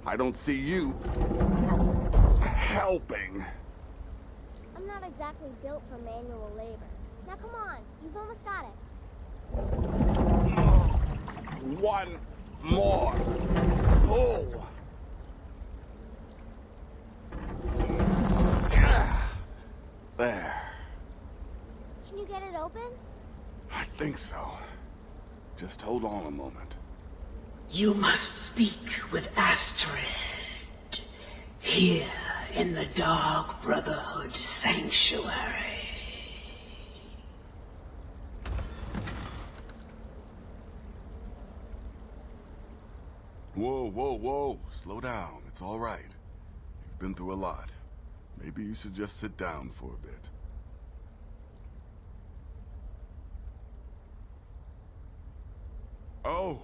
I don't see you helping. I'm not exactly built for manual labor. Now come on, you've almost got it. One more pull. There. Can you get it open? I think so. Just hold on a moment. You must speak with Astrid. Here in the Dark Brotherhood Sanctuary. Whoa, whoa, whoa. Slow down. It's all right. You've been through a lot. Maybe you should just sit down for a bit. Oh,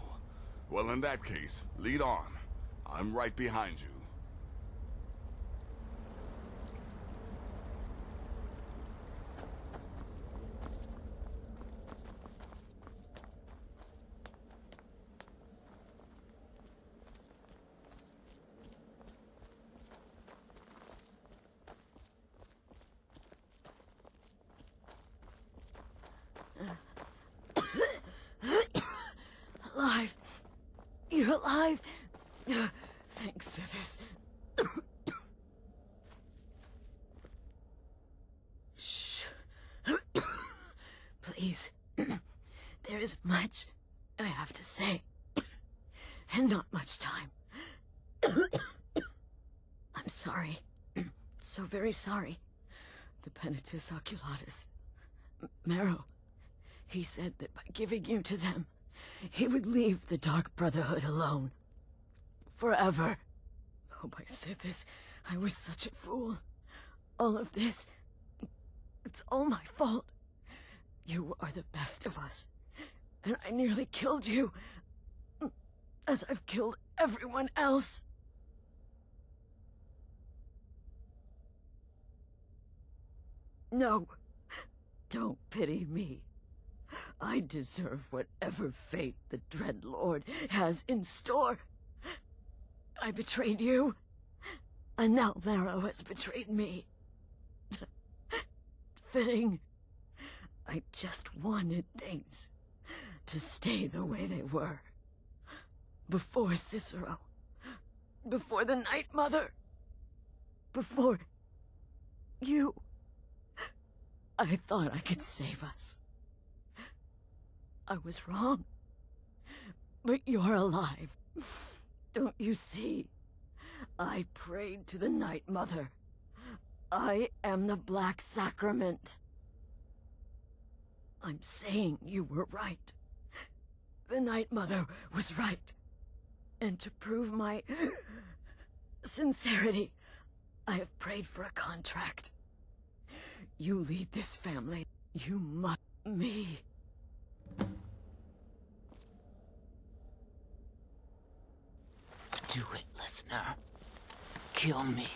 well in that case, lead on. I'm right behind you. Alive. You're alive. Thanks to this. Shh. Please. There is much I have to say. And not much time. I'm sorry. So very sorry. The Penitus Oculatus. Marrow. He said that by giving you to them, he would leave the Dark Brotherhood alone. Forever. Oh, I said this. I was such a fool. All of this, it's all my fault. You are the best of us. And I nearly killed you. As I've killed everyone else. No. Don't pity me. I deserve whatever fate the Dreadlord has in store. I betrayed you, and now Marrow has betrayed me. Fitting. I just wanted things to stay the way they were. Before Cicero. Before the Night Mother. Before you. I thought I could save us. I was wrong. But you're alive. Don't you see? I prayed to the Night Mother. I am the Black Sacrament. I'm saying you were right. The Night Mother was right. And to prove my sincerity, I have prayed for a contract. You lead this family. You must me. Do it, listener. Kill me.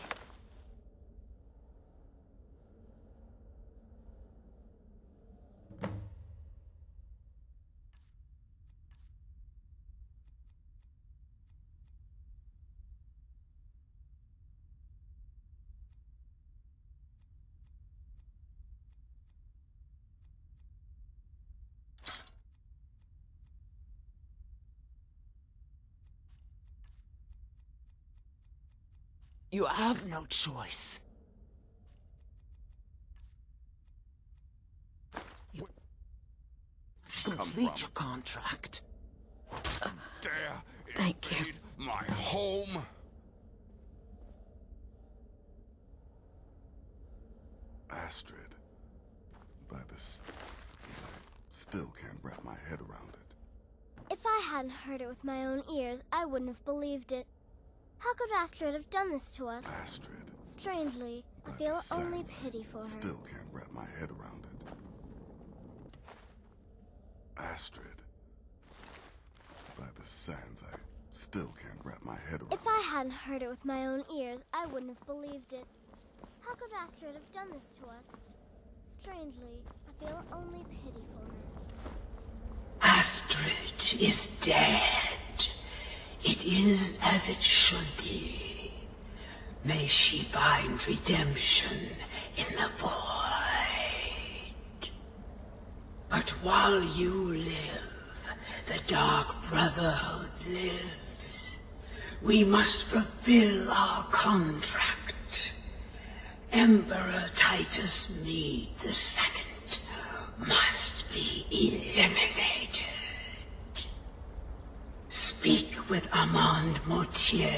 You have no choice. You complete your contract. Dare Thank you. invade my home? Astrid. By this, I still can't wrap my head around it. If I hadn't heard it with my own ears, I wouldn't have believed it. How could Astrid have done this to us? Astrid. Strangely, I feel only pity for her. Still can't wrap my head around it. Astrid. By the sands, I still can't wrap my head around it. If I hadn't heard it with my own ears, I wouldn't have believed it. How could Astrid have done this to us? Strangely, I feel only pity for her. Astrid is dead. It is as it should be. May she find redemption in the void. But while you live, the Dark Brotherhood lives. We must fulfill our contract. Emperor Titus Mede II must be eliminated. Speak with Armand Mortier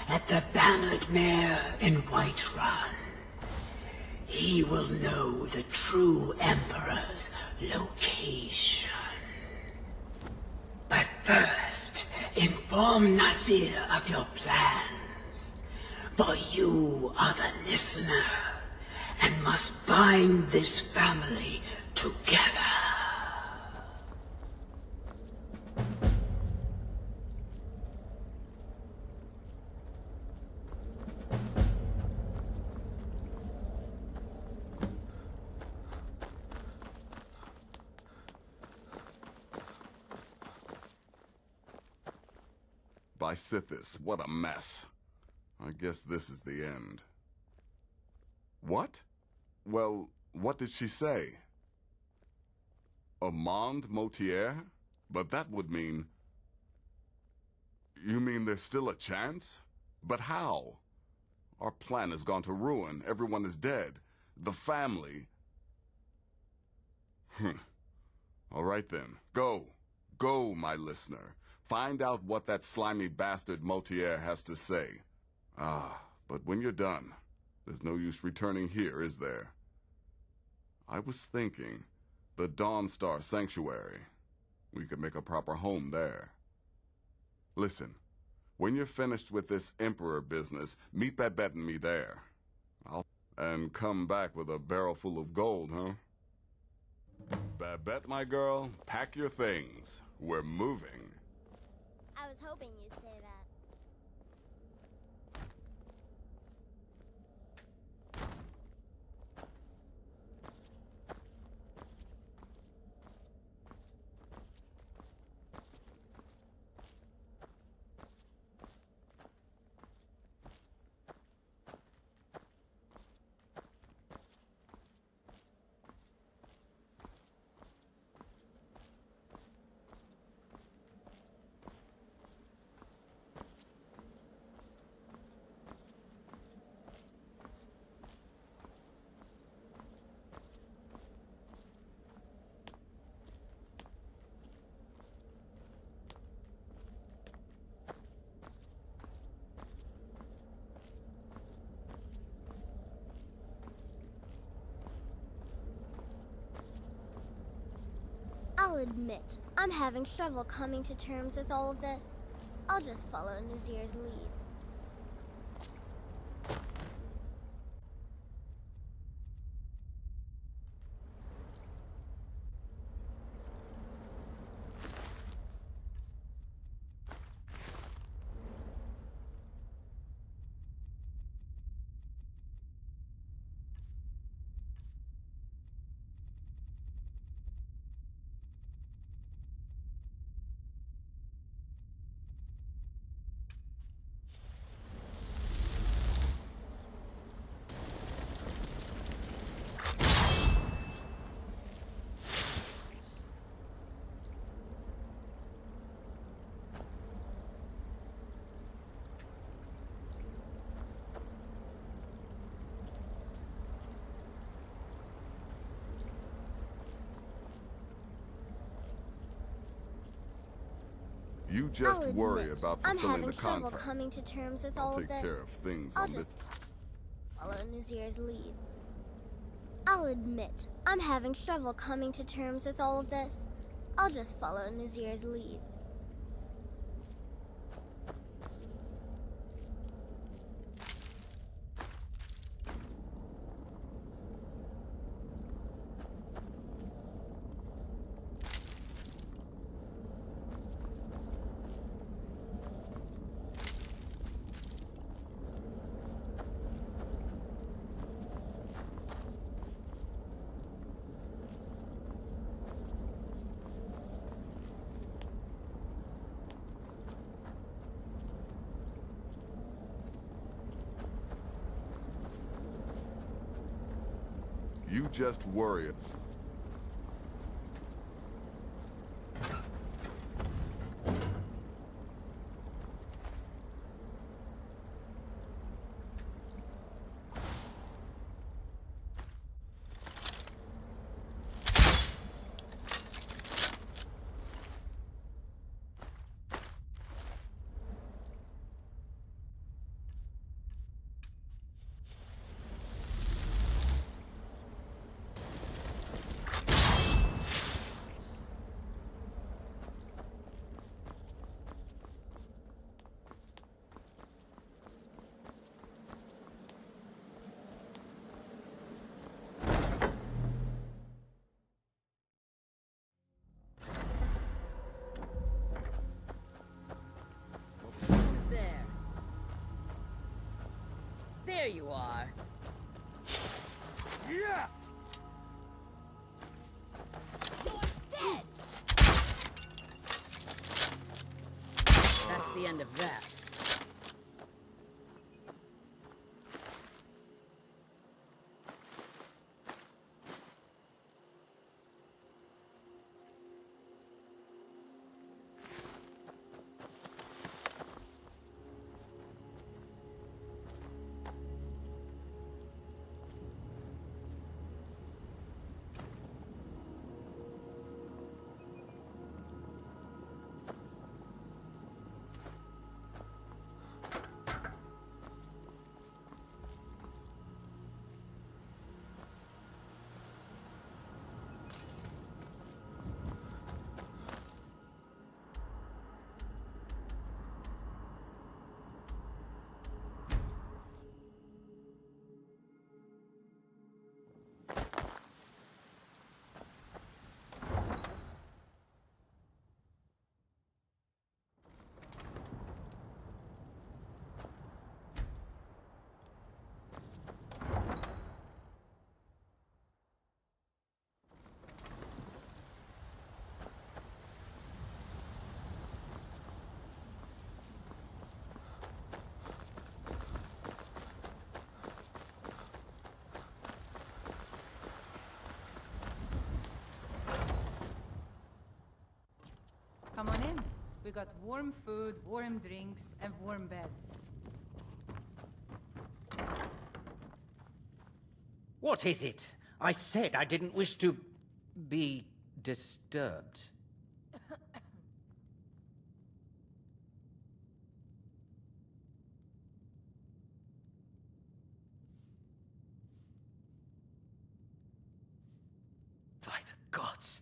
at the Bannered Mare in Whiterun. He will know the true Emperor's location. But first, inform Nazir of your plans. For you are the listener, and must bind this family together. By Sithis, what a mess. I guess this is the end. What? Well, what did she say? Armand Mortier? But that would mean... You mean there's still a chance? But how? Our plan has gone to ruin. Everyone is dead. The family... All right then. Go. Go, my listener. Find out what that slimy bastard Mortier has to say. Ah, but when you're done, there's no use returning here, is there? I was thinking, the Dawnstar Sanctuary. We could make a proper home there. Listen, when you're finished with this Emperor business, meet Babette and me there. And come back with a barrel full of gold, huh? Babette, my girl, pack your things. We're moving. I was hoping you'd say that. I'll admit, I'm having trouble coming to terms with all of this. I'll just follow Nazir's lead. You just worry about I'm fulfilling having the trouble contract. coming to terms with all I'll of take this. care of things I'll on this. just follow Nazir's lead. I'll admit, I'm having trouble coming to terms with all of this. I'll just follow Nazir's lead. You just worry. Who's there? There you are. Yeah! You're dead! That's the end of that. Come on in. We got warm food, warm drinks, and warm beds. What is it? I said I didn't wish to be disturbed. By the gods!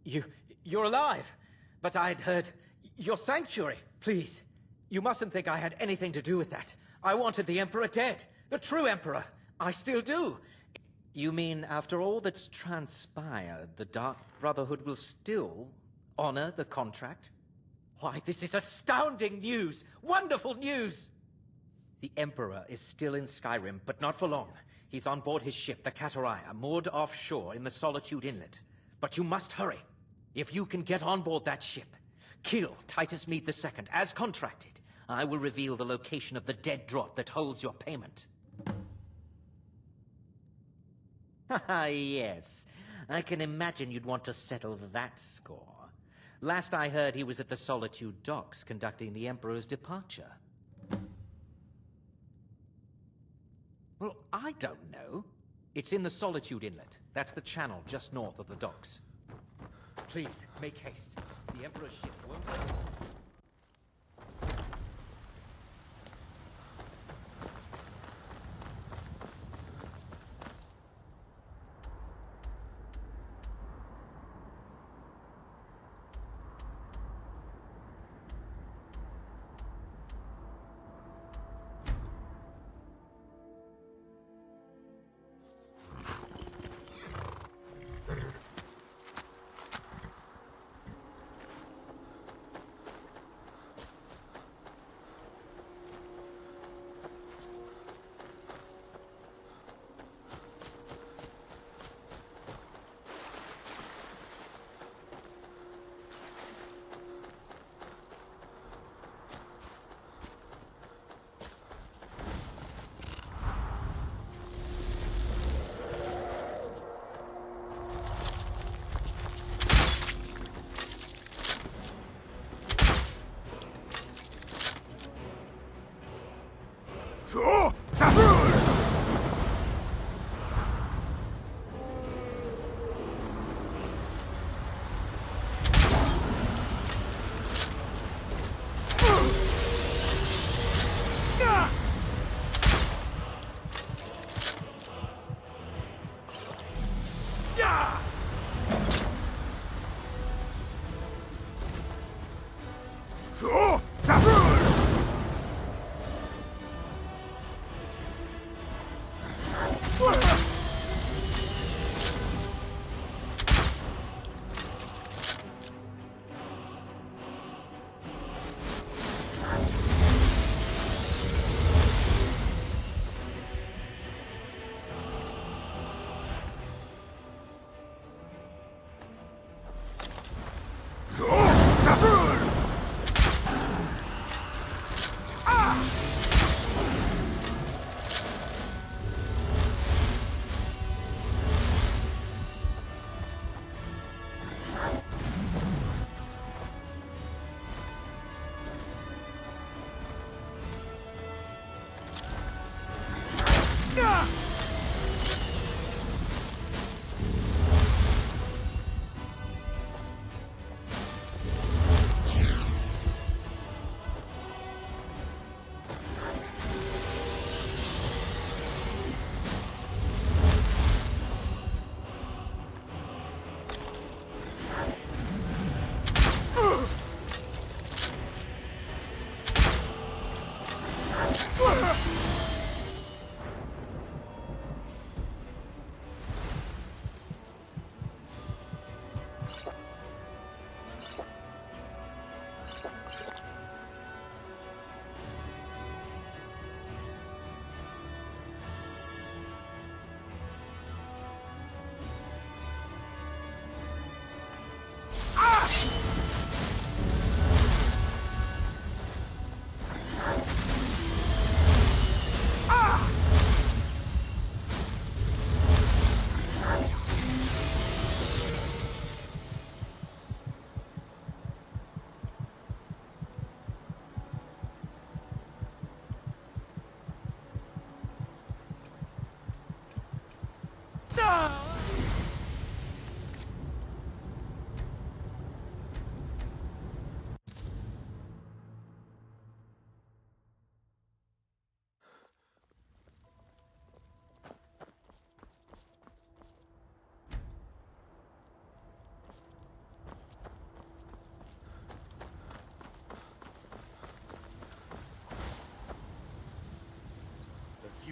You're alive! But I'd heard your sanctuary. Please, you mustn't think I had anything to do with that. I wanted the Emperor dead. The true Emperor. I still do. You mean after all that's transpired, the Dark Brotherhood will still honor the contract? Why, this is astounding news! Wonderful news! The Emperor is still in Skyrim, but not for long. He's on board his ship, the Kataraya, moored offshore in the Solitude Inlet. But you must hurry. If you can get on board that ship, kill Titus Mead II, as contracted, I will reveal the location of the dead drop that holds your payment. Ah, yes. I can imagine you'd want to settle that score. Last I heard, he was at the Solitude docks conducting the Emperor's departure. Well, I don't know. It's in the Solitude Inlet. That's the channel just north of the docks. Please, make haste. The Emperor's ship won't stop.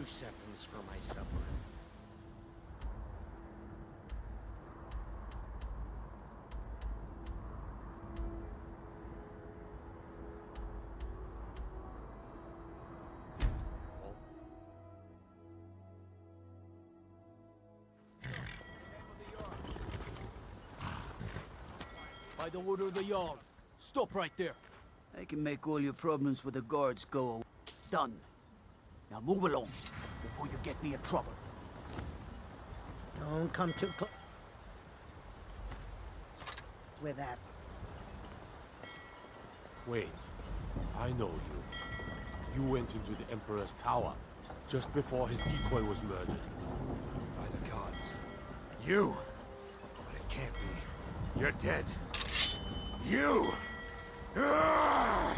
seconds for my supper. By the order of the Jarl. Stop right there. I can make all your problems with the guards go away. Done. Now move along, before you get me in trouble. Don't come too close with that. Wait. I know you. You went into the Emperor's tower just before his decoy was murdered. By the gods. You! But it can't be. You're dead. You! I'm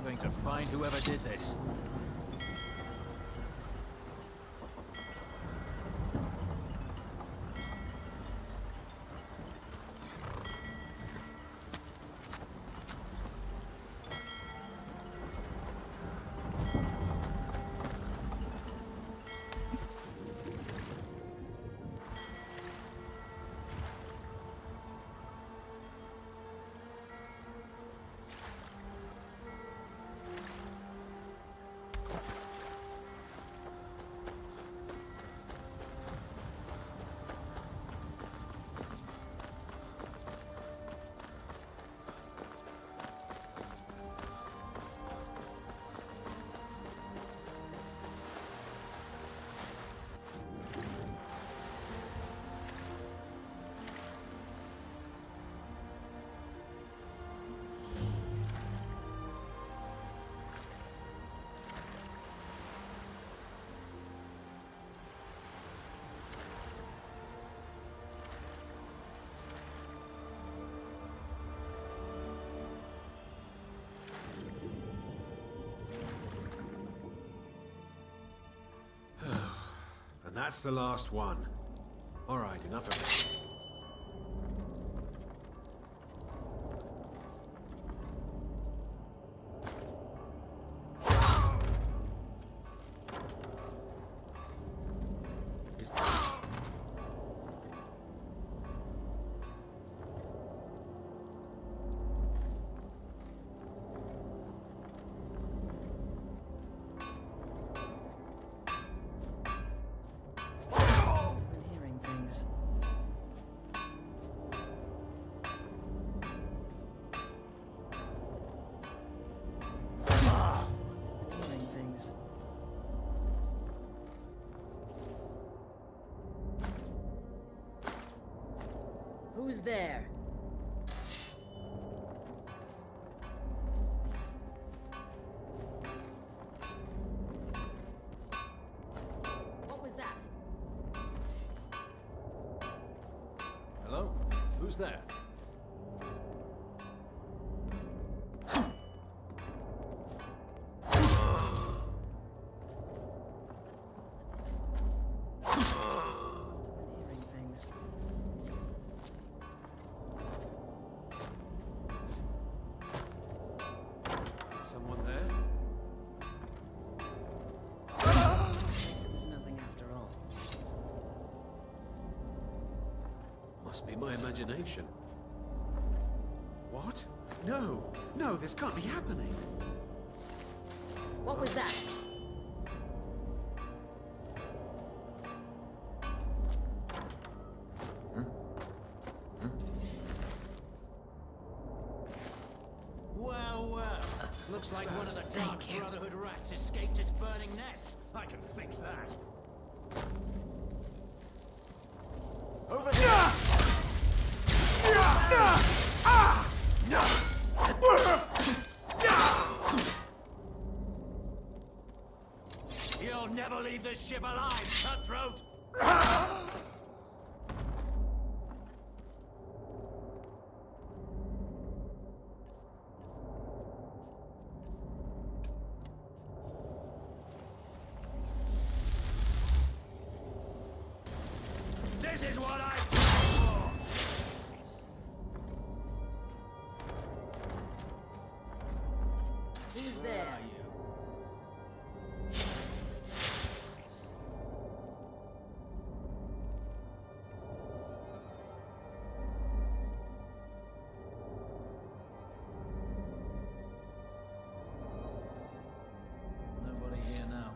going to find whoever did this. And that's the last one. All right, enough of it. Who's there? What was that? Hello? Who's there? Must be my imagination. What? No! No, this can't be happening! What was that? Well, well. Looks like one of the Dark Brotherhood rats escaped its burning nest. I can fix that. Over here! You'll never leave this ship alive, cutthroat! This is what I... Who's there? Nobody here now.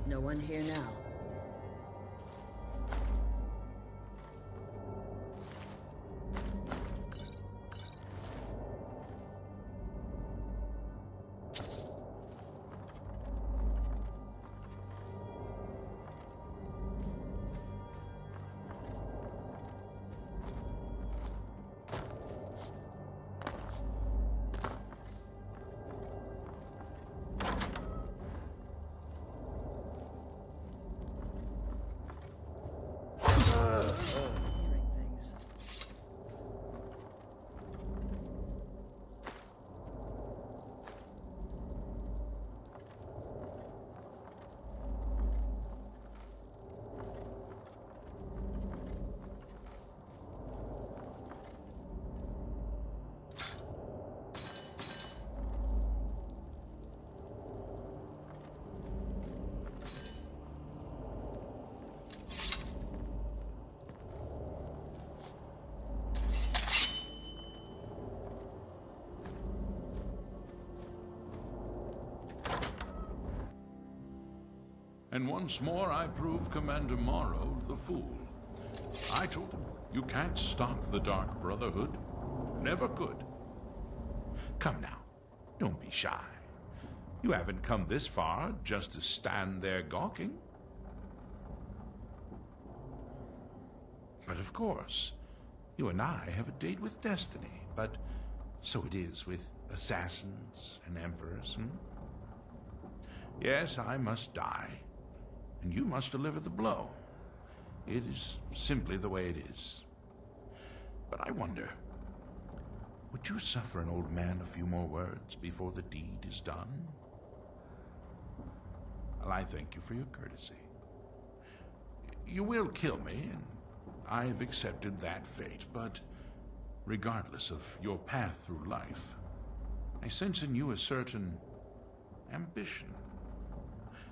No one here now. Hearing things. And once more I prove Commander Morrow the fool. I told him, you can't stop the Dark Brotherhood. Never could. Come now, don't be shy. You haven't come this far just to stand there gawking. But of course, you and I have a date with destiny, but so it is with assassins and emperors, Yes, I must die, and you must deliver the blow. It is simply the way it is. But I wonder, would you suffer an old man a few more words before the deed is done? Well, I thank you for your courtesy. You will kill me, and I've accepted that fate, but regardless of your path through life, I sense in you a certain ambition.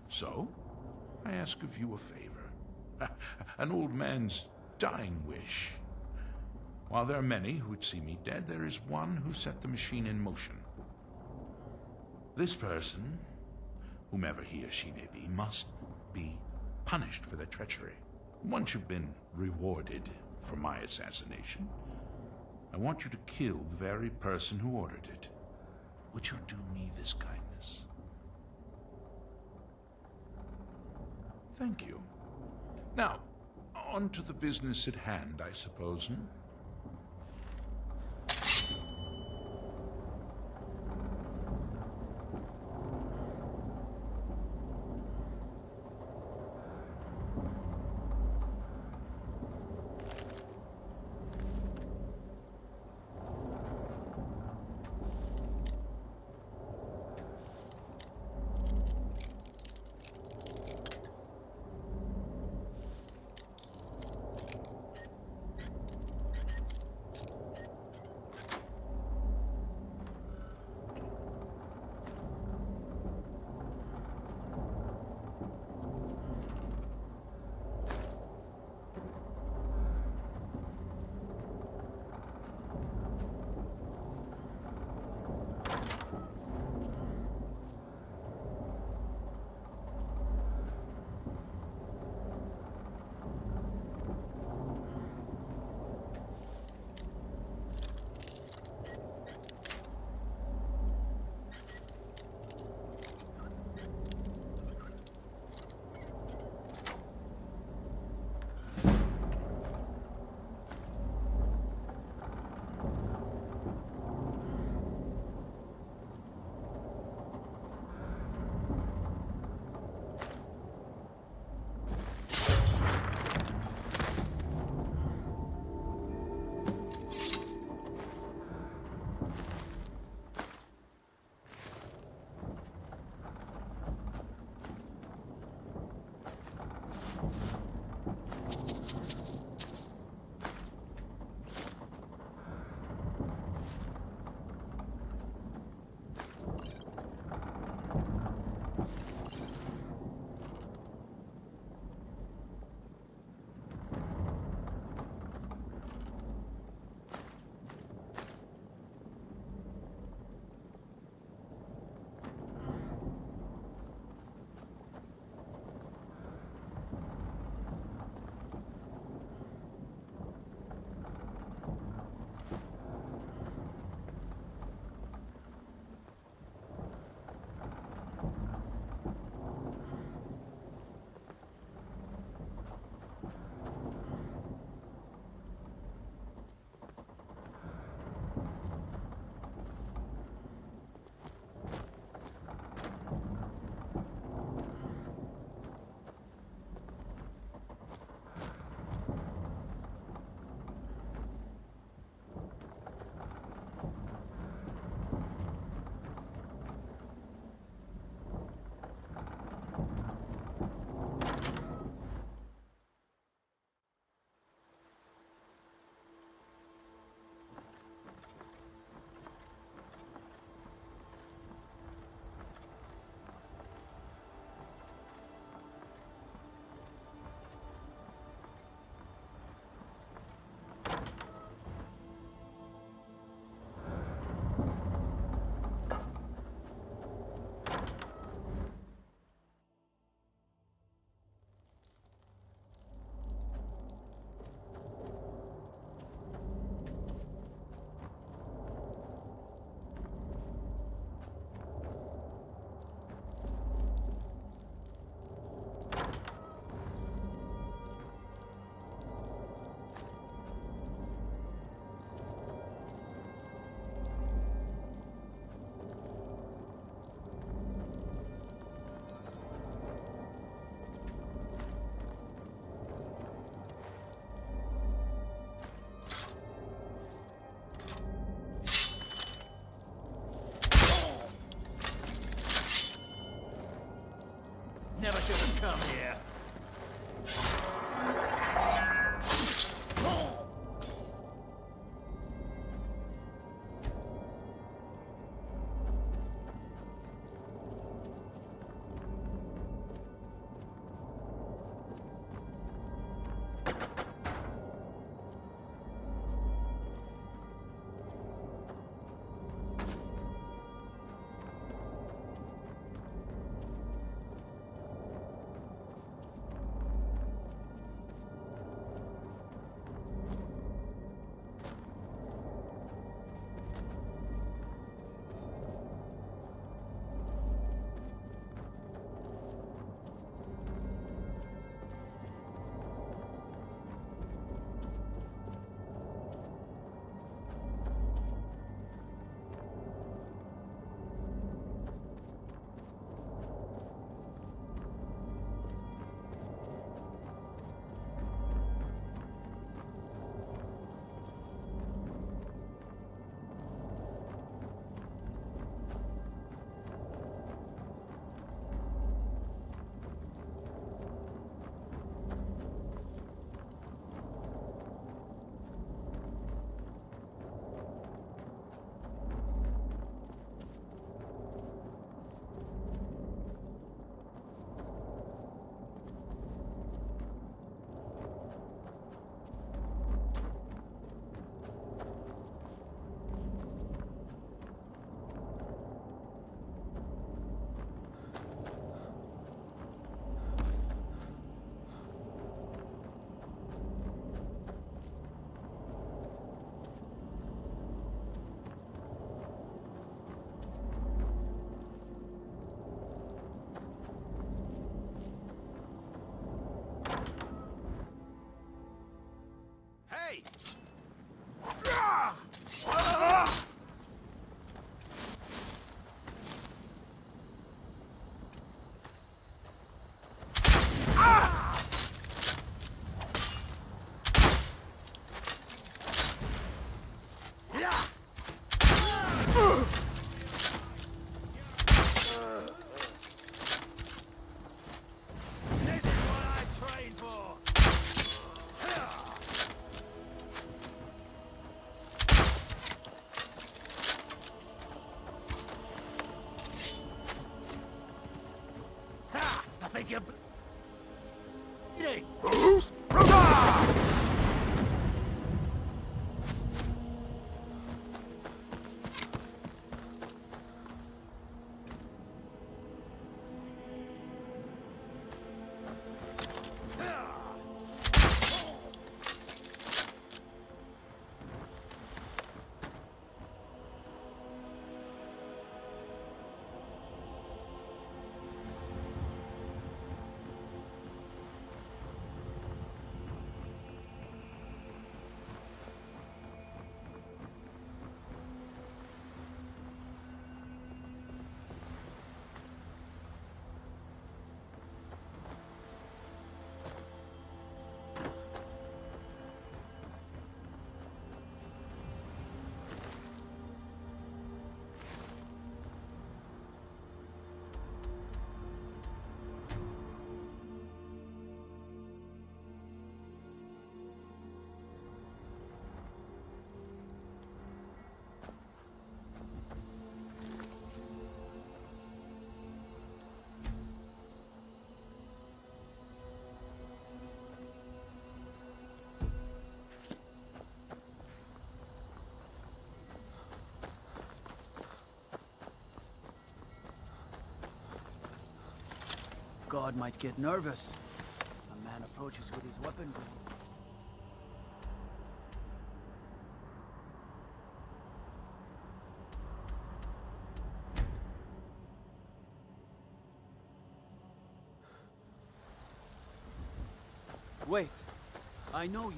So, I ask of you a favor. An old man's dying wish. While there are many who would see me dead, there is one who set the machine in motion. This person, whomever he or she may be, must be punished for their treachery. Once you've been rewarded for my assassination, I want you to kill the very person who ordered it. Would you do me this kindness? Thank you. Now, on to the business at hand, I suppose, guard might get nervous. A man approaches with his weapon drawn. Wait, I know you.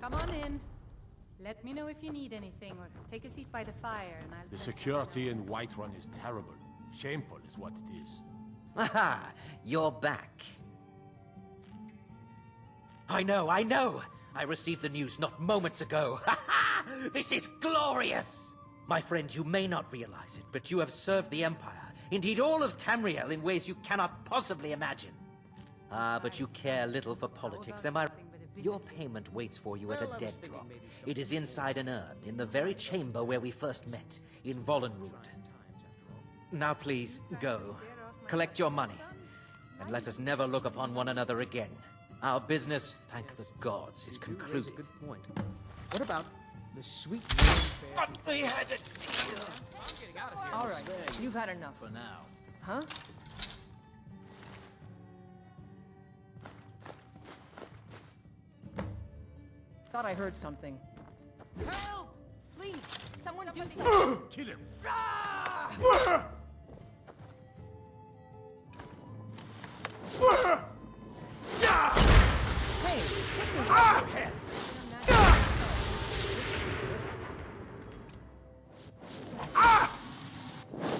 Come on in. Let me know if you need anything, or take a seat by the fire, and I'll... The security in Whiterun is terrible. Shameful is what it is. Aha! You're back. I know! I received the news not moments ago. Ha ha! This is glorious! My friend, you may not realize it, but you have served the Empire, indeed all of Tamriel, in ways you cannot possibly imagine. Ah, but you care little for politics, am I? Your payment waits for you at a dead drop. It is inside an urn, in the very chamber where we first met, in Vollenrood. Now please, go. Collect your money, and let us never look upon one another again. Our business, thank the gods, is concluded. That's a good point. What about the sweet... But we had it! All right, you've had enough. For now. Huh? Thought I heard something. Help! Please, someone do something. Kill him!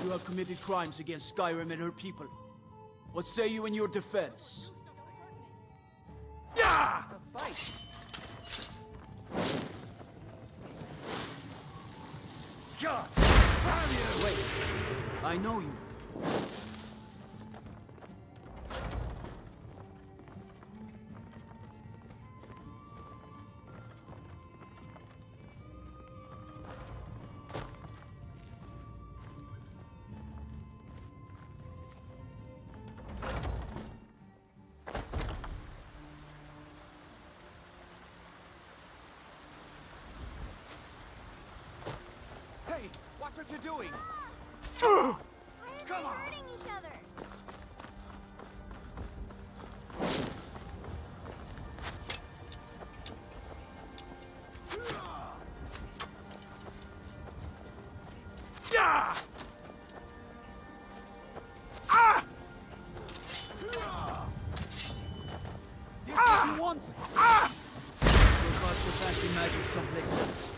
You have committed crimes against Skyrim and her people. What say you in your defense? A fight. Wait, I know you. Hey, watch what you're doing! Why are they hurting each other? This what you want? Your gods will fancy magic someplace else.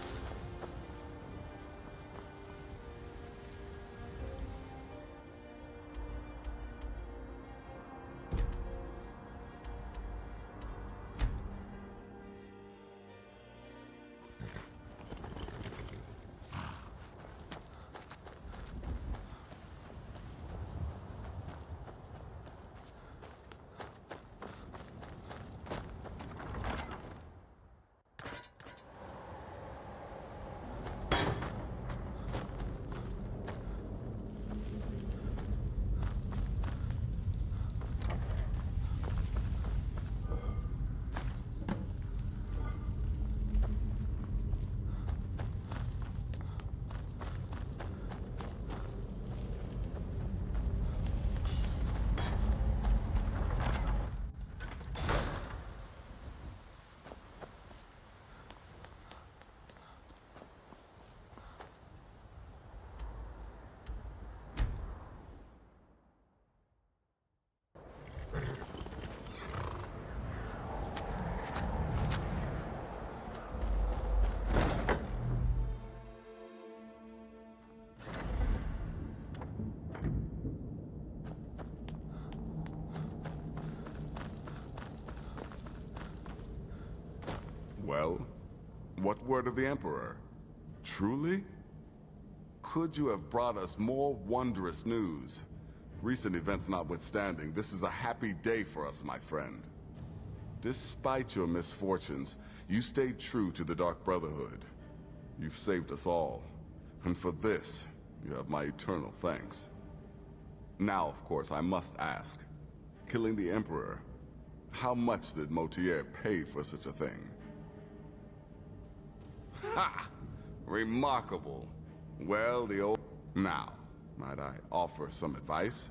Well, what word of the Emperor? Truly? Could you have brought us more wondrous news? Recent events notwithstanding, this is a happy day for us, my friend. Despite your misfortunes, you stayed true to the Dark Brotherhood. You've saved us all, and for this, you have my eternal thanks. Now, of course, I must ask, killing the Emperor, How much did Motier pay for such a thing? Ha! Remarkable. Well, the old... Now, might I offer some advice?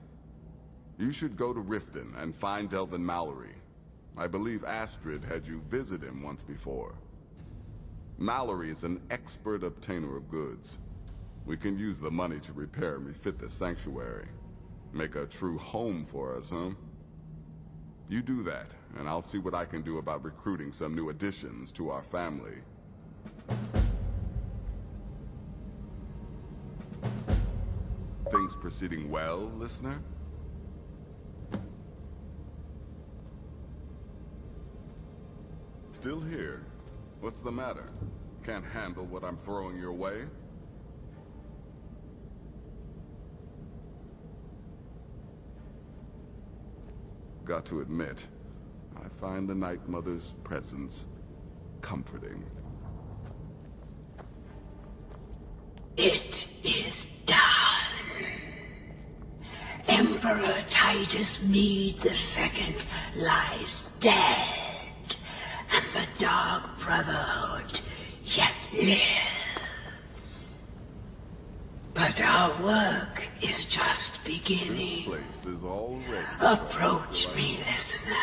You should go to Riften and find Delvin Mallory. I believe Astrid had you visit him once before. Mallory is an expert obtainer of goods. We can use the money to repair and refit the sanctuary. Make a true home for us, huh? You do that, and I'll see what I can do about recruiting some new additions to our family. Things proceeding well, listener? Still here? What's the matter? Can't handle what I'm throwing your way? Got to admit, I find the Night Mother's presence comforting. It is done. Emperor Titus Mede II lies dead, and the Dark Brotherhood yet lives. But our work is just beginning. This place is already... Approach me, listener,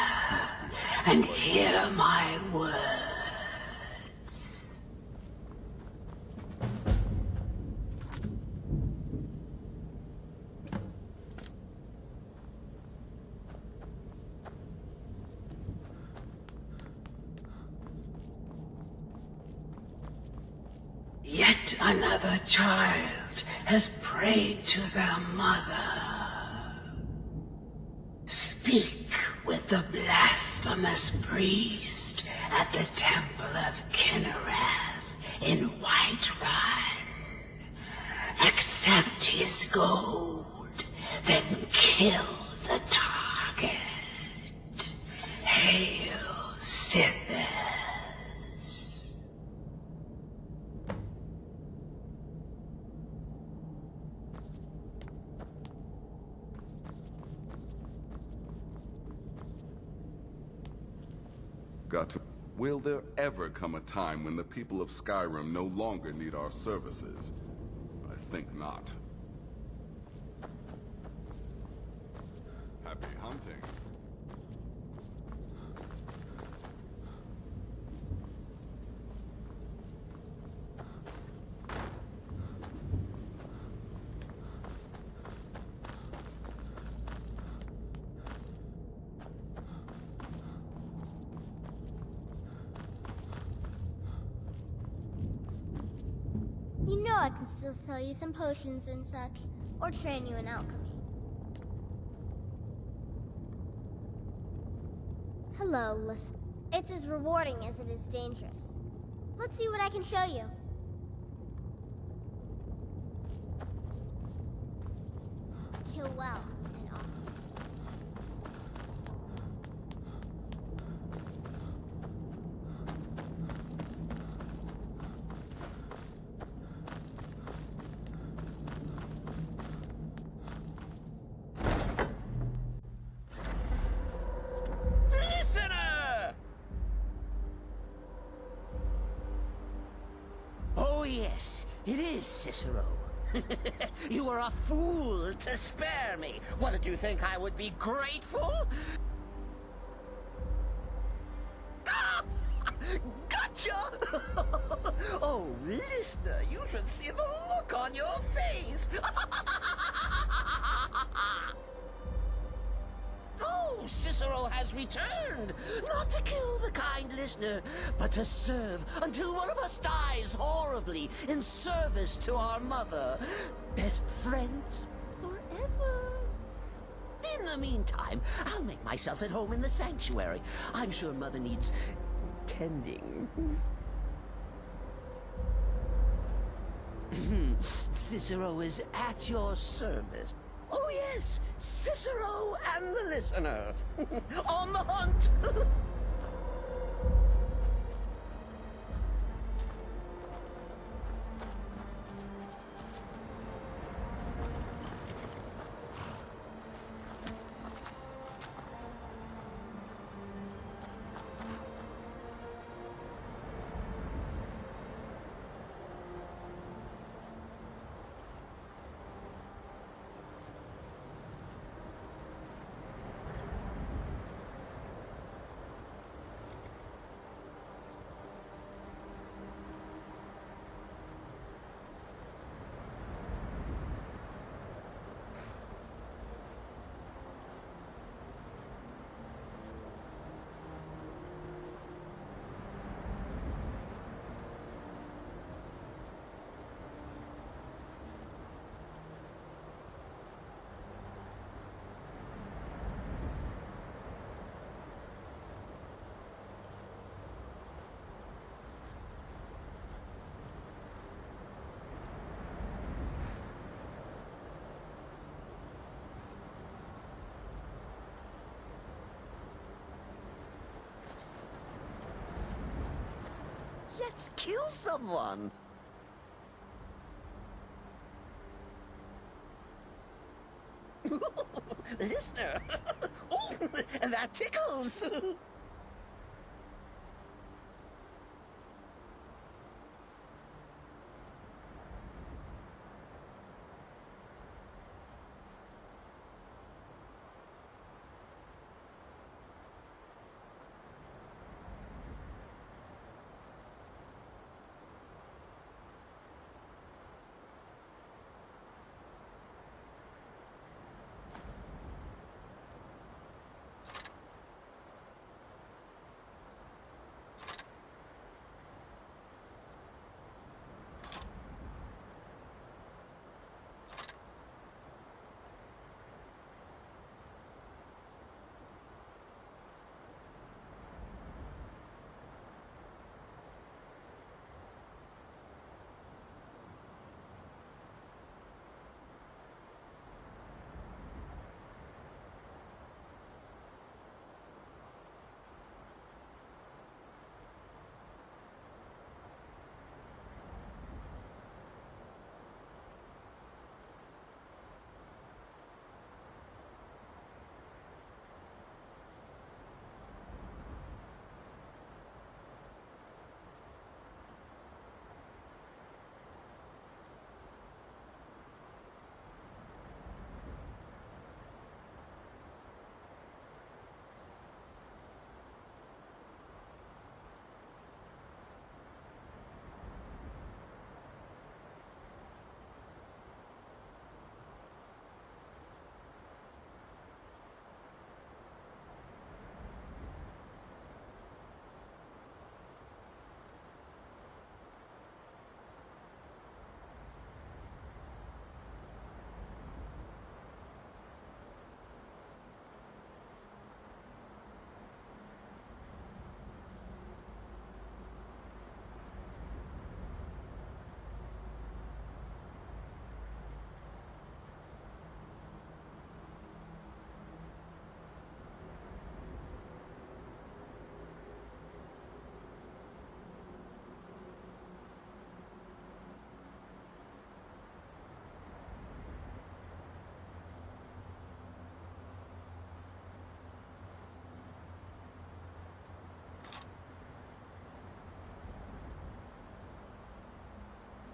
and hear my words. Yet another child has prayed to their mother. Speak with the blasphemous priest at the Temple of Kinnereth in Whiterun. Accept his gold, then kill the target. Hail, Sithis. Will there ever come a time when the people of Skyrim no longer need our services? I think not. Happy hunting. You know I can still sell you some potions and such, or train you in alchemy. Hello, listen. It's as rewarding as it is dangerous. Let's see what I can show you. Kill well and often. Oh yes, it is Cicero. You were a fool to spare me. What, did you think I would be grateful? Ah! Gotcha! Oh, listener, you should see the look on your face. Oh, Cicero has returned, not to kill the kind listener, but to serve until one of us dies horribly in service to our mother. Best friends forever. In the meantime, I'll make myself at home in the sanctuary. I'm sure Mother needs tending. Cicero is at your service. Oh yes, Cicero and the listener. On the hunt! Let's kill someone. Listener. Oh, that tickles.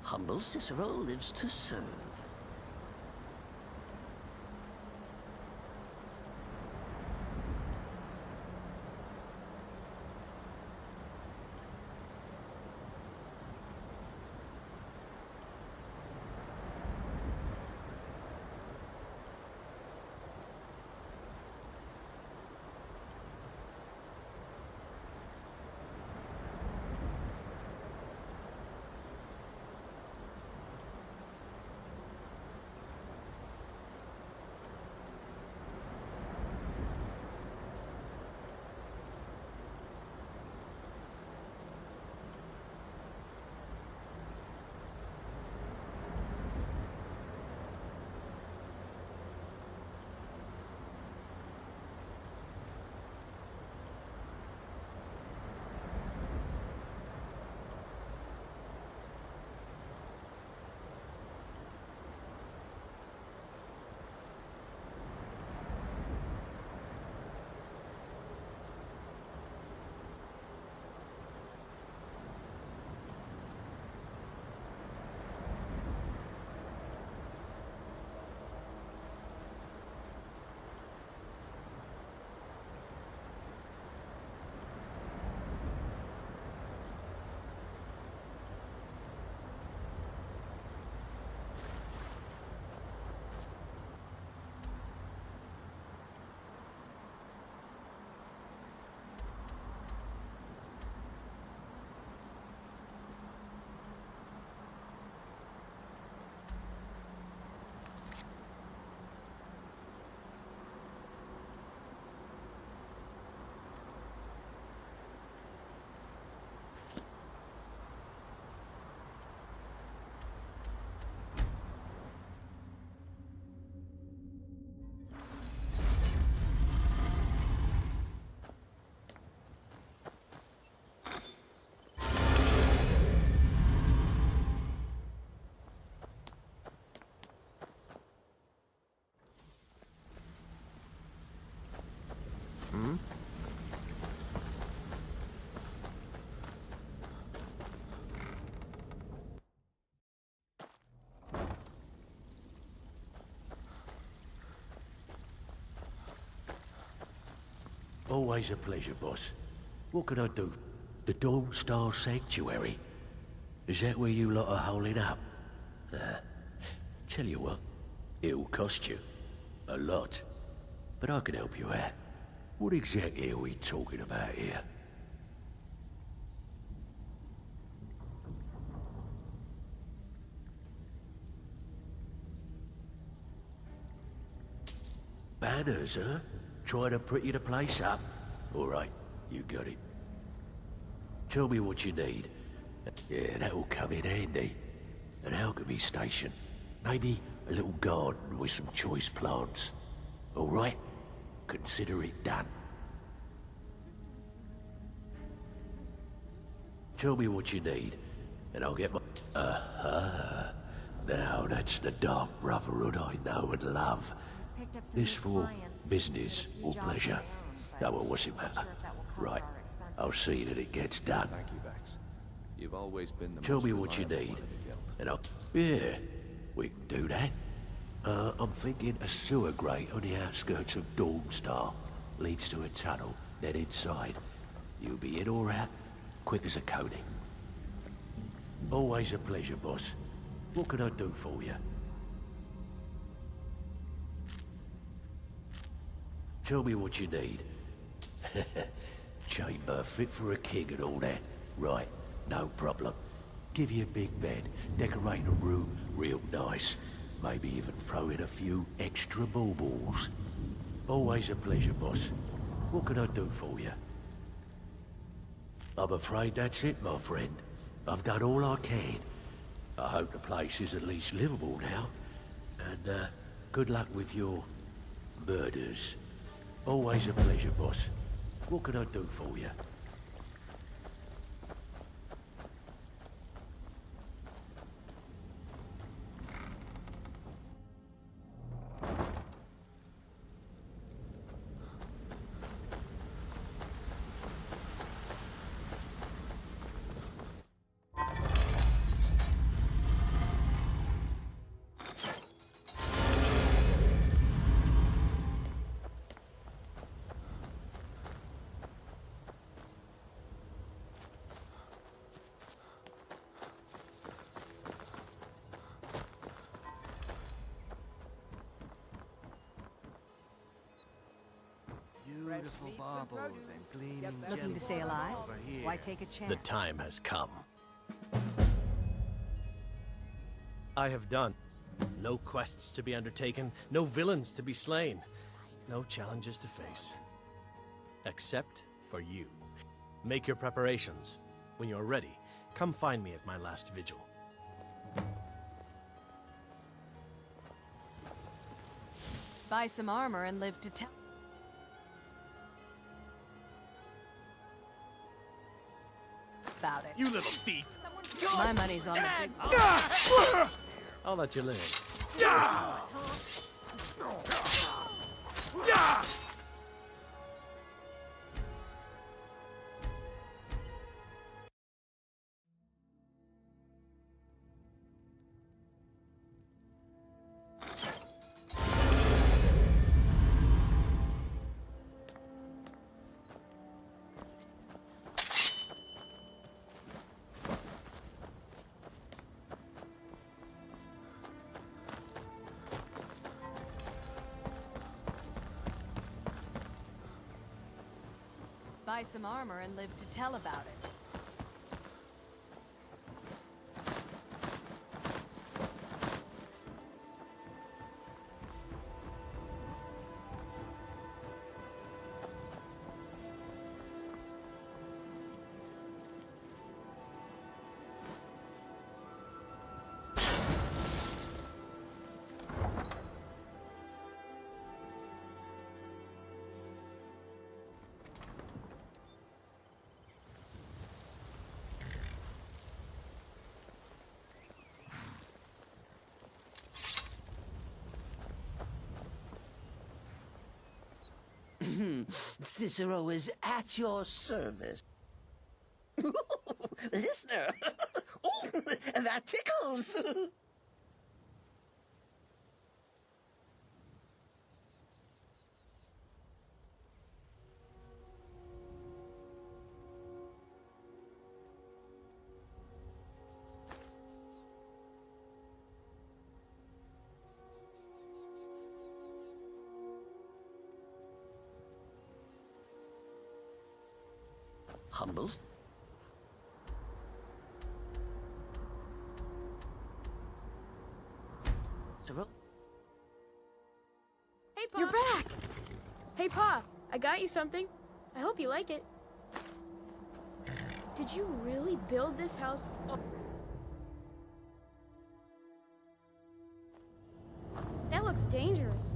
Humble Cicero lives to serve. Always a pleasure, boss. What can I do? The Dawn Star Sanctuary? Is that where you lot are holding up? Tell you what, it'll cost you. A lot. But I can help you out. What exactly are we talking about here? Banners, huh? Trying to pretty the place up? All right, you got it. Tell me what you need. Yeah, that'll come in handy. An alchemy station. Maybe a little garden with some choice plants. All right? Consider it done. Tell me what you need, and I'll get my... Now that's the Dark Brotherhood I know and love. This for business or pleasure? No, well, what's it matter? Right, I'll see that it gets done. Thank you, Vex. You've always been the Tell most me what you reliable need, one in the guild. and I'll... Yeah, we can do that. I'm thinking a sewer grate on the outskirts of Dawnstar. Leads to a tunnel, then inside. You'll be in or out, quick as a coney. Always a pleasure, boss. What can I do for you? Tell me what you need. Chamber fit for a king and all that. Right, no problem. Give you a big bed, decorate a room real nice. Maybe even throw in a few extra baubles. Always a pleasure, boss. What can I do for you? I'm afraid that's it, my friend. I've done all I can. I hope the place is at least livable now. And, good luck with your... murders. Always a pleasure, boss. What can I do for you? Beautiful baubles and gleaming Looking to stay alive? over here. Why take a chance? The time has come. I have done. No quests to be undertaken, no villains to be slain, no challenges to face. Except for you. Make your preparations. When you're ready, come find me at my last vigil. Buy some armor and live to tell. About it. You little thief! My money's on the big... I'll let you live. Buy some armor and live to tell about it. Cicero is at your service. Listener! Oh, that tickles! Humbles. Hey, Pa. You're back! Hey, Pa, I got you something. I hope you like it. Did you really build this house? Oh. That looks dangerous.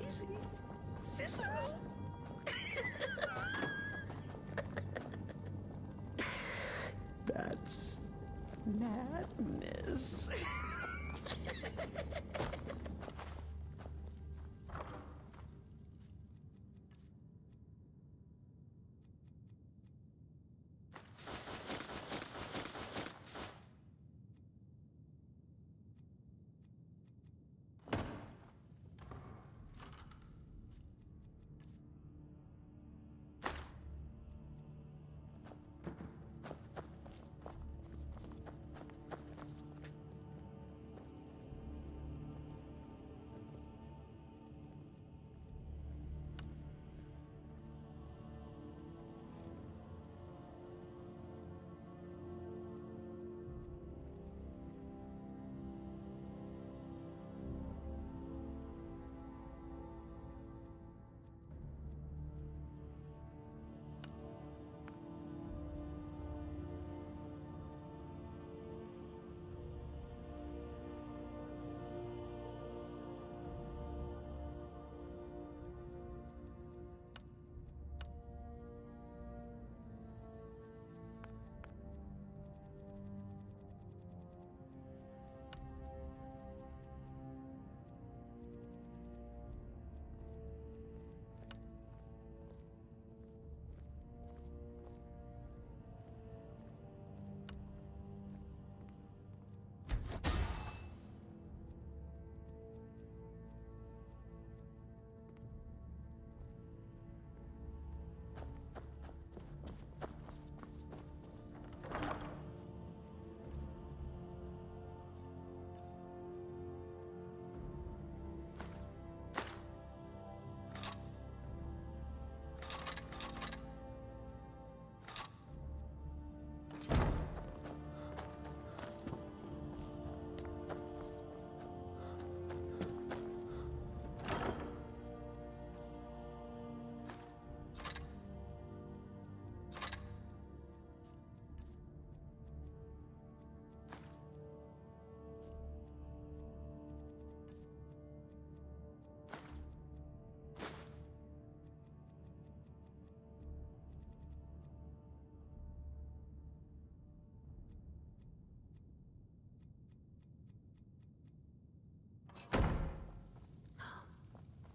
Is he Cicero? That's madness.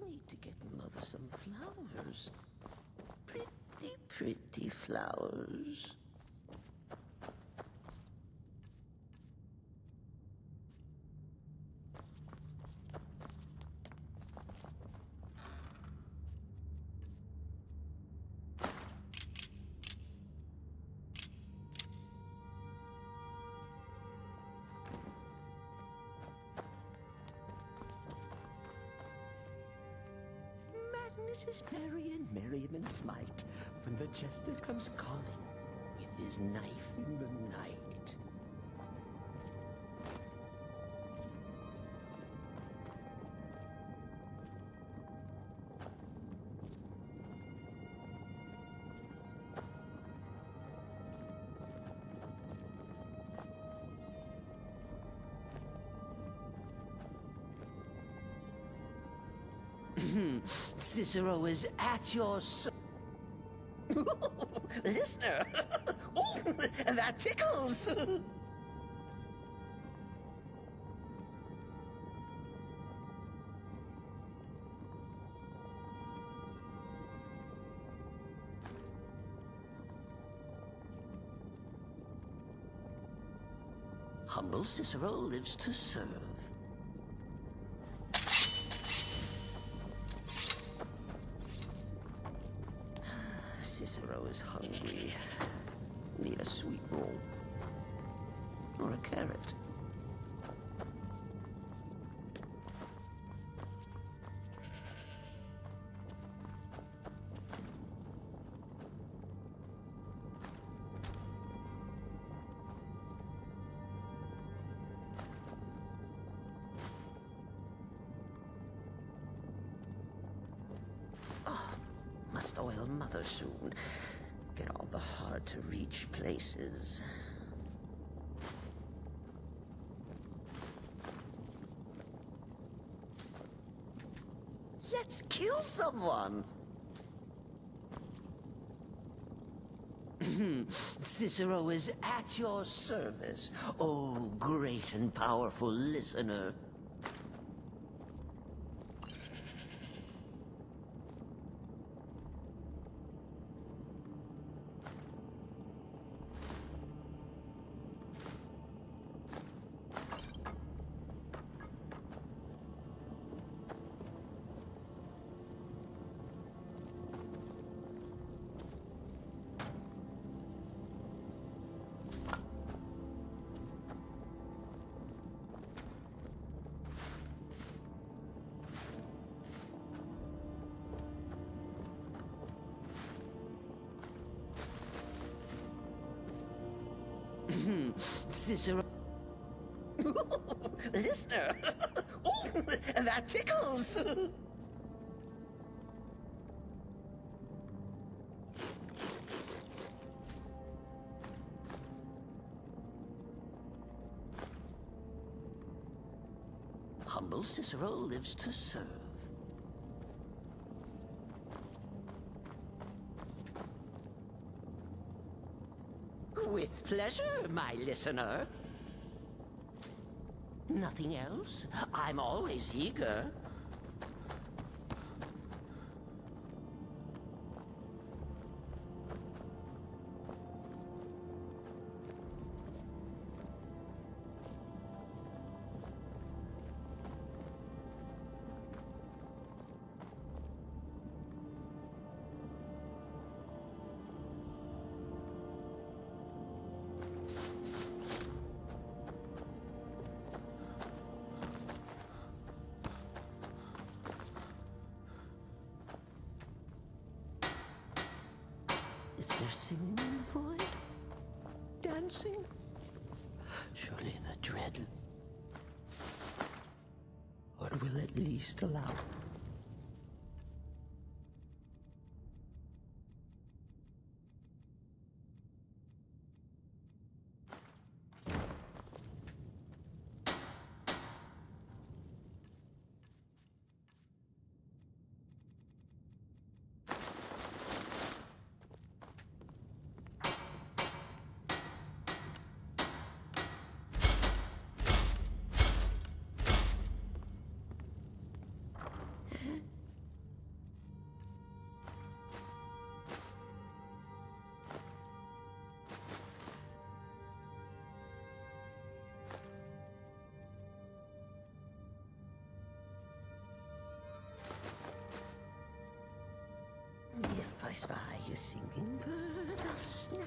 Need to get Mother some flowers. Pretty pretty flowers. Madness is merry and merriment's might when the jester comes calling with his knife in the night. Cicero is at your listener. Oh, that tickles. Humble Cicero lives to serve. Cicero is hungry. Need a sweet roll. Or a carrot. Must oil mother soon. Get all the hard-to-reach places. Let's kill someone! Cicero is at your service, oh great and powerful listener. Cicero. Listener. Oh, that tickles. Humble Cicero lives to serve. With pleasure, my listener. Nothing else? I'm always eager. Is there singing in the void? Dancing? Surely the dread... Or will at least allow... I spy a singing bird, I'll snap.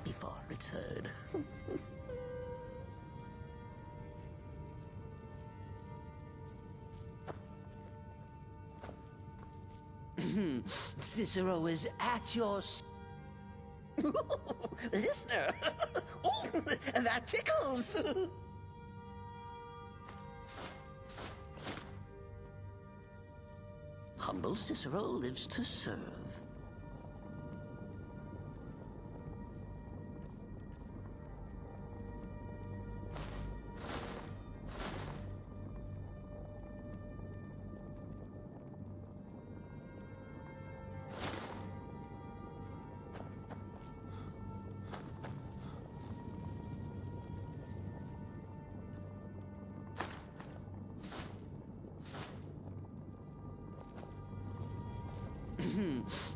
Before it's heard. Cicero is at your... Listener! Oh, that tickles! Humble Cicero lives to serve.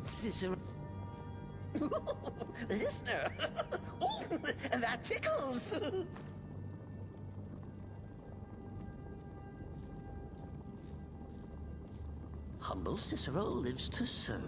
Cicero... Listener! Oh, that tickles! Humble Cicero lives to serve.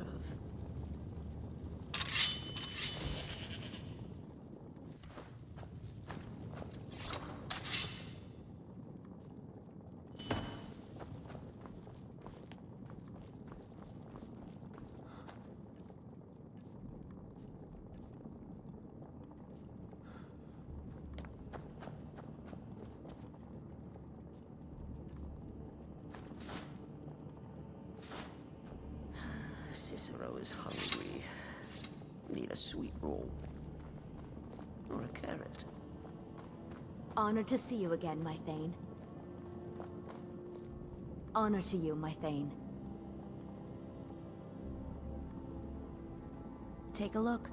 Cicero is hungry. Need a sweet roll. Or a carrot. Honor to see you again, my Thane. Honor to you, my Thane. Take a look.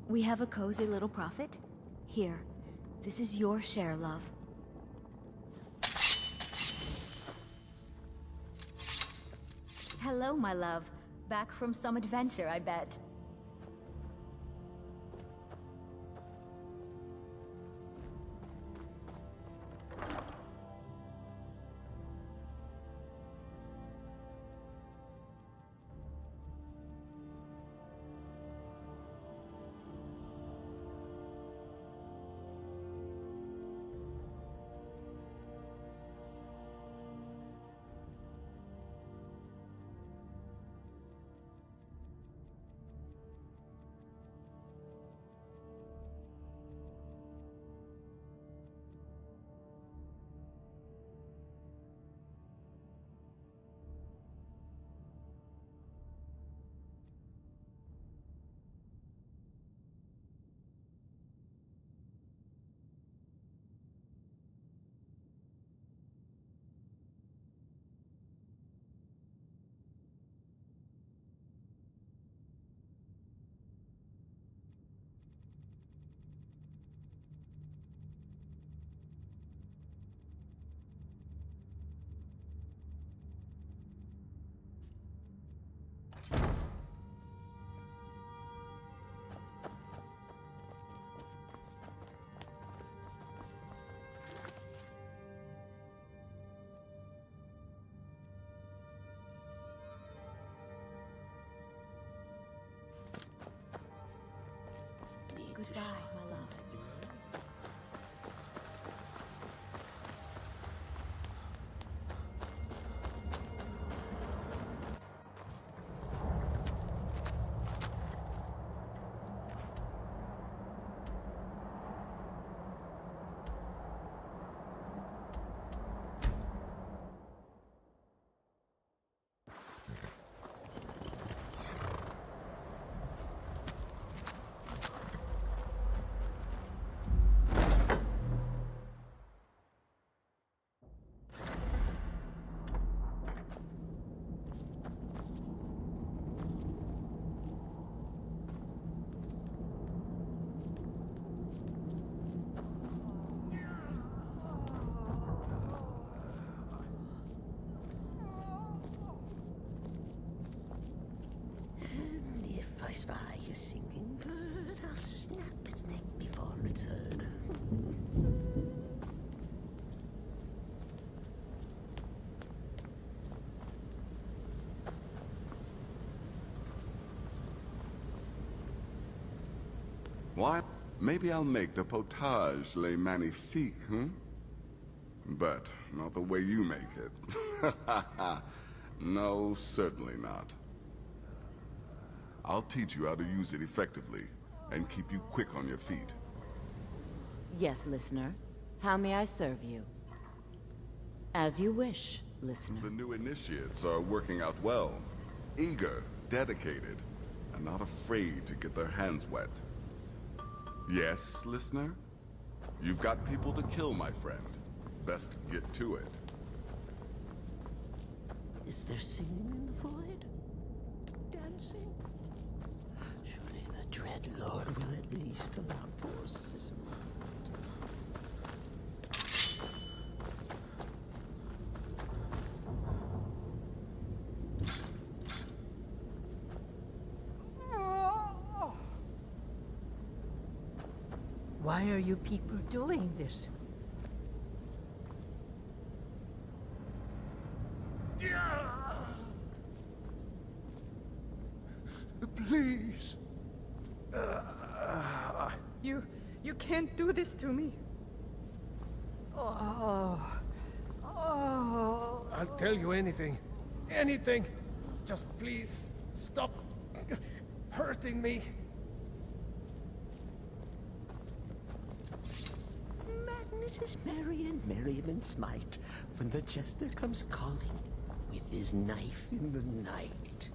We have a cozy little profit. Here, this is your share, love. Hello, my love. Back from some adventure, I bet. Goodbye, my love. Why? Maybe I'll make the potage le magnifique, But not the way you make it. No, certainly not. I'll teach you how to use it effectively, and keep you quick on your feet. Yes, listener. How may I serve you? As you wish, listener. The new initiates are working out well. Eager, dedicated, and not afraid to get their hands wet. Yes, listener? You've got people to kill, my friend. Best get to it. Is there singing in the void? Dancing? Surely the dread Lord will at least allow poor Cicero. Why are you people doing this? Please. You can't do this to me. I'll tell you anything. Anything. Just please stop hurting me. Madness is merry and merriment smite when the jester comes calling with his knife in the night.